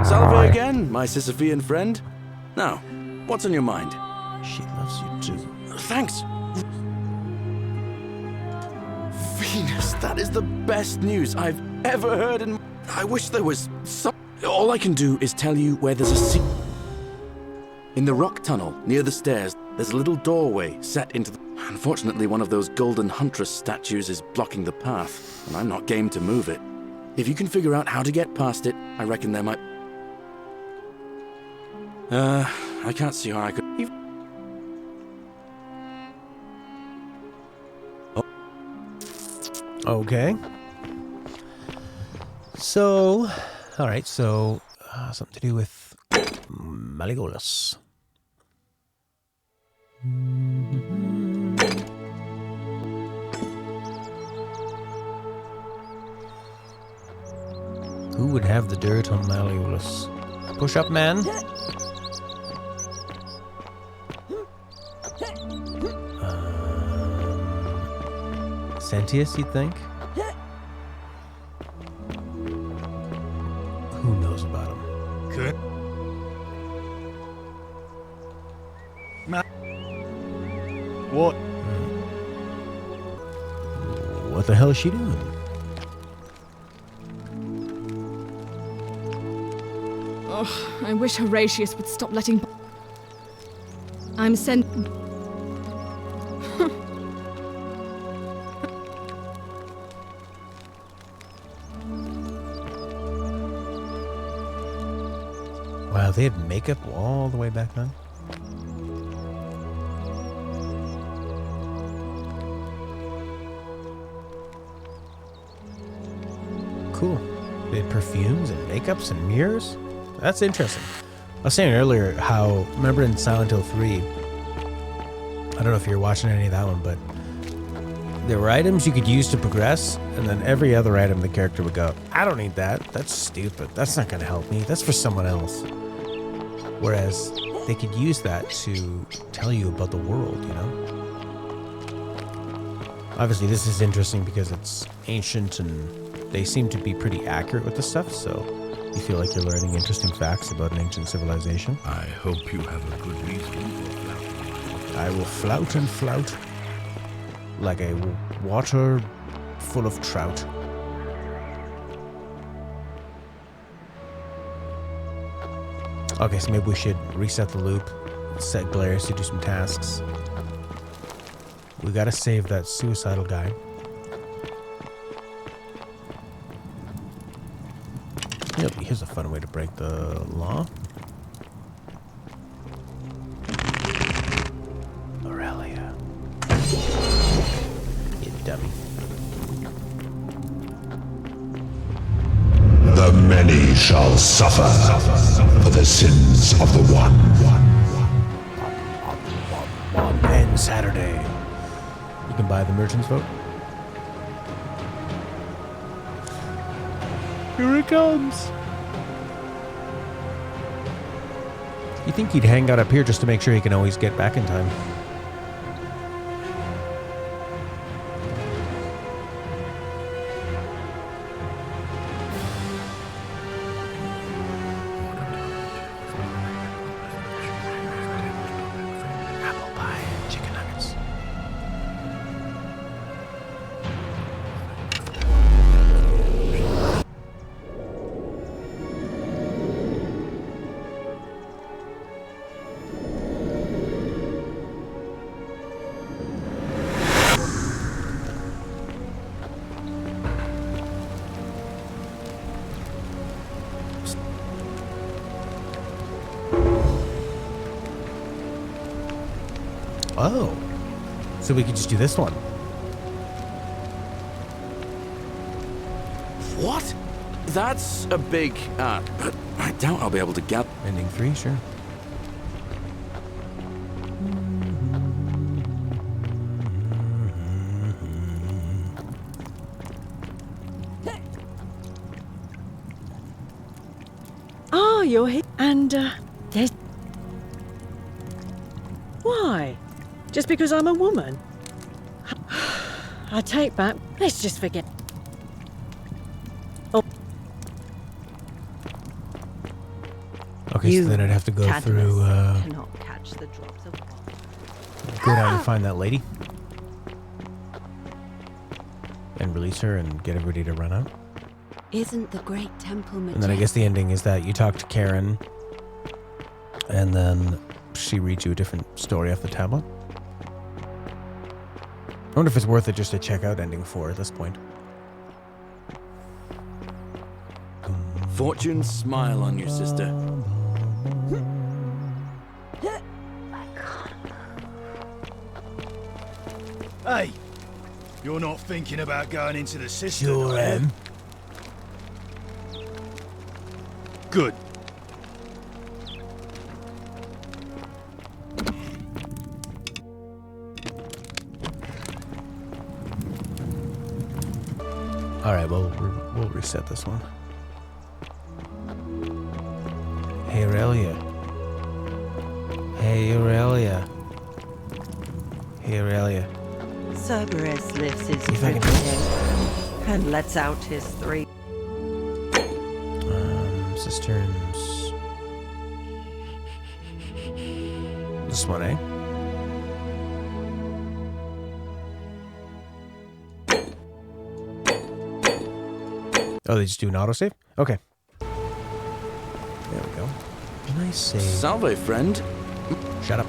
Salve again, my Sisyphean friend. Now, what's on your mind? She loves you too. Thanks. Venus, that is the best news I've ever heard in... I wish there was some... All I can do is tell you where there's a secret. In the rock tunnel near the stairs, there's a little doorway set into the... Unfortunately, one of those golden huntress statues is blocking the path, and I'm not game to move it. If you can figure out how to get past it, I reckon there might... I can't see how I could... Okay. So, alright, so something to do with Malleolus. Who would have the dirt on Malleolus? Push up, man. Sentius, you'd think? Who knows about him? Good. What? What the hell is she doing? Oh, I wish Horatius would stop letting... I'm sent... Wow, they had makeup all the way back then? Cool. They had perfumes and makeups and mirrors? That's interesting. I was saying earlier how, remember in Silent Hill 3, I don't know if you're watching any of that one, but there were items you could use to progress, and then every other item the character would go, I don't need that. That's stupid. That's not going to help me. That's for someone else. Whereas they could use that to tell you about the world, you know? Obviously, this is interesting because it's ancient and they seem to be pretty accurate with the stuff, so you feel like you're learning interesting facts about an ancient civilization. I hope you have a good reason for flouting. I will flout and flout like a water full of trout. Okay, so maybe we should reset the loop, set Galerius to do some tasks. We gotta save that suicidal guy. Yep, here's a fun way to break the law. Aurelia. You dummy. The many shall suffer for the sins of the one. And Saturday. You can buy the merchant's vote. Here it comes. You think he'd hang out up here just to make sure he can always get back in time? Apple pie and chicken nuggets. Oh, so we could just do this one. What? That's a big, but I doubt I'll be able to get... Ending 3, sure. Oh, you're here. And, there's... Why? Just because I'm a woman? I take back. Let's just forget. Oh. Okay, so then I'd have to go through, cannot catch the drops of water. go down and find that lady. And release her and get everybody to run out. Isn't the great temple majestic? And then I guess the ending is that you talk to Karen, and then she reads you a different story off the tablet. I wonder if it's worth it just to check out ending 4 at this point. Fortune, smile on your sister. Hey, you're not thinking about going into the system, Sure are you? am. Good. All right, well, we'll reset this one. Hey, Aurelia. Hey, Aurelia. Hey, Aurelia. Cerberus lifts his See if I can dripping head and lets out his 3. Cisterns. This one, eh? Oh, they just do an autosave? Okay. There we go. Nice save. Salve, friend. Shut up.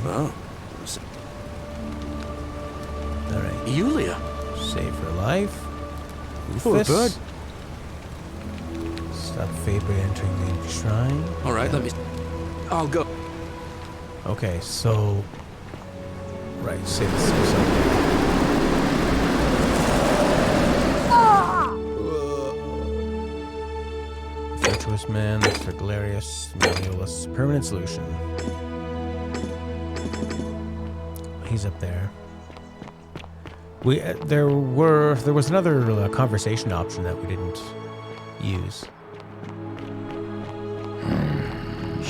Oh. Alright. Yulia. Save for life. Poor Rufus. bird. Stop Faber entering the shrine. Alright, let me... I'll go. Okay, so... Right, save the suicide. Virtuous man, that's for Galerius, Malleolus. Permanent solution. He's up there. There was another conversation option that we didn't use.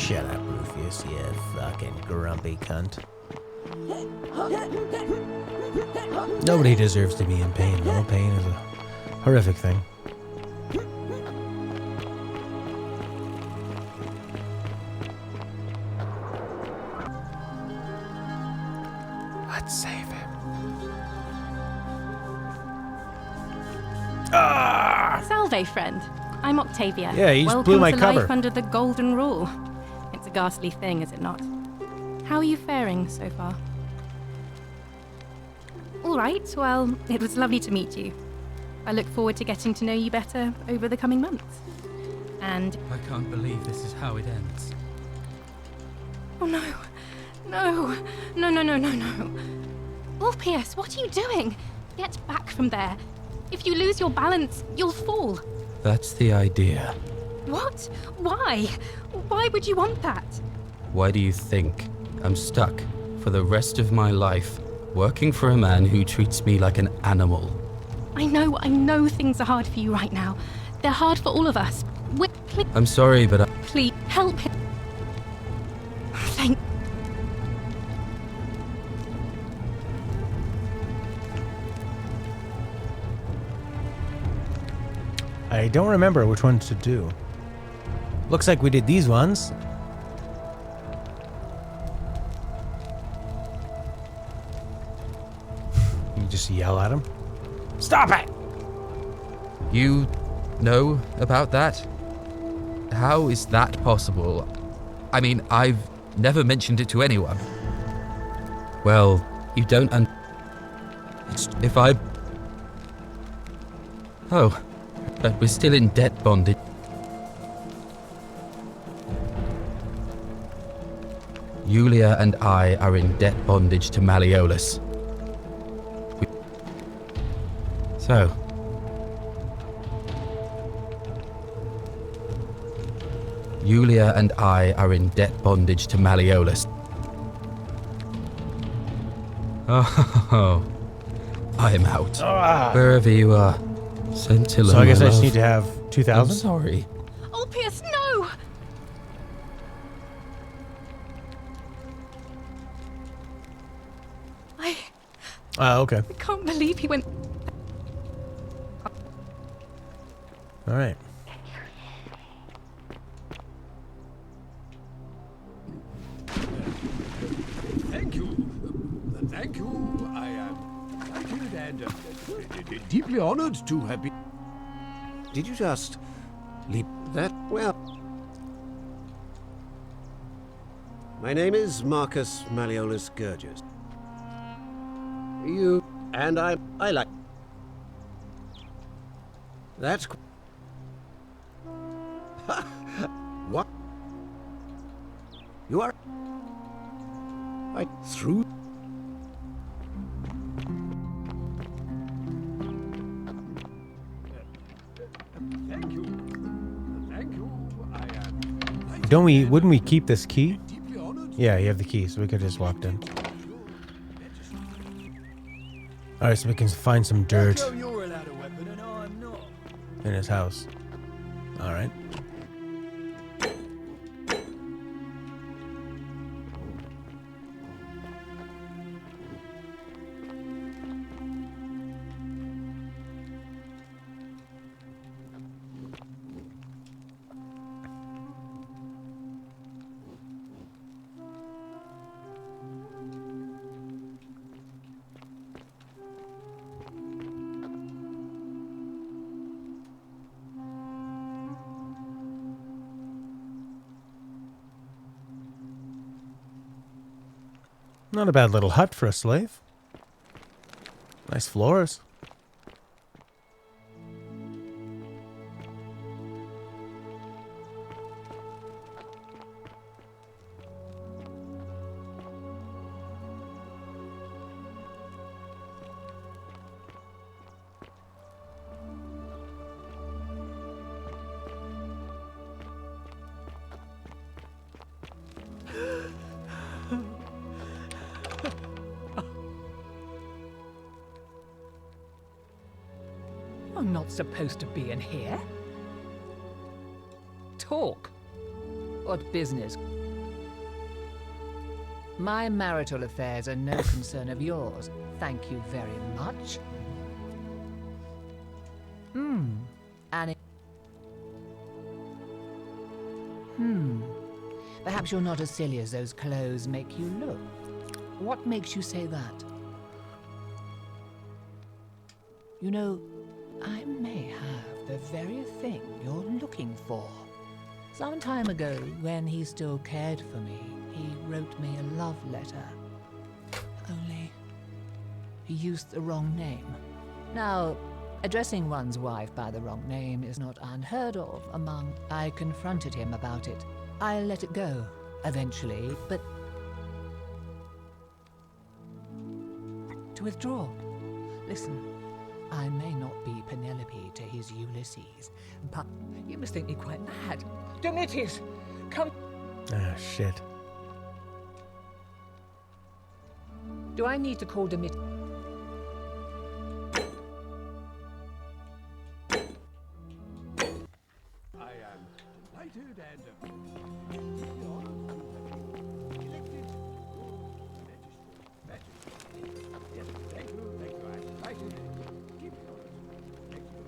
Shut up, Rufus, you fucking grumpy cunt. Nobody deserves to be in pain, though. Pain is a horrific thing. Let's save him. Salve, friend. I'm Octavia. Yeah, he just Welcome blew my to cover. life under the golden rule. It's a ghastly thing, is it not? How are you faring so far? All right, well, it was lovely to meet you. I look forward to getting to know you better over the coming months. And... I can't believe this is how it ends. Oh no. No. No, no, no, no, no. Orpheus, what are you doing? Get back from there. If you lose your balance, you'll fall. That's the idea. What? Why? Why would you want that? Why do you think I'm stuck for the rest of my life working for a man who treats me like an animal? I know things are hard for you right now. They're hard for all of us. I'm sorry, but Please, help him. Thank... I don't remember which ones to do. Looks like we did these ones. You just yell at him. Stop it! you know about that? How is that possible? I mean, I've never mentioned it to anyone. Well, you don't if I... Oh, but we're still in debt bondage. Julia and I are in debt bondage to Malleolus. So... Julia and I are in debt bondage to Malleolus. Oh, I'm out. Wherever you are, Scintilla. So I guess I just love. need to have 2,000? I'm sorry. Orpheus, no! Okay. I can't believe he went... Alright. Thank you. Thank you. I am delighted and deeply honored to have been... Did you just leap that? Well... My name is Marcus Malleolus Gurgis. You... and I like... That's... What? You are... I threw... Thank you. Thank you. Wouldn't we keep this key? Yeah, you have the key, so we could just walk in. Alright, so we can find some dirt You're allowed a weapon and I'm not. in his house. Alright. Not a bad little hut for a slave. Nice floors. I'm not supposed to be in here. Talk. What business? My marital affairs are no concern of yours. Thank you very much. And perhaps you're not as silly as those clothes make you look. What makes you say that? You know, I may have the very thing you're looking for. Some time ago, when he still cared for me, he wrote me a love letter. Only, he used the wrong name. Now, addressing one's wife by the wrong name is not unheard of among... I confronted him about it. I let it go, eventually, but... to withdraw. Listen, I may not be Penelope to his Ulysses, but you must think me quite mad. Demetrius, come... Ah, shit. Do I need to call Demetrius? I am delighted and elected magistrate. Yes, thank you. I am delighted. Keep it on. Thank you.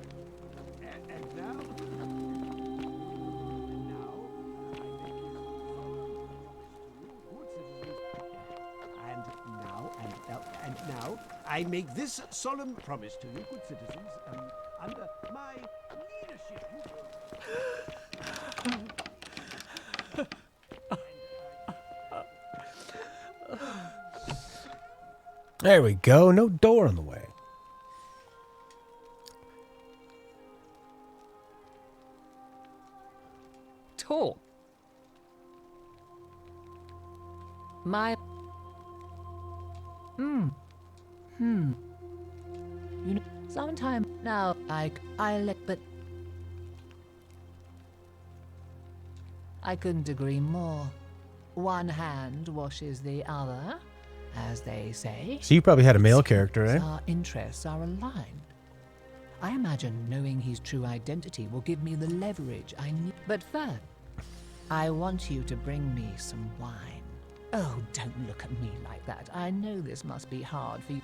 And now, I make this solemn promise to you, good citizens, under my leadership. There we go. No door in the way. Talk. My... You know, sometime now, I let, but... I couldn't agree more. One hand washes the other, as they say. So you probably had a male character, eh? Our interests are aligned. I imagine knowing his true identity will give me the leverage I need. But first, I want you to bring me some wine. Oh, don't look at me like that. I know this must be hard for you.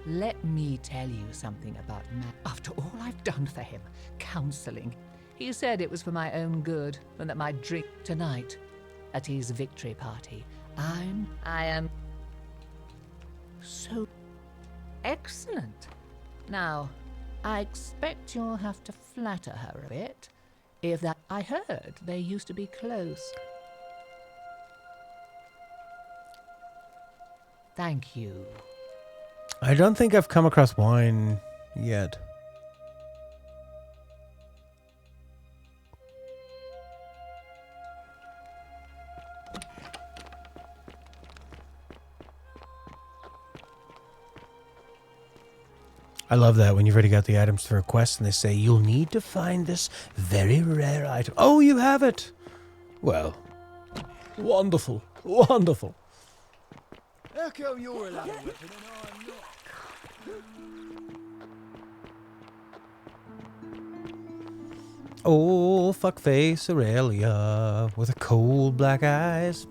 Let me tell you something about Matt. After all I've done for him, counseling, he said it was for my own good and that my drink tonight at his victory party. I am so excellent. Now, I expect you'll have to flatter her a bit. If that, I heard they used to be close. Thank you. I don't think I've come across wine yet. I love that when you've already got the items for a quest and they say, you'll need to find this very rare item. Oh, you have it! Well, wonderful, wonderful. How come you're allowed a weapon and I'm not? Oh, fuckface Aurelia with a cold black eyes,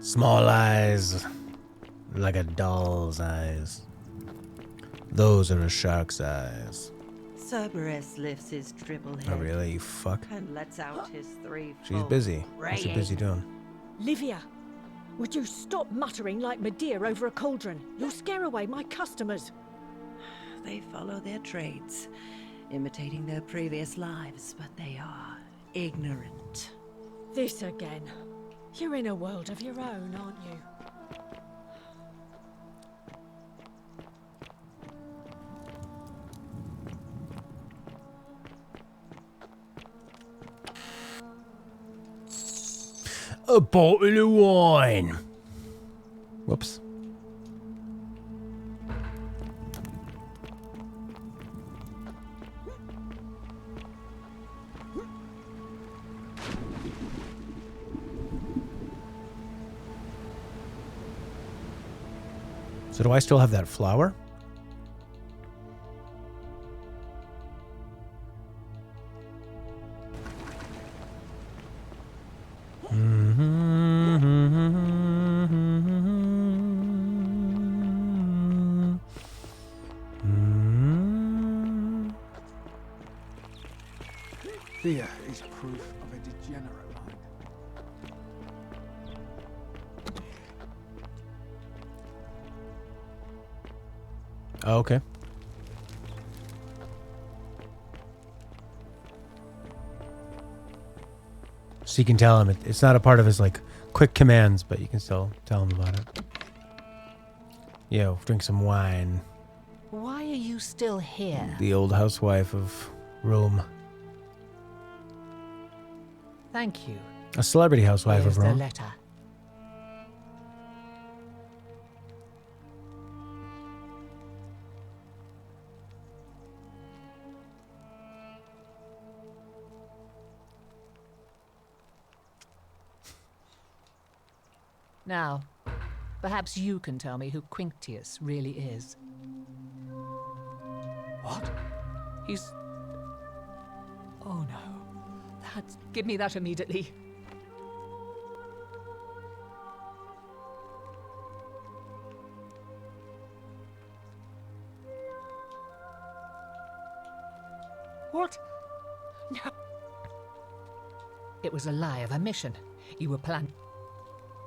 small eyes, like a doll's eyes. Those are a shark's eyes. Cerberus lifts his triple head. Oh, really? You fuck. And lets out his three. She's busy. What's she busy doing? Livia, would you stop muttering like Medea over a cauldron? You'll scare away my customers. They follow their trades, imitating their previous lives, but they are ignorant. This again. You're in a world of your own, aren't you? A bottle of wine. Whoops. So do I still have that flower? Fear is proof of a degenerate mind. Oh, okay. So you can tell him it's not a part of his like quick commands, but you can still tell him about it. Yo, drink some wine. Why are you still here? The old housewife of Rome. Thank you. A celebrity housewife Here's of the Rome. letter. Now, perhaps you can tell me who Quinctius really is. What? He's... Oh no. Give me that immediately. What? No. It was a lie of a mission. You were planning.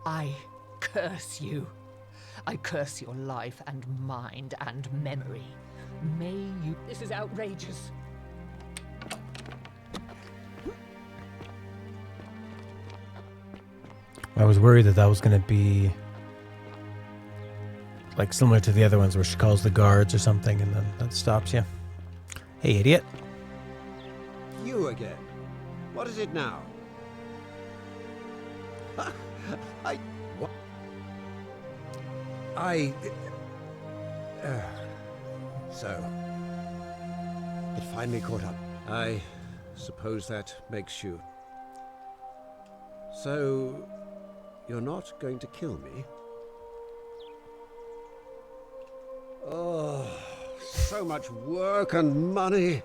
I curse you. I curse your life and mind and memory. May you... This is outrageous. I was worried that was going to be like similar to the other ones where she calls the guards or something and then that stops you. Hey, idiot. You again. What is it now? What? So, it finally caught up. I suppose that makes you... So, you're not going to kill me? Oh, so much work and money.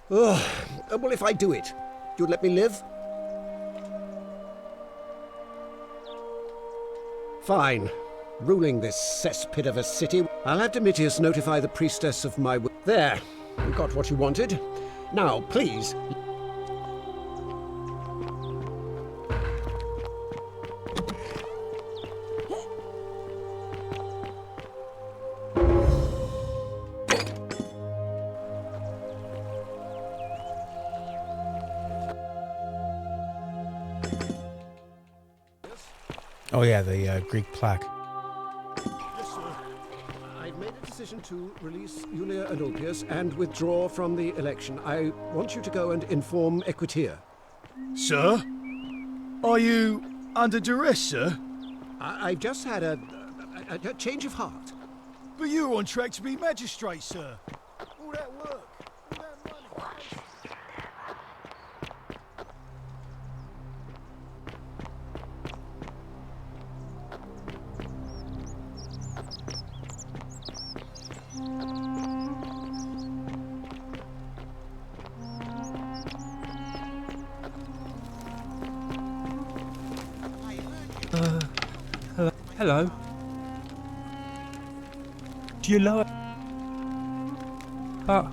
Oh, well, if I do it, you'd let me live? Fine. Ruling this cesspit of a city, I'll have Domitius notify the priestess of my... There. You got what you wanted. Now, please... Oh yeah, the Greek plaque. Yes, sir. I've made a decision to release Julia and Ulpius and withdraw from the election. I want you to go and inform Equitia. Sir? Are you under duress, sir? I've just had a change of heart. But you were on track to be magistrate, sir. All that work. Hello. Do you like... But...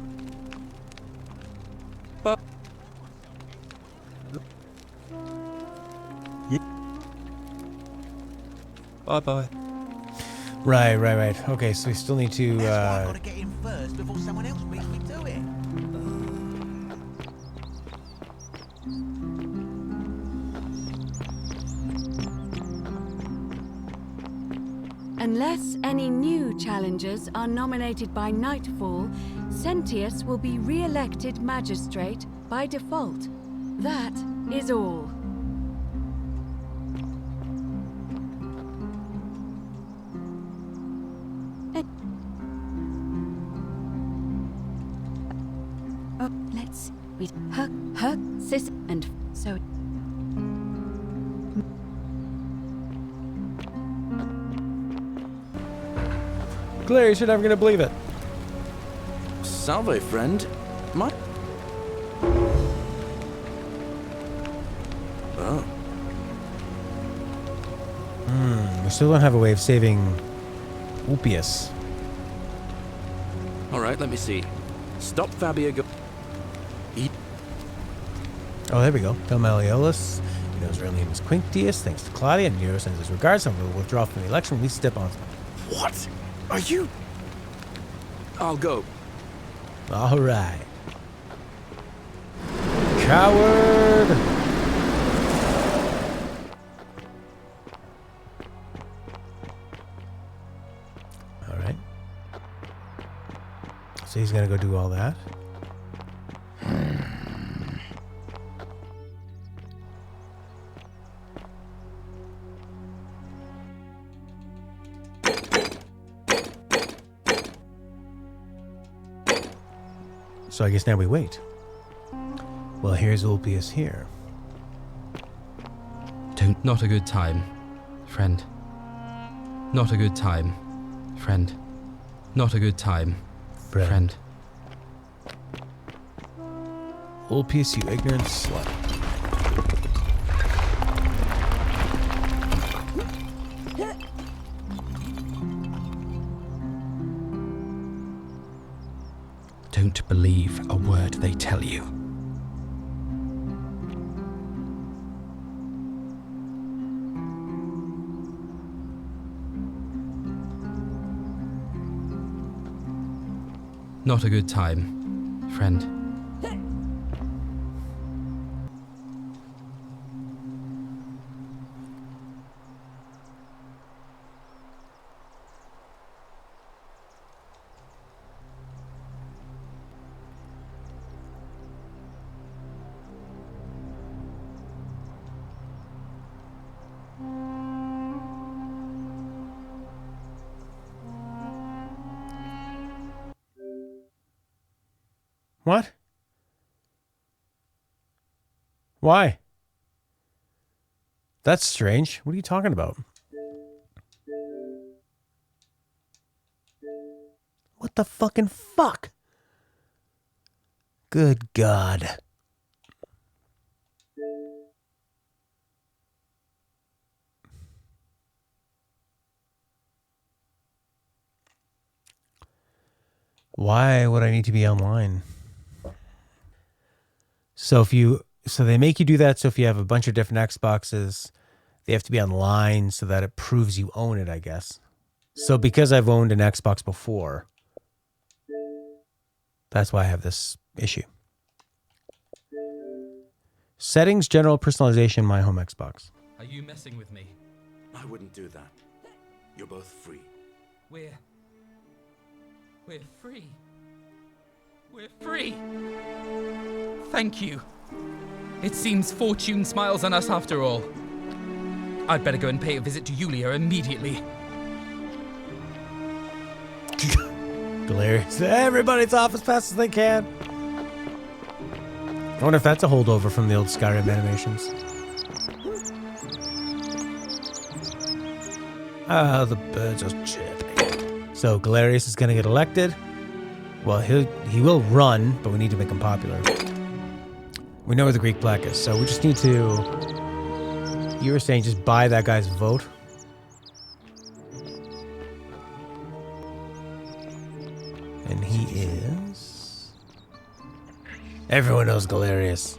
Yeah. Bye-bye. Right. Okay, so we still need to... I've got to get in first before someone else beats me to it. Unless any new challengers are nominated by nightfall, Sentius will be re-elected magistrate by default. That is all. Let's read her, sis, and so... Claire, you're never gonna believe it. Salve, friend. Oh. We still don't have a way of saving Ulpius. All right, let me see. Stop Fabio Oh, there we go. Tell Malleolus. He knows her real name is Quinctius. Thanks to Claudia, Nero sends his regards. Some will withdraw from the election. We step on. What? Are you? I'll go. All right. Coward! All right. So he's gonna go do all that. So I guess now we wait. Well, here's Ulpius here. Not a good time, friend. Not a good time, friend. Not a good time, friend. Ulpius, you ignorant slut. Don't believe a word they tell you. Not a good time, friend. What? Why? That's strange. What are you talking about? What the fucking fuck? Good God. Why would I need to be online? So they make you do that. So if you have a bunch of different Xboxes, they have to be online so that it proves you own it, I guess. So because I've owned an Xbox before, that's why I have this issue. Settings, general personalization, my home Xbox. Are you messing with me? I wouldn't do that. You're both free. We're free. We're free. Thank you. It seems fortune smiles on us after all. I'd better go and pay a visit to Yulia immediately. Hilarious. Everybody's off as fast as they can. I wonder if that's a holdover from the old Skyrim animations. Ah, the birds are chirping. So Galerius is going to get elected. Well, he will run, but we need to make him popular. We know where the Greek plaque is, so we just need to... You were saying just buy that guy's vote? And he is... Everyone knows Galerius.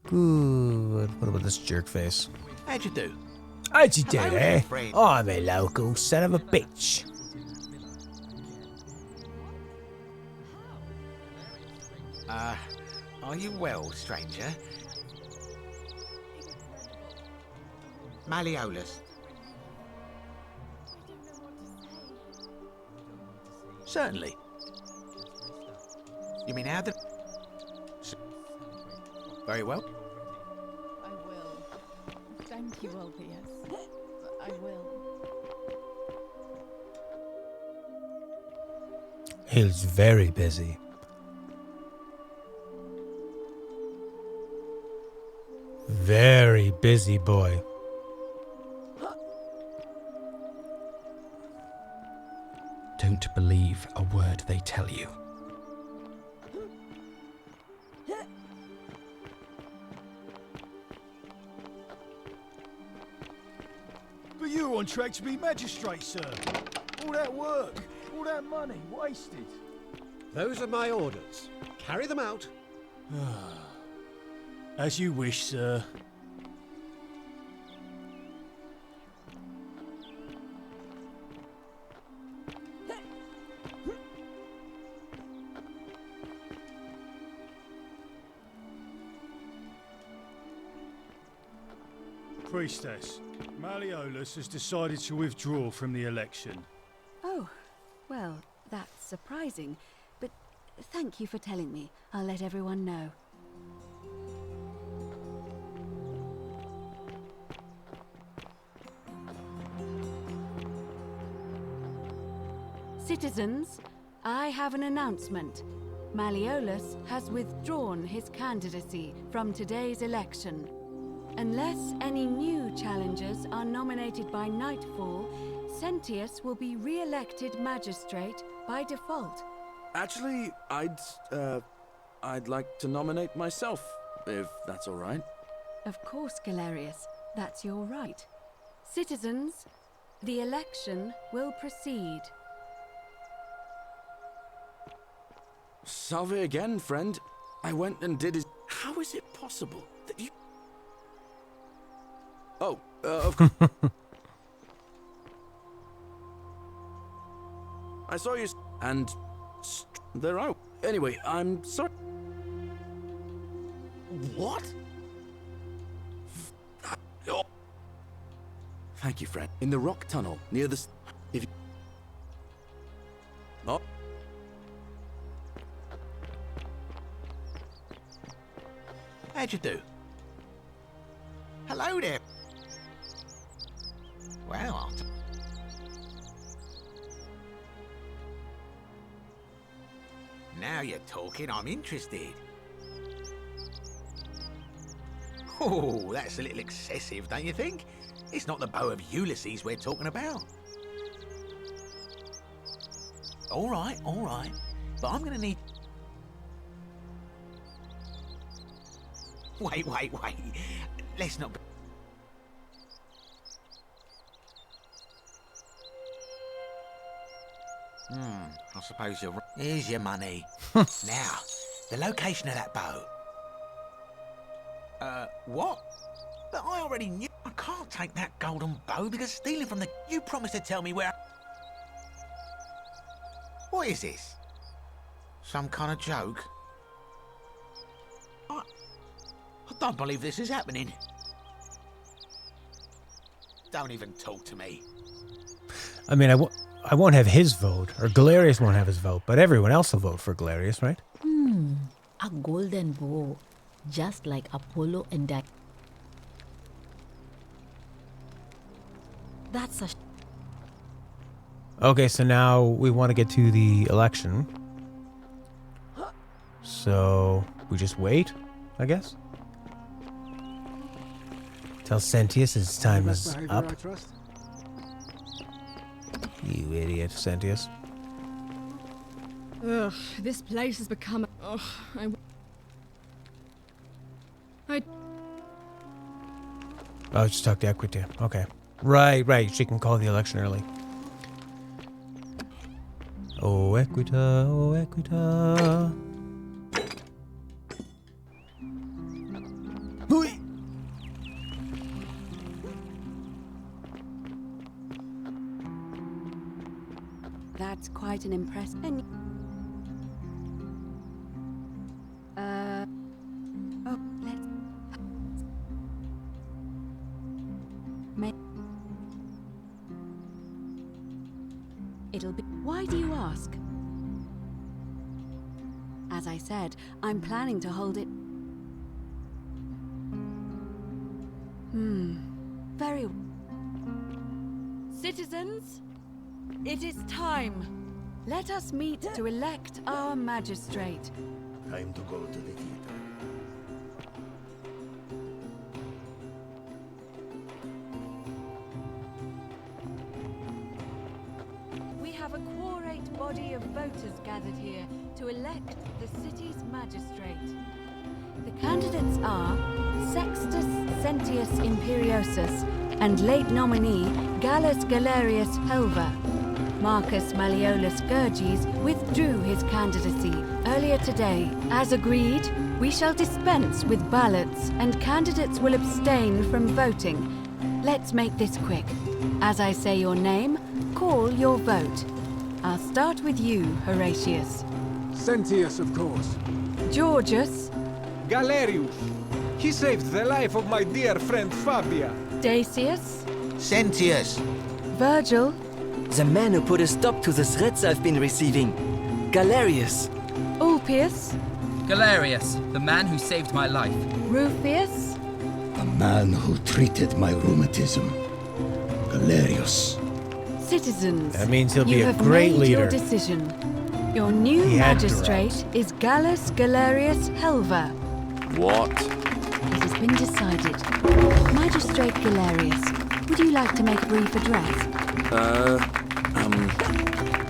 Good. What about this jerk face? How'd you do? How'd you do, Hello, eh? friend. I'm a local son of a bitch. Are you well, stranger? Malleolus. Certainly. You mean how the... Very well. I will. Thank you, Ulpius. I will. He's very busy. Very busy boy. Don't believe a word they tell you. But you're on track to be magistrate, sir. All that work, all that money, wasted. Those are my orders. Carry them out. As you wish, sir. Priestess, Malleolus has decided to withdraw from the election. Oh, well, that's surprising, but thank you for telling me. I'll let everyone know. Citizens, I have an announcement. Malleolus has withdrawn his candidacy from today's election. Unless any new challengers are nominated by nightfall, Sentius will be re-elected magistrate by default. Actually, I'd like to nominate myself, if that's all right. Of course, Galerius. That's your right. Citizens, the election will proceed. Salve again, friend. I went and did his... How is it possible that you... Oh, of course. I saw you... And... They're out. Anyway, I'm sorry... What? Oh. Thank you, friend. In the rock tunnel, near the... If you... Oh. How'd you do? Hello there. Well, now you're talking, I'm interested. Oh, that's a little excessive, don't you think? It's not the bow of Ulysses we're talking about. All right, but I'm gonna need... Wait. Let's not... I suppose you're right. Here's your money. Now, the location of that bow. What? But I already knew. I can't take that golden bow because stealing from the... You promised to tell me where... What is this? Some kind of joke? I don't believe this is happening. Don't even talk to me. I mean, I won't have his vote, or Galerius won't have his vote, but everyone else will vote for Galerius, right? A golden bow, just like Apollo and Diana. That's a... Okay, so now we want to get to the election. So, we just wait, I guess? Tell Sentius his time is up. You idiot, Sentius. Ugh, this place has become... Ugh, Oh, just talk to Equita. Okay. Right. She can call the election early. Oh, Equita. Hui! That's quite an impressive... Oh, let's... It'll be... Why do you ask? As I said, I'm planning to hold it... Very... Citizens, it is time. Let us meet to elect our magistrate. Time to go to the theater. We have a quorate body of voters gathered here to elect the city's magistrate. The candidates are Sextus Sentius Imperiosus and late nominee Gallus Galerius Helva. Marcus Malleolus Gurges withdrew his candidacy earlier today. As agreed, We shall dispense with ballots, and candidates will abstain from voting. Let's make this quick. As I say your name, call your vote. I'll start with you, Horatius. Sentius, of course. Georgius. Galerius. He saved the life of my dear friend Fabia. Dacius. Sentius. Virgil. The man who put a stop to the threats I've been receiving. Galerius. Ulpius. Galerius, the man who saved my life. Rufius. The man who treated my rheumatism. Galerius. Citizens, That means he'll be you a have great made leader. your decision. Your new He had to magistrate is Gallus Galerius Helver. What? It has been decided. Magistrate Galerius, would you like to make a brief address?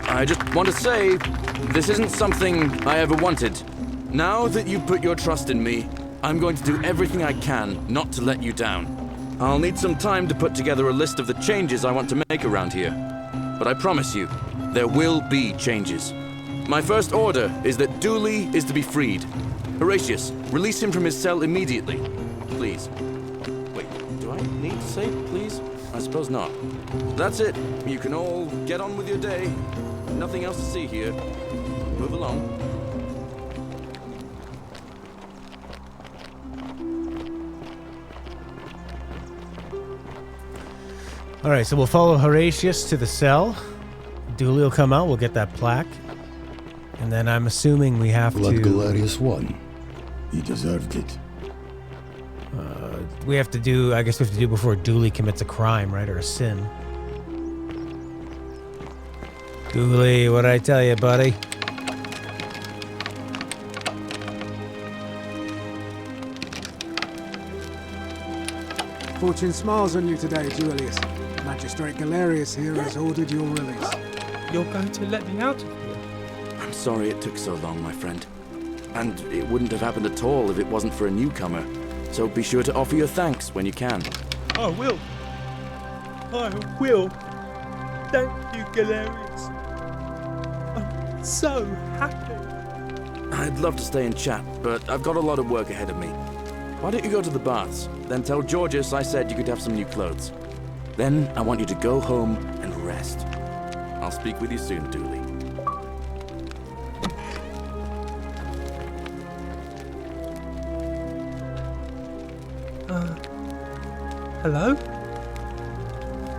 I just want to say, this isn't something I ever wanted. Now that you've put your trust in me, I'm going to do everything I can not to let you down. I'll need some time to put together a list of the changes I want to make around here. But I promise you, there will be changes. My first order is that Dooley is to be freed. Horatius, release him from his cell immediately. Please. Wait, do I need to say please? I suppose not. That's it. You can all get on with your day. Nothing else to see here. Move along. All right, so we'll follow Horatius to the cell. Dooley will come out. We'll get that plaque. And then I'm assuming we have Blood to... Galerius won. He deserved it. we have to do... I guess we have to do before Dooley commits a crime, right? Or a sin. Dooley, what'd I tell you, buddy? Fortune smiles on you today, Julius. Magistrate Galerius here has ordered your release. You're going to let me out of here? I'm sorry it took so long, my friend. And it wouldn't have happened at all if it wasn't for a newcomer. So be sure to offer your thanks when you can. I will. I will. Thank you, Galerius. I'm so happy. I'd love to stay and chat, but I've got a lot of work ahead of me. Why don't you go to the baths? Then tell Georgius I said you could have some new clothes. Then I want you to go home and rest. I'll speak with you soon, Dooley. Hello?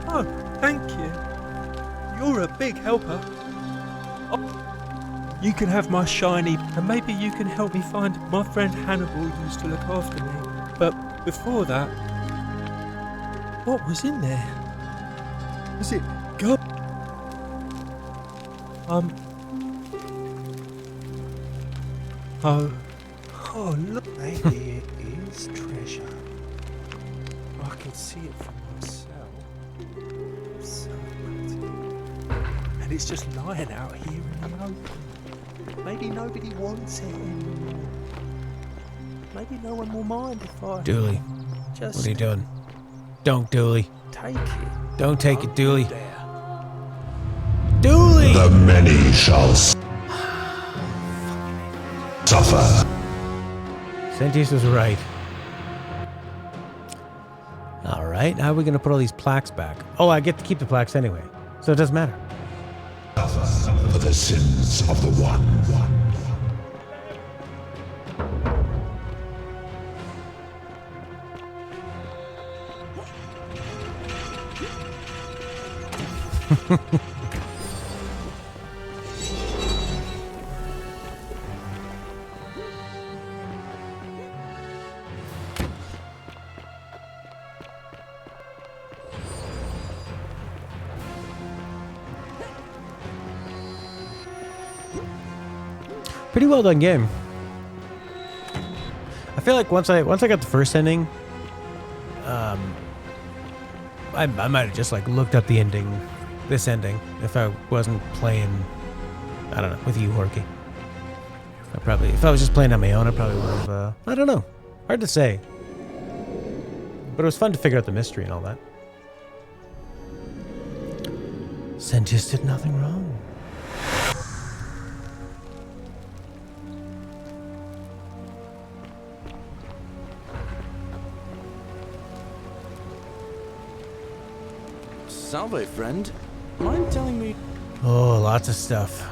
Oh, thank you. You're a big helper. Oh, you can have my shiny, and maybe you can help me find my friend Hannibal who used to look after me. But before that, what was in there? Was it God? Oh, look. Maybe it is treasure. I can see it for myself. So pretty. And it's just lying out here in the open. Maybe nobody wants it anymore. Maybe no one will mind if I... Dooley, just what are you doing? Don't, Dooley. take it. Don't take it, Dooley. Dooley! The many shall suffer. Sentius was right. All right, how are we going to put all these plaques back? Oh, I get to keep the plaques anyway, so it doesn't matter. For the sins of the one. Pretty well done game. I feel like once I got the first ending, I might have just like looked up the ending, this ending, if I wasn't playing, I don't know, with you, Horky. If I was just playing on my own, I probably would have, I don't know. Hard to say. But it was fun to figure out the mystery and all that. Sentius did nothing wrong. Salve, friend. Mind telling me... Oh, lots of stuff.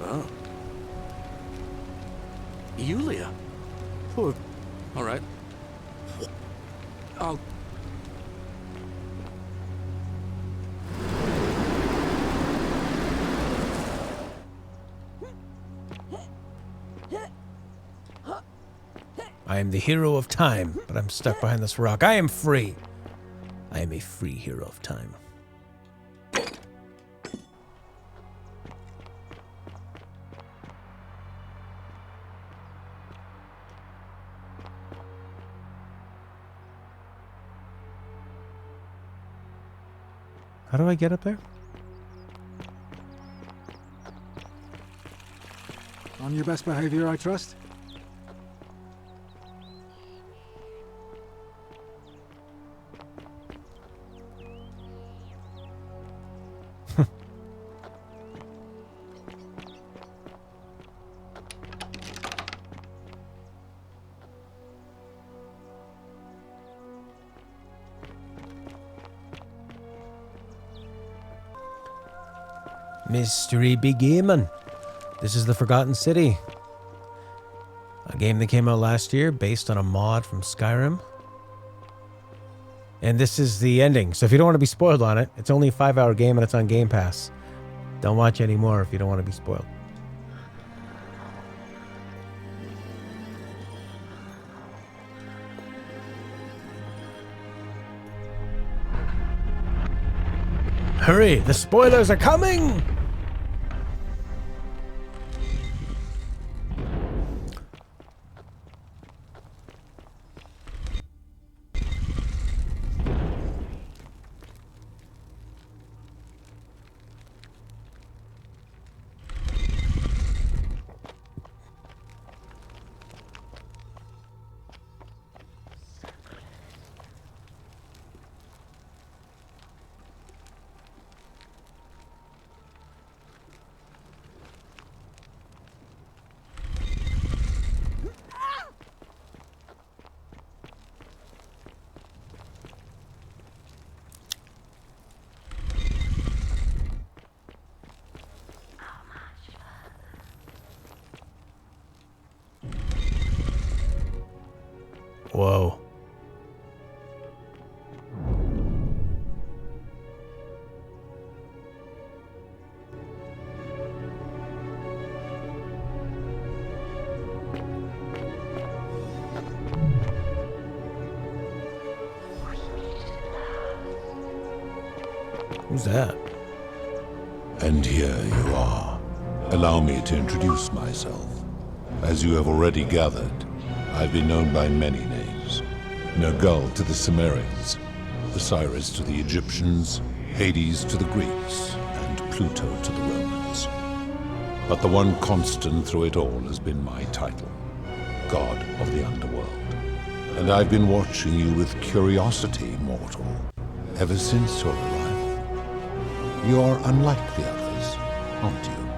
Oh. Yulia. Poor... Alright. I'll... I am the hero of time, but I'm stuck behind this rock. I am free. I am a free hero of time. How do I get up there? On your best behavior, I trust? Mystery be gaming. This is the Forgotten City. A game that came out last year based on a mod from Skyrim. And this is the ending. So if you don't want to be spoiled on it, it's only a 5-hour game and it's on Game Pass. Don't watch anymore if you don't want to be spoiled. Hurry, the spoilers are coming! Whoa. Who's that? And here you are. Allow me to introduce myself. As you have already gathered, I've been known by many names. Nergal to the Sumerians, Osiris to the Egyptians, Hades to the Greeks, and Pluto to the Romans. But the one constant through it all has been my title, God of the Underworld. And I've been watching you with curiosity, mortal, ever since your arrival. You are unlike the others, aren't you?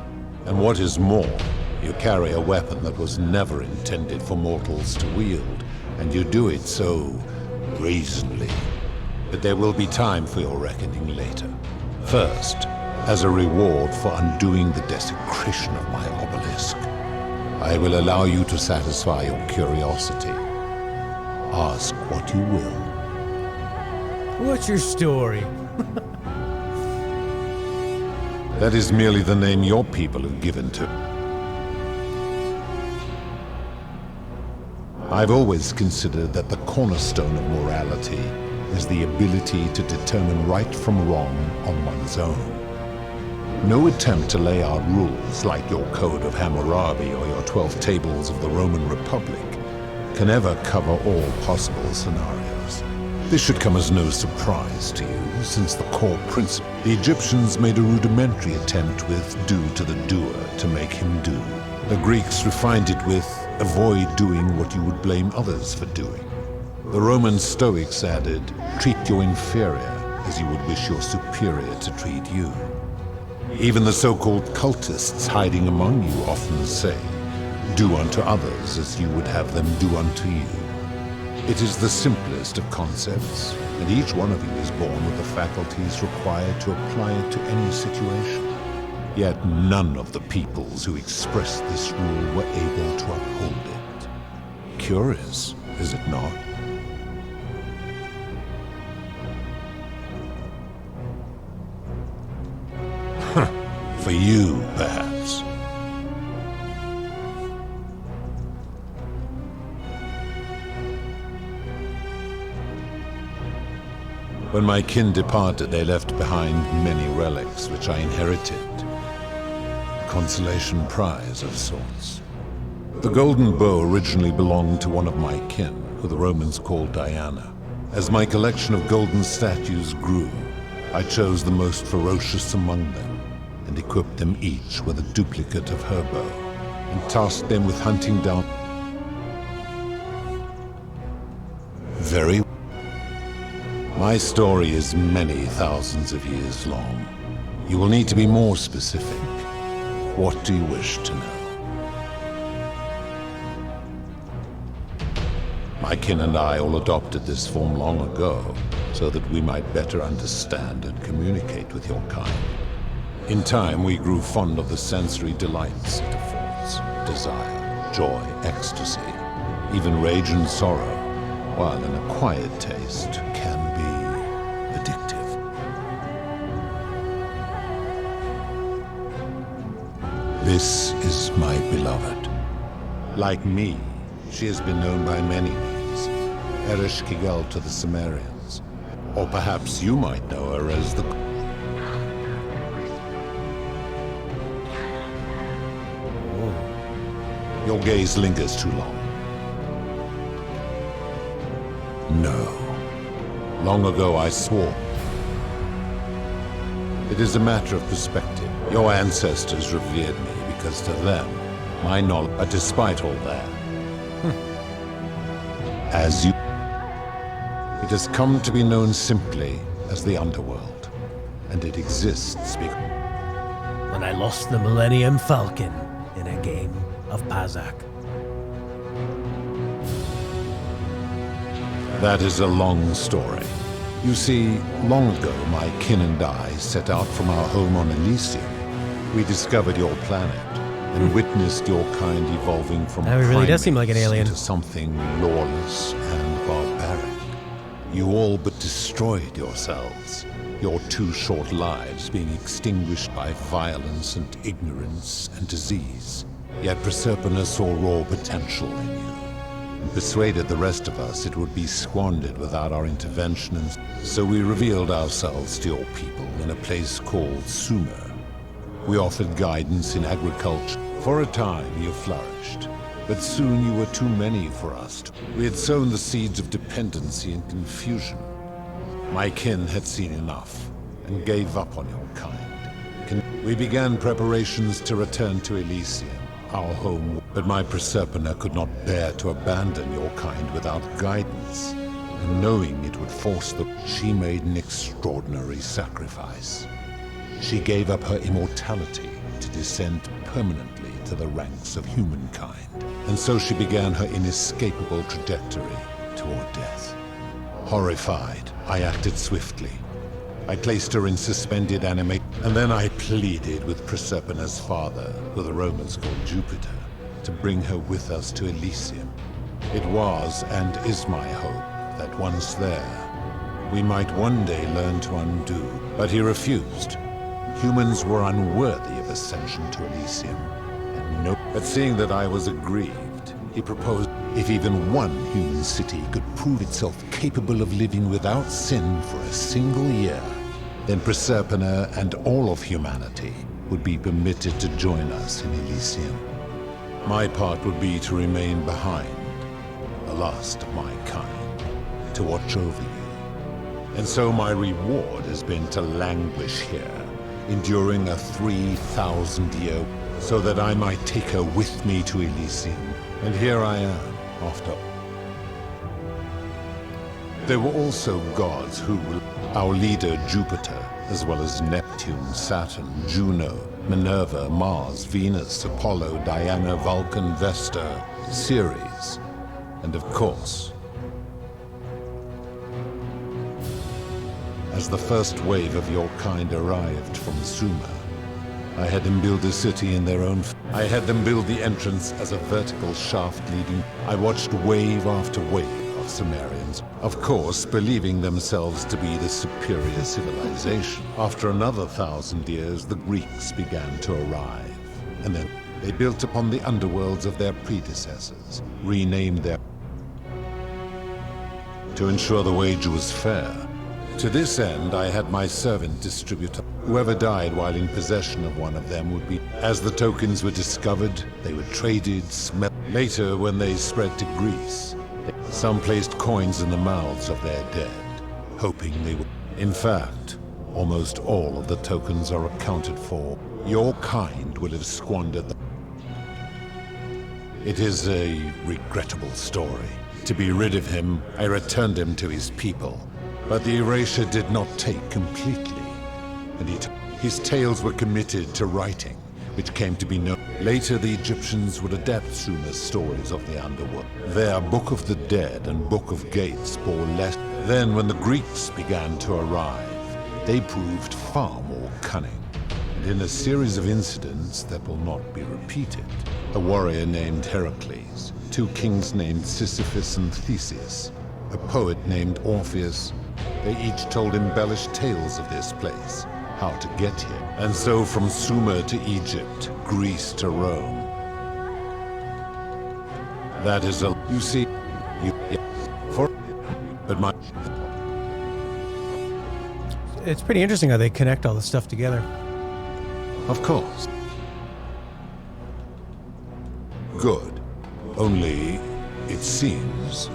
And what is more, you carry a weapon that was never intended for mortals to wield, and you do it so brazenly. But there will be time for your reckoning later. First, as a reward for undoing the desecration of my obelisk, I will allow you to satisfy your curiosity. Ask what you will. What's your story? That is merely the name your people have given to. I've always considered that the cornerstone of morality is the ability to determine right from wrong on one's own. No attempt to lay out rules like your Code of Hammurabi or your 12 Tables of the Roman Republic can ever cover all possible scenarios. This should come as no surprise to you, since the core principle. The Egyptians made a rudimentary attempt with do to the doer to make him do. The Greeks refined it with avoid doing what you would blame others for doing. The Roman Stoics added, treat your inferior as you would wish your superior to treat you. Even the so-called cultists hiding among you often say, do unto others as you would have them do unto you. It is the simplest of concepts, and each one of you is born with the faculties required to apply it to any situation. Yet none of the peoples who expressed this rule were able to uphold it. Curious, is it not? For you, perhaps. When my kin departed, they left behind many relics which I inherited. A consolation prize of sorts. The golden bow originally belonged to one of my kin, who the Romans called Diana. As my collection of golden statues grew, I chose the most ferocious among them, and equipped them each with a duplicate of her bow, and tasked them with hunting down. Very. My story is many thousands of years long. You will need to be more specific. What do you wish to know? My kin and I all adopted this form long ago, so that we might better understand and communicate with your kind. In time, we grew fond of the sensory delights it affords: desire, joy, ecstasy, even rage and sorrow, while an acquired taste can be addictive. This is my beloved. Like me, she has been known by many names. Ereshkigal to the Sumerians. Or perhaps you might know her as the... Your gaze lingers too long. No. Long ago I swore. It is a matter of perspective. Your ancestors revered me because to them, my knowledge... But despite all that, as you... It has come to be known simply as the Underworld, and it exists because... When I lost the Millennium Falcon in a game of Pazak. That is a long story. You see, long ago my kin and I set out from our home on Elysium. We discovered your planet and witnessed your kind evolving from Now he really does seem like an primates alien. into something lawless and barbaric. You all but destroyed yourselves, your 2 short lives being extinguished by violence and ignorance and disease. Yet Proserpina saw raw potential in you, and persuaded the rest of us it would be squandered without our intervention, and so we revealed ourselves to your people in a place called Sumer. We offered guidance in agriculture. For a time you flourished, but soon you were too many for us. We had sown the seeds of dependency and confusion. My kin had seen enough, and gave up on your kind. We began preparations to return to Elysium, our home, but my Proserpina could not bear to abandon your kind without guidance, and knowing it would force the... She made an extraordinary sacrifice. She gave up her immortality to descend permanently to the ranks of humankind, and so she began her inescapable trajectory toward death. Horrified, I acted swiftly. I placed her in suspended animation, and then I pleaded with Proserpina's father, who the Romans called Jupiter, to bring her with us to Elysium. It was and is my hope that once there, we might one day learn to undo, but he refused. Humans were unworthy of ascension to Elysium, and no. But seeing that I was aggrieved, he proposed if even one human city could prove itself capable of living without sin for a single year, then Proserpina and all of humanity would be permitted to join us in Elysium. My part would be to remain behind, the last of my kind, to watch over you. And so my reward has been to languish here, enduring a 3,000-year, so that I might take her with me to Elysium. And here I am, after. There were also gods who, our leader Jupiter, as well as Neptune, Saturn, Juno, Minerva, Mars, Venus, Apollo, Diana, Vulcan, Vesta, Ceres, and of course, As the first wave of your kind arrived from Sumer, I had them build a city in their own... I had them build the entrance as a vertical shaft leading... I watched wave after wave of Sumerians, of course, believing themselves to be the superior civilization. After another 1,000 years, the Greeks began to arrive, and then they built upon the underworlds of their predecessors, renamed their... to ensure the wage was fair. To this end, I had my servant distribute. Whoever died while in possession of one of them would be... As the tokens were discovered, they were traded, smelt... Later, when they spread to Greece, some placed coins in the mouths of their dead, hoping they would... In fact, almost all of the tokens are accounted for. Your kind will have squandered them. It is a regrettable story. To be rid of him, I returned him to his people. But the erasure did not take completely, and his tales were committed to writing, which came to be known. Later, the Egyptians would adapt Sumer's stories of the underworld. Their Book of the Dead and Book of Gates bore less. Then, when the Greeks began to arrive, they proved far more cunning. And in a series of incidents that will not be repeated, a warrior named Heracles, 2 kings named Sisyphus and Theseus, a poet named Orpheus, they each told embellished tales of this place, how to get here. And so from Sumer to Egypt, Greece to Rome. That is a... You see... But my... It's pretty interesting how they connect all this stuff together. Of course. Good. Only, it seems,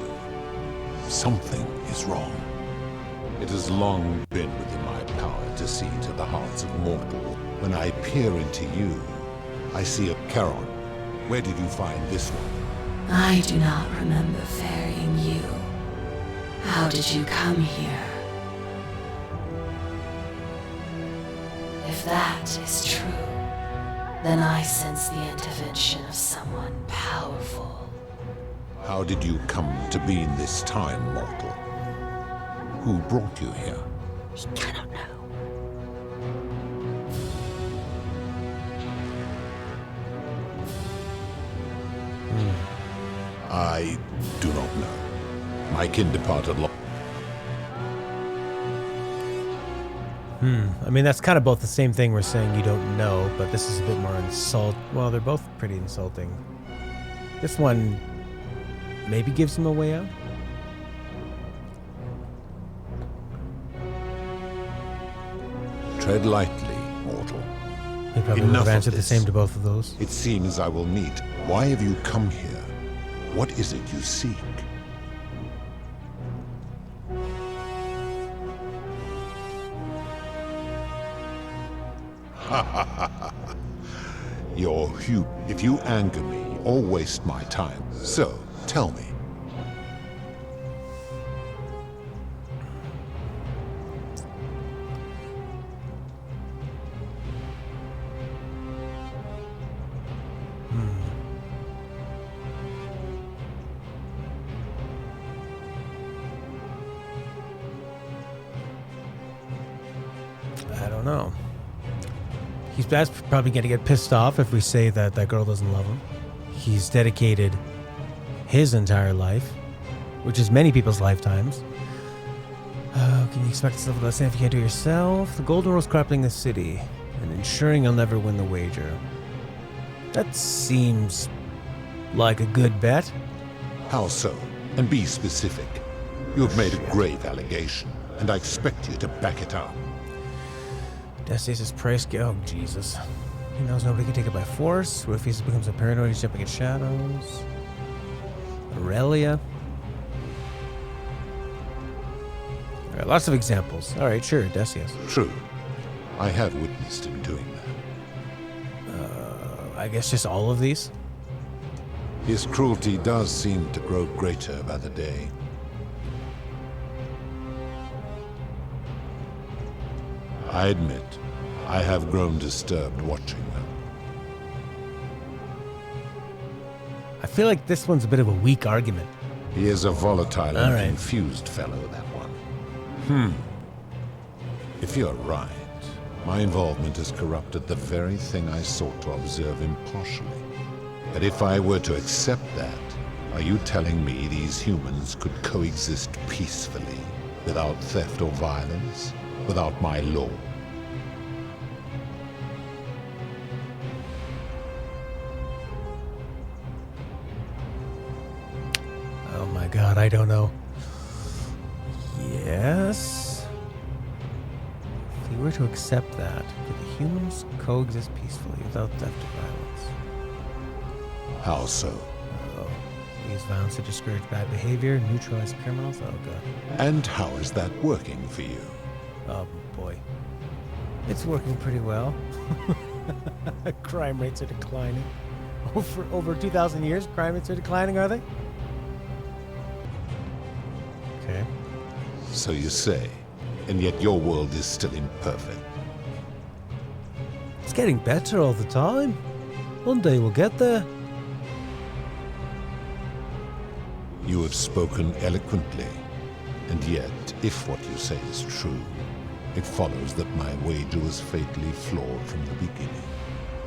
something is wrong. It has long been within my power to see to the hearts of mortal. When I peer into you, I see a Charon. Where did you find this one? I do not remember ferrying you. How did you come here? If that is true, then I sense the intervention of someone powerful. How did you come to be in this time, mortal? Who brought you here? We cannot know. I do not know. My kin departed long. I mean, that's kind of both the same thing we're saying you don't know, but this is a bit more insult. Well, they're both pretty insulting. This one maybe gives him a way out. Tread lightly, mortal. He probably would have answered the same to both of those. It seems I will meet. Why have you come here? What is it you seek? You're human. If you anger me or waste my time, so tell me. I don't know. That's probably going to get pissed off if we say that that girl doesn't love him. He's dedicated his entire life, which is many people's lifetimes. Can you expect yourself to listen if you can't do it yourself? The Golden Rule's crippling the city and ensuring you'll never win the wager. That seems like a good bet. How so? And be specific. You have made a grave allegation, and I expect you to back it up. Decius' price. Oh, Jesus. He knows nobody can take it by force. Rufus becomes a paranoid. He's jumping at shadows. Aurelia. All right, lots of examples. All right, sure, Decius. True. I have witnessed him doing that. I guess just all of these? His cruelty does seem to grow greater by the day. I admit, I have grown disturbed watching them. I feel like this one's a bit of a weak argument. He is a volatile All and right. confused fellow, that one. If you're right, my involvement has corrupted the very thing I sought to observe impartially. But if I were to accept that, are you telling me these humans could coexist peacefully, without theft or violence, without my law? Oh my god, I don't know. Yes? If we were to accept that, could the humans coexist peacefully without theft or violence? How so? Oh, use violence to discourage bad behavior, neutralize criminals? Oh god. And how is that working for you? Oh boy. It's working pretty well. Crime rates are declining. Over 2,000 years, crime rates are declining, are they? Okay. So you say, and yet your world is still imperfect. It's getting better all the time. One day we'll get there. You have spoken eloquently, and yet, if what you say is true, it follows that my wager was fatally flawed from the beginning.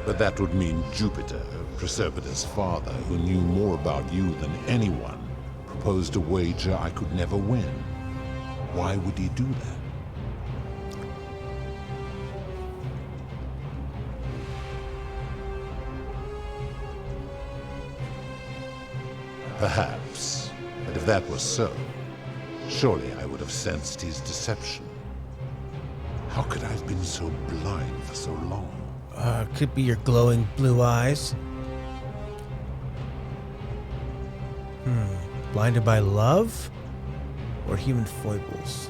But that would mean Jupiter, Proserpina's father, who knew more about you than anyone, proposed a wager I could never win. Why would he do that? Perhaps, but if that was so, surely I would have sensed his deception. How could I have been so blind for so long? Could be your glowing blue eyes. Blinded by love? Or human foibles?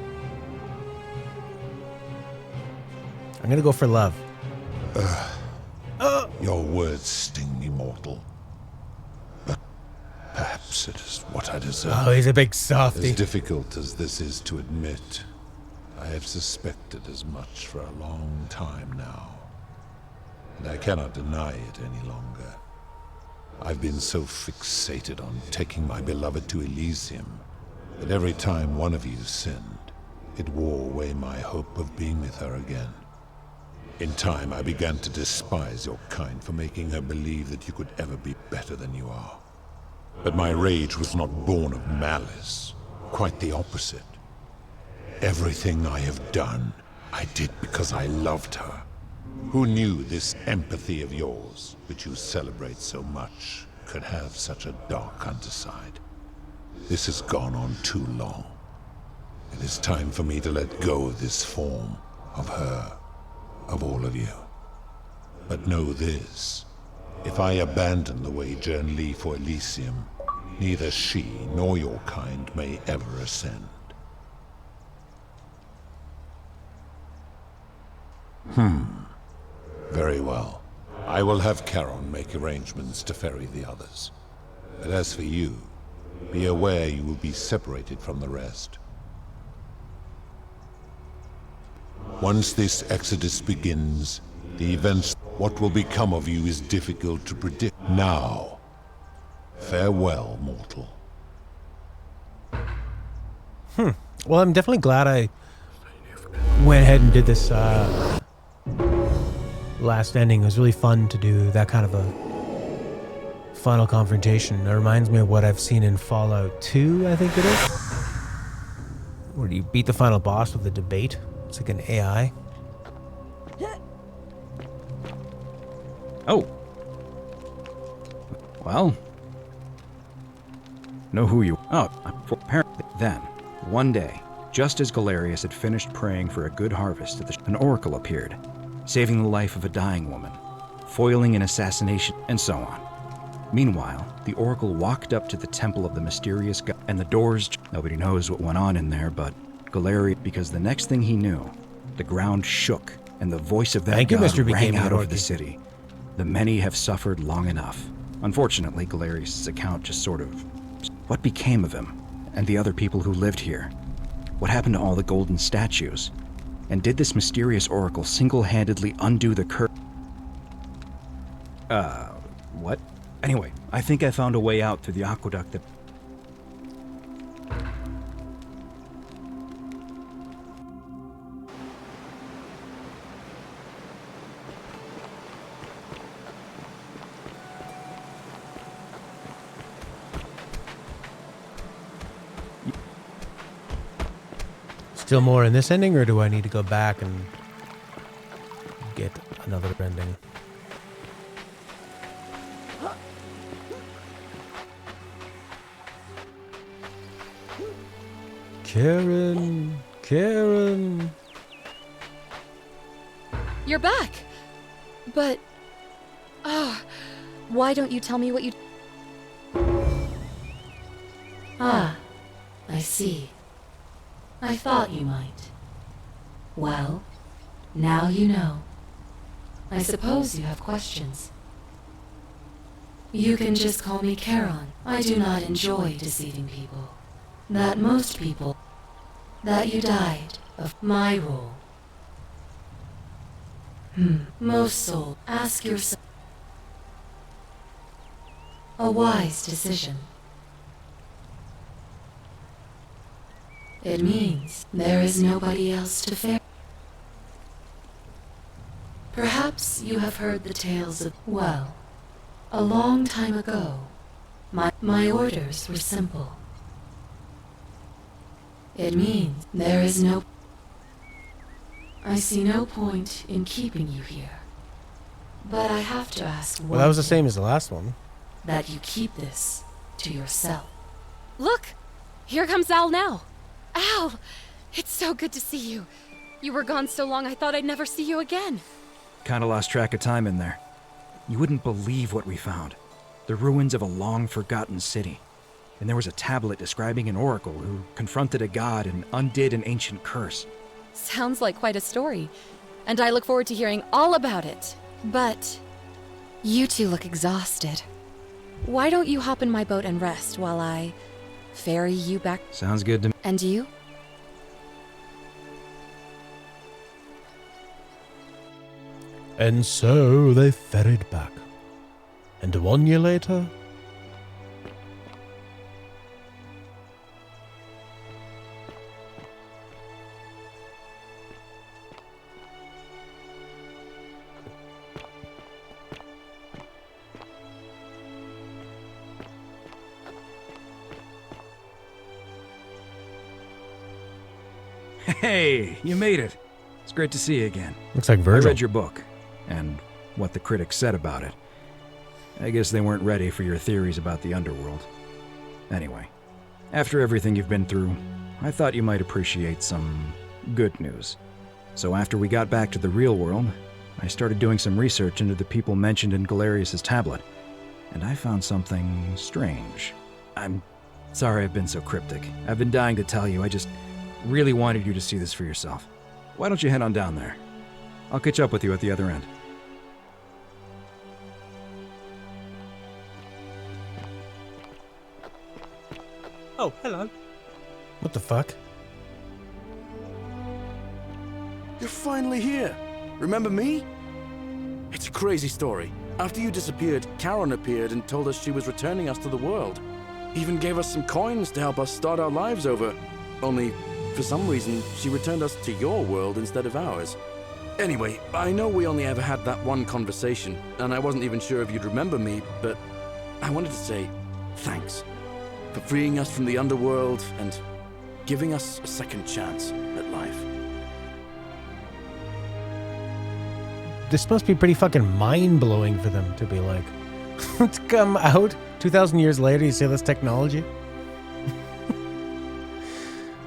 I'm gonna go for love. Your words sting me, mortal. But perhaps it is what I deserve. Oh, he's a big softy. As difficult as this is to admit, I have suspected as much for a long time now. And I cannot deny it any longer. I've been so fixated on taking my beloved to Elysium that every time one of you sinned, it wore away my hope of being with her again. In time, I began to despise your kind for making her believe that you could ever be better than you are. But my rage was not born of malice, quite the opposite. Everything I have done, I did because I loved her. Who knew this empathy of yours, which you celebrate so much, could have such a dark underside? This has gone on too long. It is time for me to let go of this form, of her, of all of you. But know this, if I abandon the wager and leave for Elysium, neither she nor your kind may ever ascend. Very well. I will have Charon make arrangements to ferry the others. But as for you, be aware you will be separated from the rest. Once this exodus begins, the events, what will become of you is difficult to predict. Now, farewell, mortal. Well, I'm definitely glad I went ahead and did this last ending. It was really fun to do that kind of a final confrontation. It reminds me of what I've seen in Fallout 2, I think it is. Where you beat the final boss with a debate. It's like an AI. Oh. Well. Know who you... Oh, apparently then, one day, just as Galerius had finished praying for a good harvest, an oracle appeared, saving the life of a dying woman, foiling an assassination, and so on. Meanwhile, the oracle walked up to the temple of the mysterious god, and the doors... Nobody knows what went on in there, but Galerius... Because the next thing he knew, the ground shook, and the voice of that god rang out over the city. The many have suffered long enough. Unfortunately, Galerius' account just sort of... What became of him, and the other people who lived here? What happened to all the golden statues? And did this mysterious oracle single-handedly undo the curse? What? Anyway, I think I found a way out through the aqueduct that... still more in this ending, or do I need to go back and get another ending? Karen. You're back! But... why don't you tell me what you... Ah, I see. I thought you might. Well, now you know. I suppose you have questions. You can just call me Charon. I do not enjoy deceiving people. That most people... That you died of my rule. Most soul, ask yourself. A wise decision. It means there is nobody else to fear. Perhaps you have heard the tales of, well, a long time ago, my orders were simple. It means there is no... I see no point in keeping you here. But I have to ask Well, that was the same as the last one. that you keep this to yourself. Look! Here comes Al now! Al! It's so good to see you. You were gone so long I thought I'd never see you again. Kinda lost track of time in there. You wouldn't believe what we found. The ruins of a long-forgotten city. And there was a tablet describing an oracle who confronted a god and undid an ancient curse. Sounds like quite a story. And I look forward to hearing all about it. But... you two look exhausted. Why don't you hop in my boat and rest while I... ferry you back? Sounds good to me. And you? And so they ferried back. And 1 year later... Hey, you made it. It's great to see you again. Looks like Virgil. I read your book, and what the critics said about it. I guess they weren't ready for your theories about the underworld. Anyway, after everything you've been through, I thought you might appreciate some good news. So after we got back to the real world, I started doing some research into the people mentioned in Galerius' tablet, and I found something strange. I'm sorry I've been so cryptic. I've been dying to tell you, I just really wanted you to see this for yourself. Why don't you head on down there? I'll catch up with you at the other end. Oh, hello. What the fuck? You're finally here. Remember me? It's a crazy story. After you disappeared, Charon appeared and told us she was returning us to the world. Even gave us some coins to help us start our lives over. Only, for some reason, she returned us to your world instead of ours. Anyway, I know we only ever had that one conversation, and I wasn't even sure if you'd remember me, but I wanted to say thanks for freeing us from the underworld and giving us a second chance at life. This must be pretty fucking mind-blowing for them to be like, let's come out 2,000 years later, you say this technology?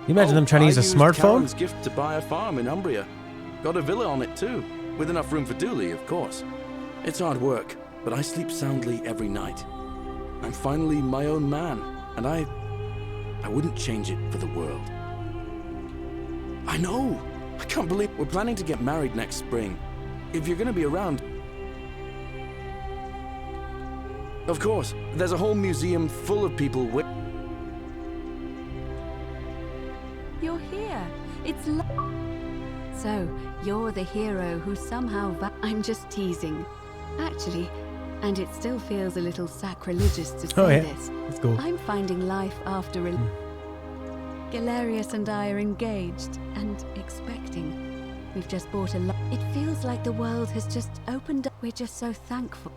You imagine them trying to use a smartphone? Charon's gift to buy a farm in Umbria. Got a villa on it too, with enough room for Dooley, of course. It's hard work, but I sleep soundly every night. I'm finally my own man, and I wouldn't change it for the world. I know! I can't believe we're planning to get married next spring. If you're gonna be around... Of course, there's a whole museum full of people with... You're here. It's So, you're the hero who somehow I'm just teasing. Actually, and it still feels a little sacrilegious to say this. That's cool. I'm finding life after Galerius and I are engaged and expecting. We've just bought a lot. It feels like the world has just opened up. We're just so thankful.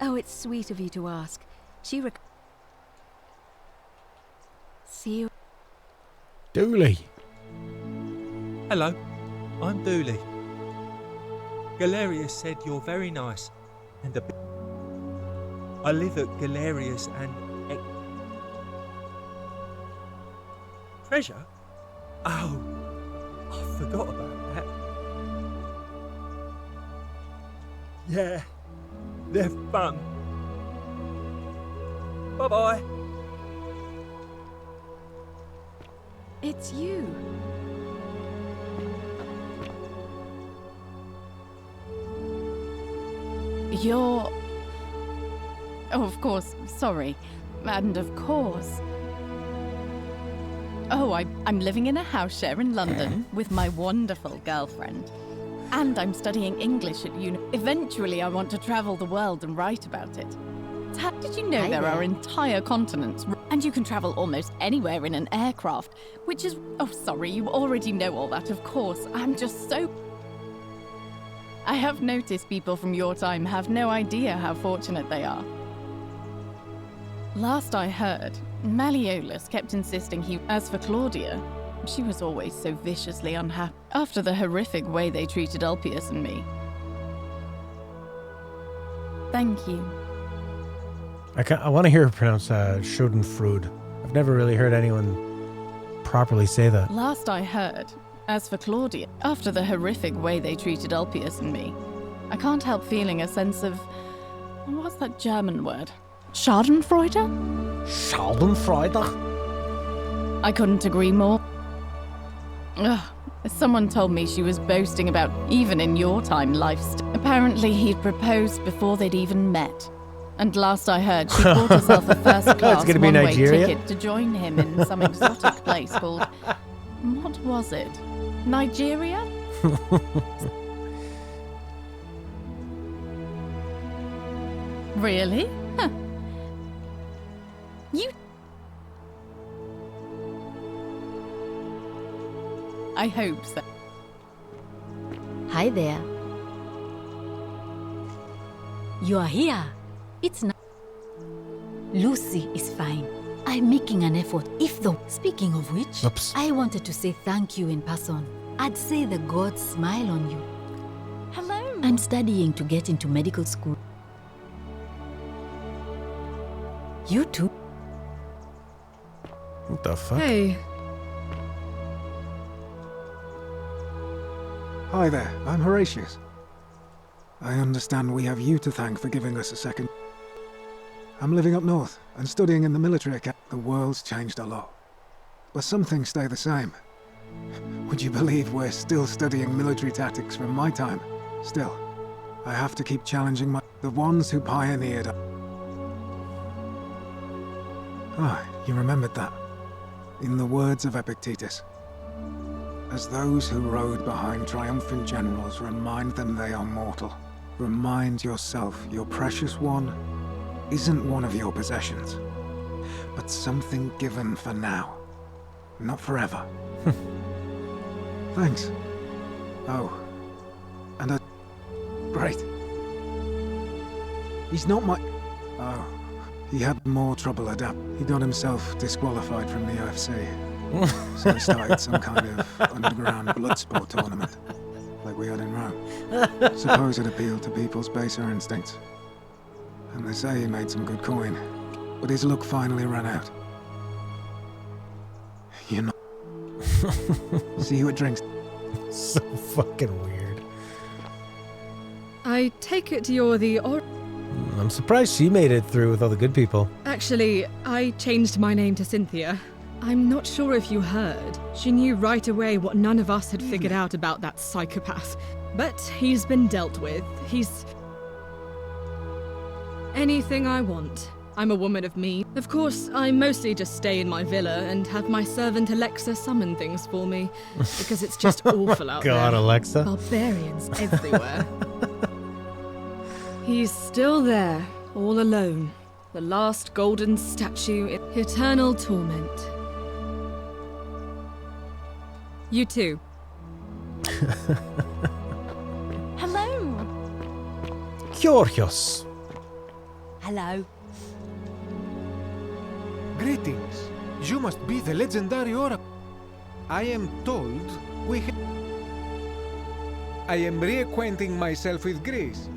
Oh, it's sweet of you to ask. See you. Dooley. Hello, I'm Dooley. Galerius said you're very nice and a bit. I live at Galerius and Treasure? Oh, I forgot about that. Yeah, they're fun. Bye-bye. It's you. You're... Oh, of course, sorry. And of course... Oh, I'm living in a house share in London with my wonderful girlfriend. And I'm studying English at uni. Eventually, I want to travel the world and write about it. Did you know there are entire continents, and you can travel almost anywhere in an aircraft, which is... Oh, sorry, you already know all that, of course. I'm just so... I have noticed people from your time have no idea how fortunate they are. Last I heard, Malleolus kept insisting he... As for Claudia, she was always so viciously unhappy after the horrific way they treated Ulpius and me. Thank you. I want to hear her pronounce Schadenfreude. I've never really heard anyone properly say that. Last I heard, as for Claudia, after the horrific way they treated Ulpius and me, I can't help feeling a sense of... What's that German word? Schadenfreude? Schadenfreude? I couldn't agree more. Ugh. Someone told me she was boasting about even in your time lifestyle. Apparently he'd proposed before they'd even met. And last I heard, she bought herself a first-class one-way ticket to join him in some exotic place called... What was it? Nigeria? Really? Huh. You... I hope so. Hi there. You are here. It's not. Lucy is fine. I'm making an effort. If though, speaking of which, I wanted to say thank you in person. I'd say the gods smile on you. Hello. I'm studying to get into medical school. You too. What the fuck? Hey. Hi there, I'm Horatius. I understand we have you to thank for giving us a second. I'm living up north and studying in the military academy. The world's changed a lot, but some things stay the same. Would you believe we're still studying military tactics from my time? Still, I have to keep challenging the ones who pioneered. Ah, you remembered that. In the words of Epictetus, as those who rode behind triumphant generals remind them they are mortal, remind yourself your precious one isn't one of your possessions, but something given for now, not forever. Thanks. Oh, and great. He's not my... Oh, he had more trouble adapting. He got himself disqualified from the UFC. So he started some kind of underground blood sport tournament, like we had in Rome. Suppose it appealed to people's baser instincts. And they say he made some good coin, but his luck finally ran out. You know. See who it drinks. So fucking weird. I take it you're the I'm surprised she made it through with all the good people. Actually, I changed my name to Cynthia. I'm not sure if you heard. She knew right away what none of us had figured out about that psychopath. But he's been dealt with. He's... anything I want. I'm a woman of me. Of course, I mostly just stay in my villa and have my servant Alexa summon things for me. Because it's just awful out there. God, Alexa. Barbarians everywhere. He's still there, all alone. The last golden statue in eternal torment. You too. Hello. Curious. Hello. Greetings. You must be the legendary oracle. I am told I am reacquainting myself with Greece.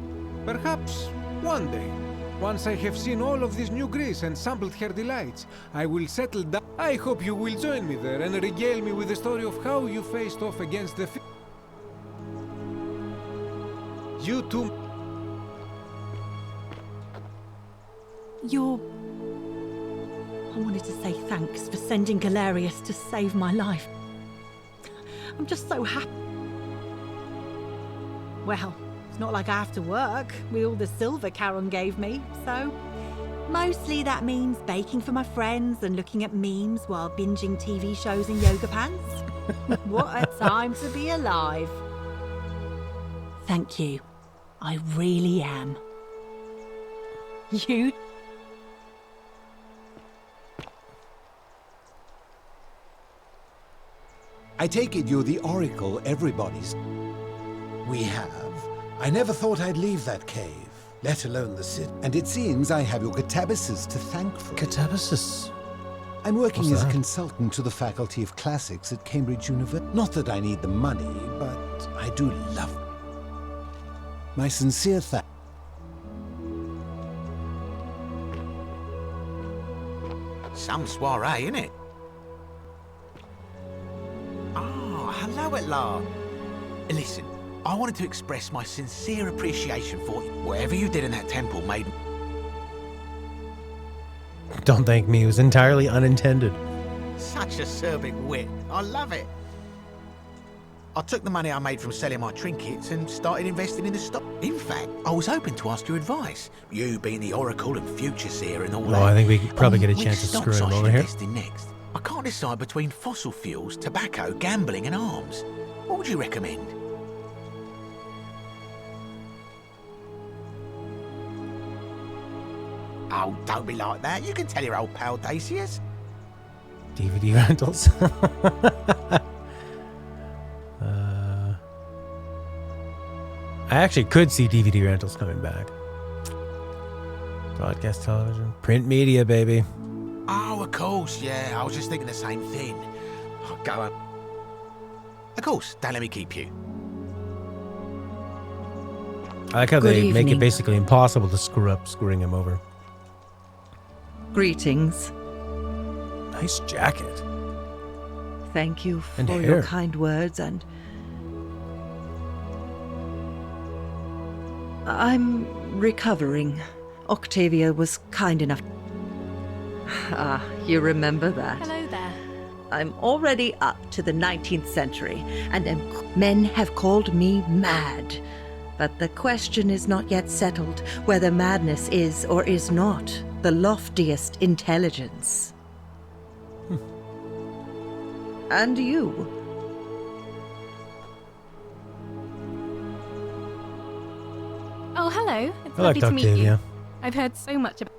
Perhaps one day, once I have seen all of this new Greece and sampled her delights, I will settle down. I hope you will join me there and regale me with the story of how you faced off against the You too. I wanted to say thanks for sending Galerius to save my life. I'm just so happy. Well, it's not like I have to work with all the silver Charon gave me, so mostly that means baking for my friends and looking at memes while binging TV shows in yoga pants. What a time to be alive. Thank you. I really am. You? I take it you're the oracle everybody's... We have. I never thought I'd leave that cave, let alone the city. And it seems I have your catabasis to thank for. Catabasis? I'm working What's as a that? consultant to the Faculty of Classics at Cambridge University. Not that I need the money, but I do love it. My sincere thanks. Some soiree, innit? Oh, hello at last. Listen, I wanted to express my sincere appreciation for you. Whatever you did in that temple made... Don't thank me. It was entirely unintended. Such acerbic wit. I love it. I took the money I made from selling my trinkets and started investing in the stock. In fact, I was hoping to ask your advice. You being the oracle and future seer and all that. Oh, I think we could probably get a Which chance to screw stocks him I should over here. invest in next. I can't decide between fossil fuels, tobacco, gambling and arms. What would you recommend? Oh, don't be like that. You can tell your old pal Dacius. DVD rentals. I actually could see DVD rentals coming back. Broadcast television. Print media, baby. Oh, of course, yeah. I was just thinking the same thing. Oh, go on. Of course, don't let me keep you. I like how Good they make it evening. basically impossible to screw up screwing him over. Greetings. Nice jacket. Thank you And for hair. your kind words and... I'm recovering. Octavia was kind enough... Ah, you remember that. Hello there. I'm already up to the 19th century, and men have called me mad. But the question is not yet settled whether madness is or is not the loftiest intelligence. And you? Oh, hello. It's I lovely liked to meet you. Octavia. I've heard so much about...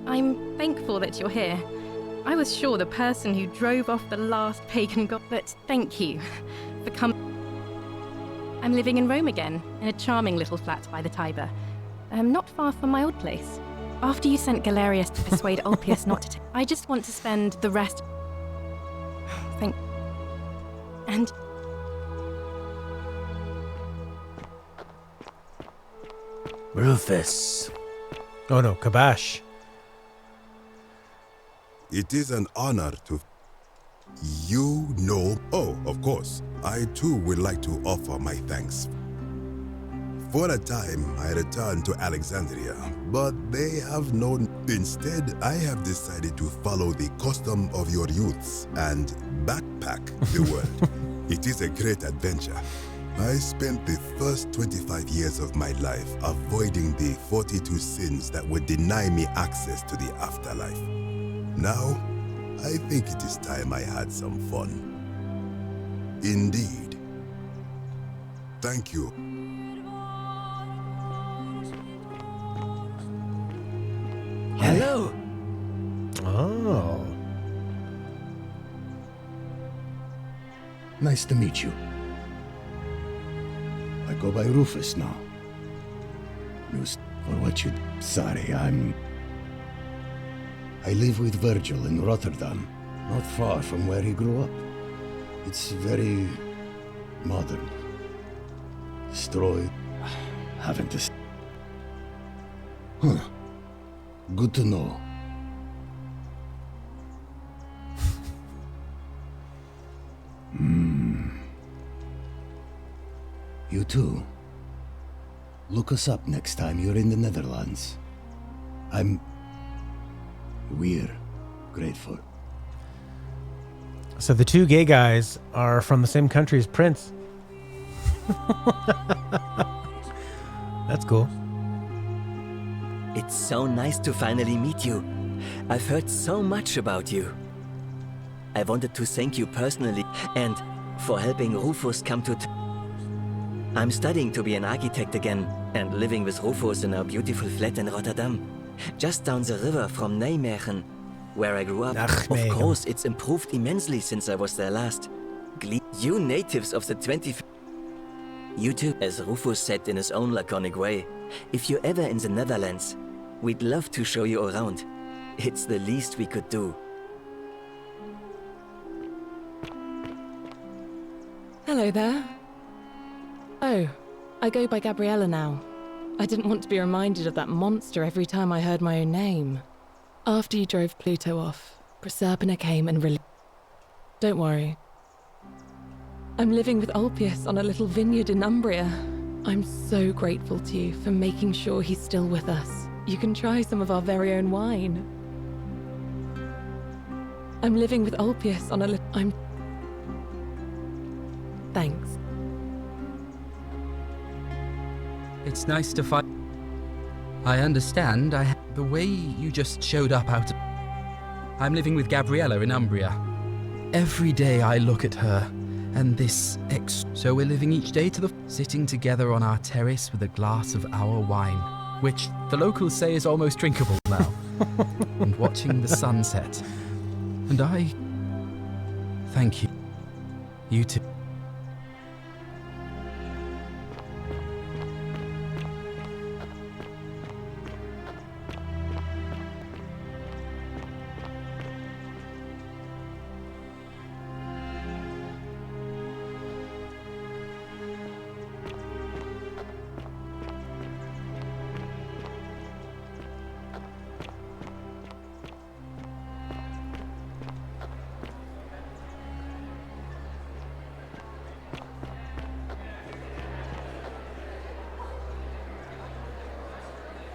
I'm thankful that you're here. I was sure the person who drove off the last pagan god, but thank you for coming. I'm living in Rome again, in a charming little flat by the Tiber. Not far from my old place. After you sent Galerius to persuade Ulpius not to take... I just want to spend the rest... Thank... And... Rufus. Oh no, Kabash. It is an honor to... You know... Oh, of course. I too would like to offer my thanks. For a time, I returned to Alexandria, but they have known... Instead, I have decided to follow the custom of your youths and backpack the world. It is a great adventure. I spent the first 25 years of my life avoiding the 42 sins that would deny me access to the afterlife. Now, I think it is time I had some fun. Indeed. Thank you. Hello. Oh. Nice to meet you. I go by Rufus now. For what you... Sorry, I live with Virgil in Rotterdam, not far from where he grew up. It's very modern. Destroyed. Haven't this. Huh. Good to know. You too. Look us up next time you're in the Netherlands. We're grateful. So the two gay guys are from the same country as Prince. That's cool. It's so nice to finally meet you. I've heard so much about you. I wanted to thank you personally and for helping Rufus come to I'm studying to be an architect again and living with Rufus in our beautiful flat in Rotterdam, just down the river from Nijmegen, where I grew up. Of course, it's improved immensely since I was there last. You natives of the 25th. You too, as Rufus said in his own laconic way, if you're ever in the Netherlands, we'd love to show you around. It's the least we could do. Hello there. Oh, I go by Gabriella now. I didn't want to be reminded of that monster every time I heard my own name. After you drove Pluto off, Proserpina came and Don't worry. I'm living with Ulpius on a little vineyard in Umbria. I'm so grateful to you for making sure he's still with us. You can try some of our very own wine. I'm living with Ulpius on a little... Thanks. It's nice to find... I understand. The way you just showed up out of... I'm living with Gabriella in Umbria. Every day I look at her, and this So we're living each day to the... Sitting together on our terrace with a glass of our wine, which the locals say is almost drinkable now, and watching the sunset. And I... Thank you. You too.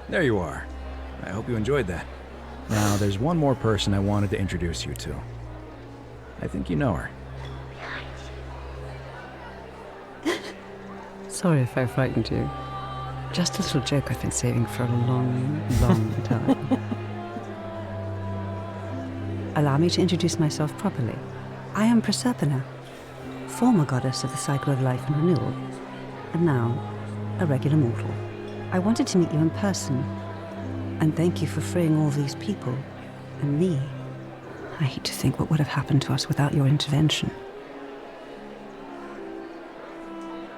There you are. I hope you enjoyed that. Now, there's one more person I wanted to introduce you to. I think you know her. Sorry if I frightened you. Just a little joke I've been saving for a long, long time. Allow me to introduce myself properly. I am Proserpina, former goddess of the cycle of life and renewal, and now a regular mortal. I wanted to meet you in person, and thank you for freeing all these people, and me. I hate to think what would have happened to us without your intervention.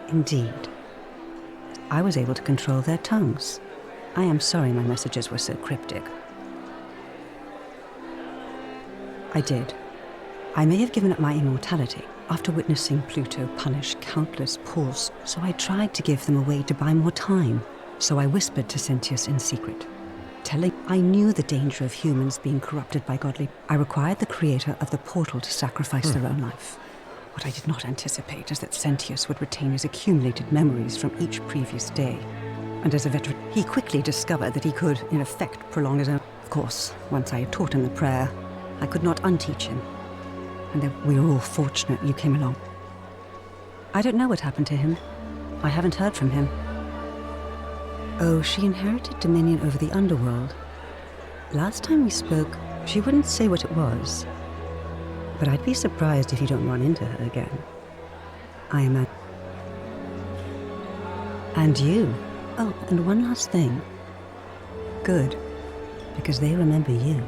Indeed. I was able to control their tongues. I am sorry my messages were so cryptic. I did. I may have given up my immortality after witnessing Pluto punish countless poor, so I tried to give them a way to buy more time. So I whispered to Sentius in secret, telling I knew the danger of humans being corrupted by godly. I required the creator of the portal to sacrifice their own life. What I did not anticipate is that Sentius would retain his accumulated memories from each previous day. And as a veteran, he quickly discovered that he could, in effect, prolong his own. Of course, once I had taught him the prayer, I could not unteach him. And then we were all fortunate you came along. I don't know what happened to him. I haven't heard from him. Oh, she inherited dominion over the underworld. Last time we spoke, she wouldn't say what it was. But I'd be surprised if you don't run into her again. I am And you. Oh, and one last thing. Good. Because they remember you.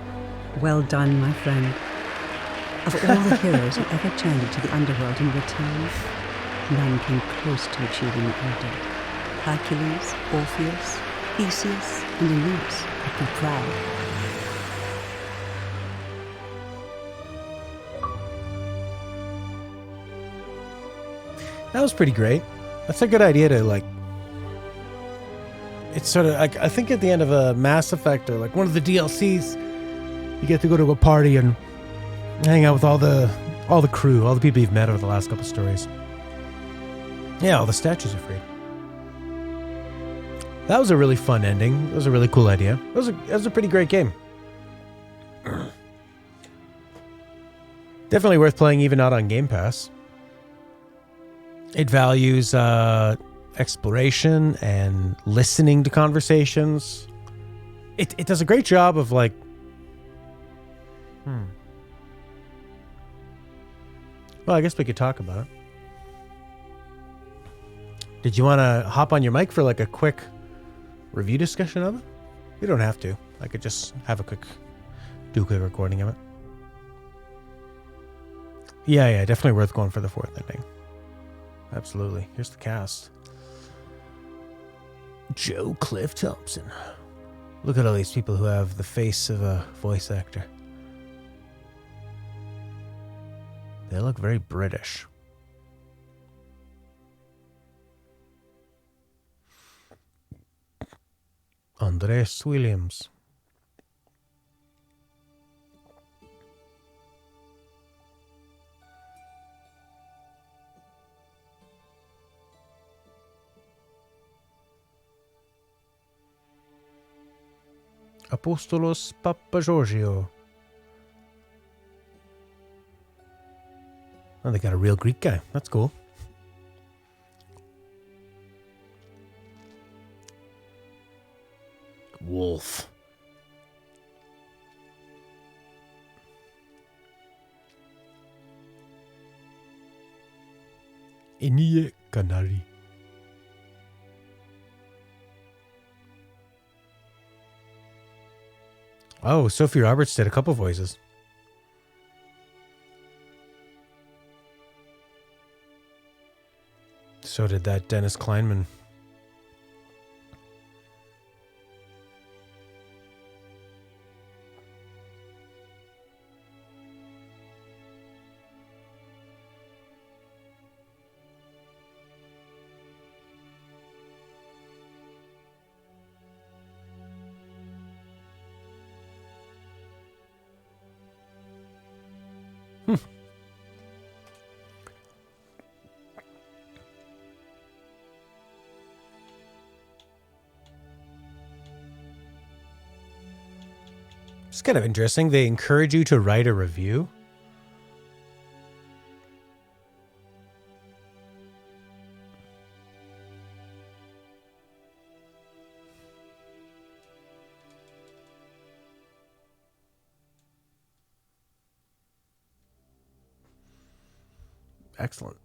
Well done, my friend. Of all the heroes who ever journeyed to the underworld and returned, none came close to achieving what you did. Hercules, Orpheus, Theseus, and Aeneas would be proud. That was pretty great. That's a good idea to, like... It's sort of, like, I think at the end of a Mass Effect or, like, one of the DLCs, you get to go to a party and hang out with all the crew, all the people you've met over the last couple stories. Yeah, all the statues are free. That was a really fun ending. It was a really cool idea. It was a pretty great game. Definitely worth playing even not on Game Pass. It values exploration and listening to conversations. It does a great job of like... Well, I guess we could talk about it. Did you want to hop on your mic for like a quick review discussion of it? You don't have to. I could just have do a quick recording of it. Yeah, definitely worth going for the fourth ending. Absolutely. Here's the cast. Joe Cliff Thompson. Look at all these people who have the face of a voice actor. They look very British. Andres Williams. Apostolos Papageorgiou. Oh, they got a real Greek guy. That's cool. Wolf. Inie Canary. Oh, Sophie Roberts did a couple voices. So did that Dennis Kleinman. It's kind of interesting. They encourage you to write a review. Excellent.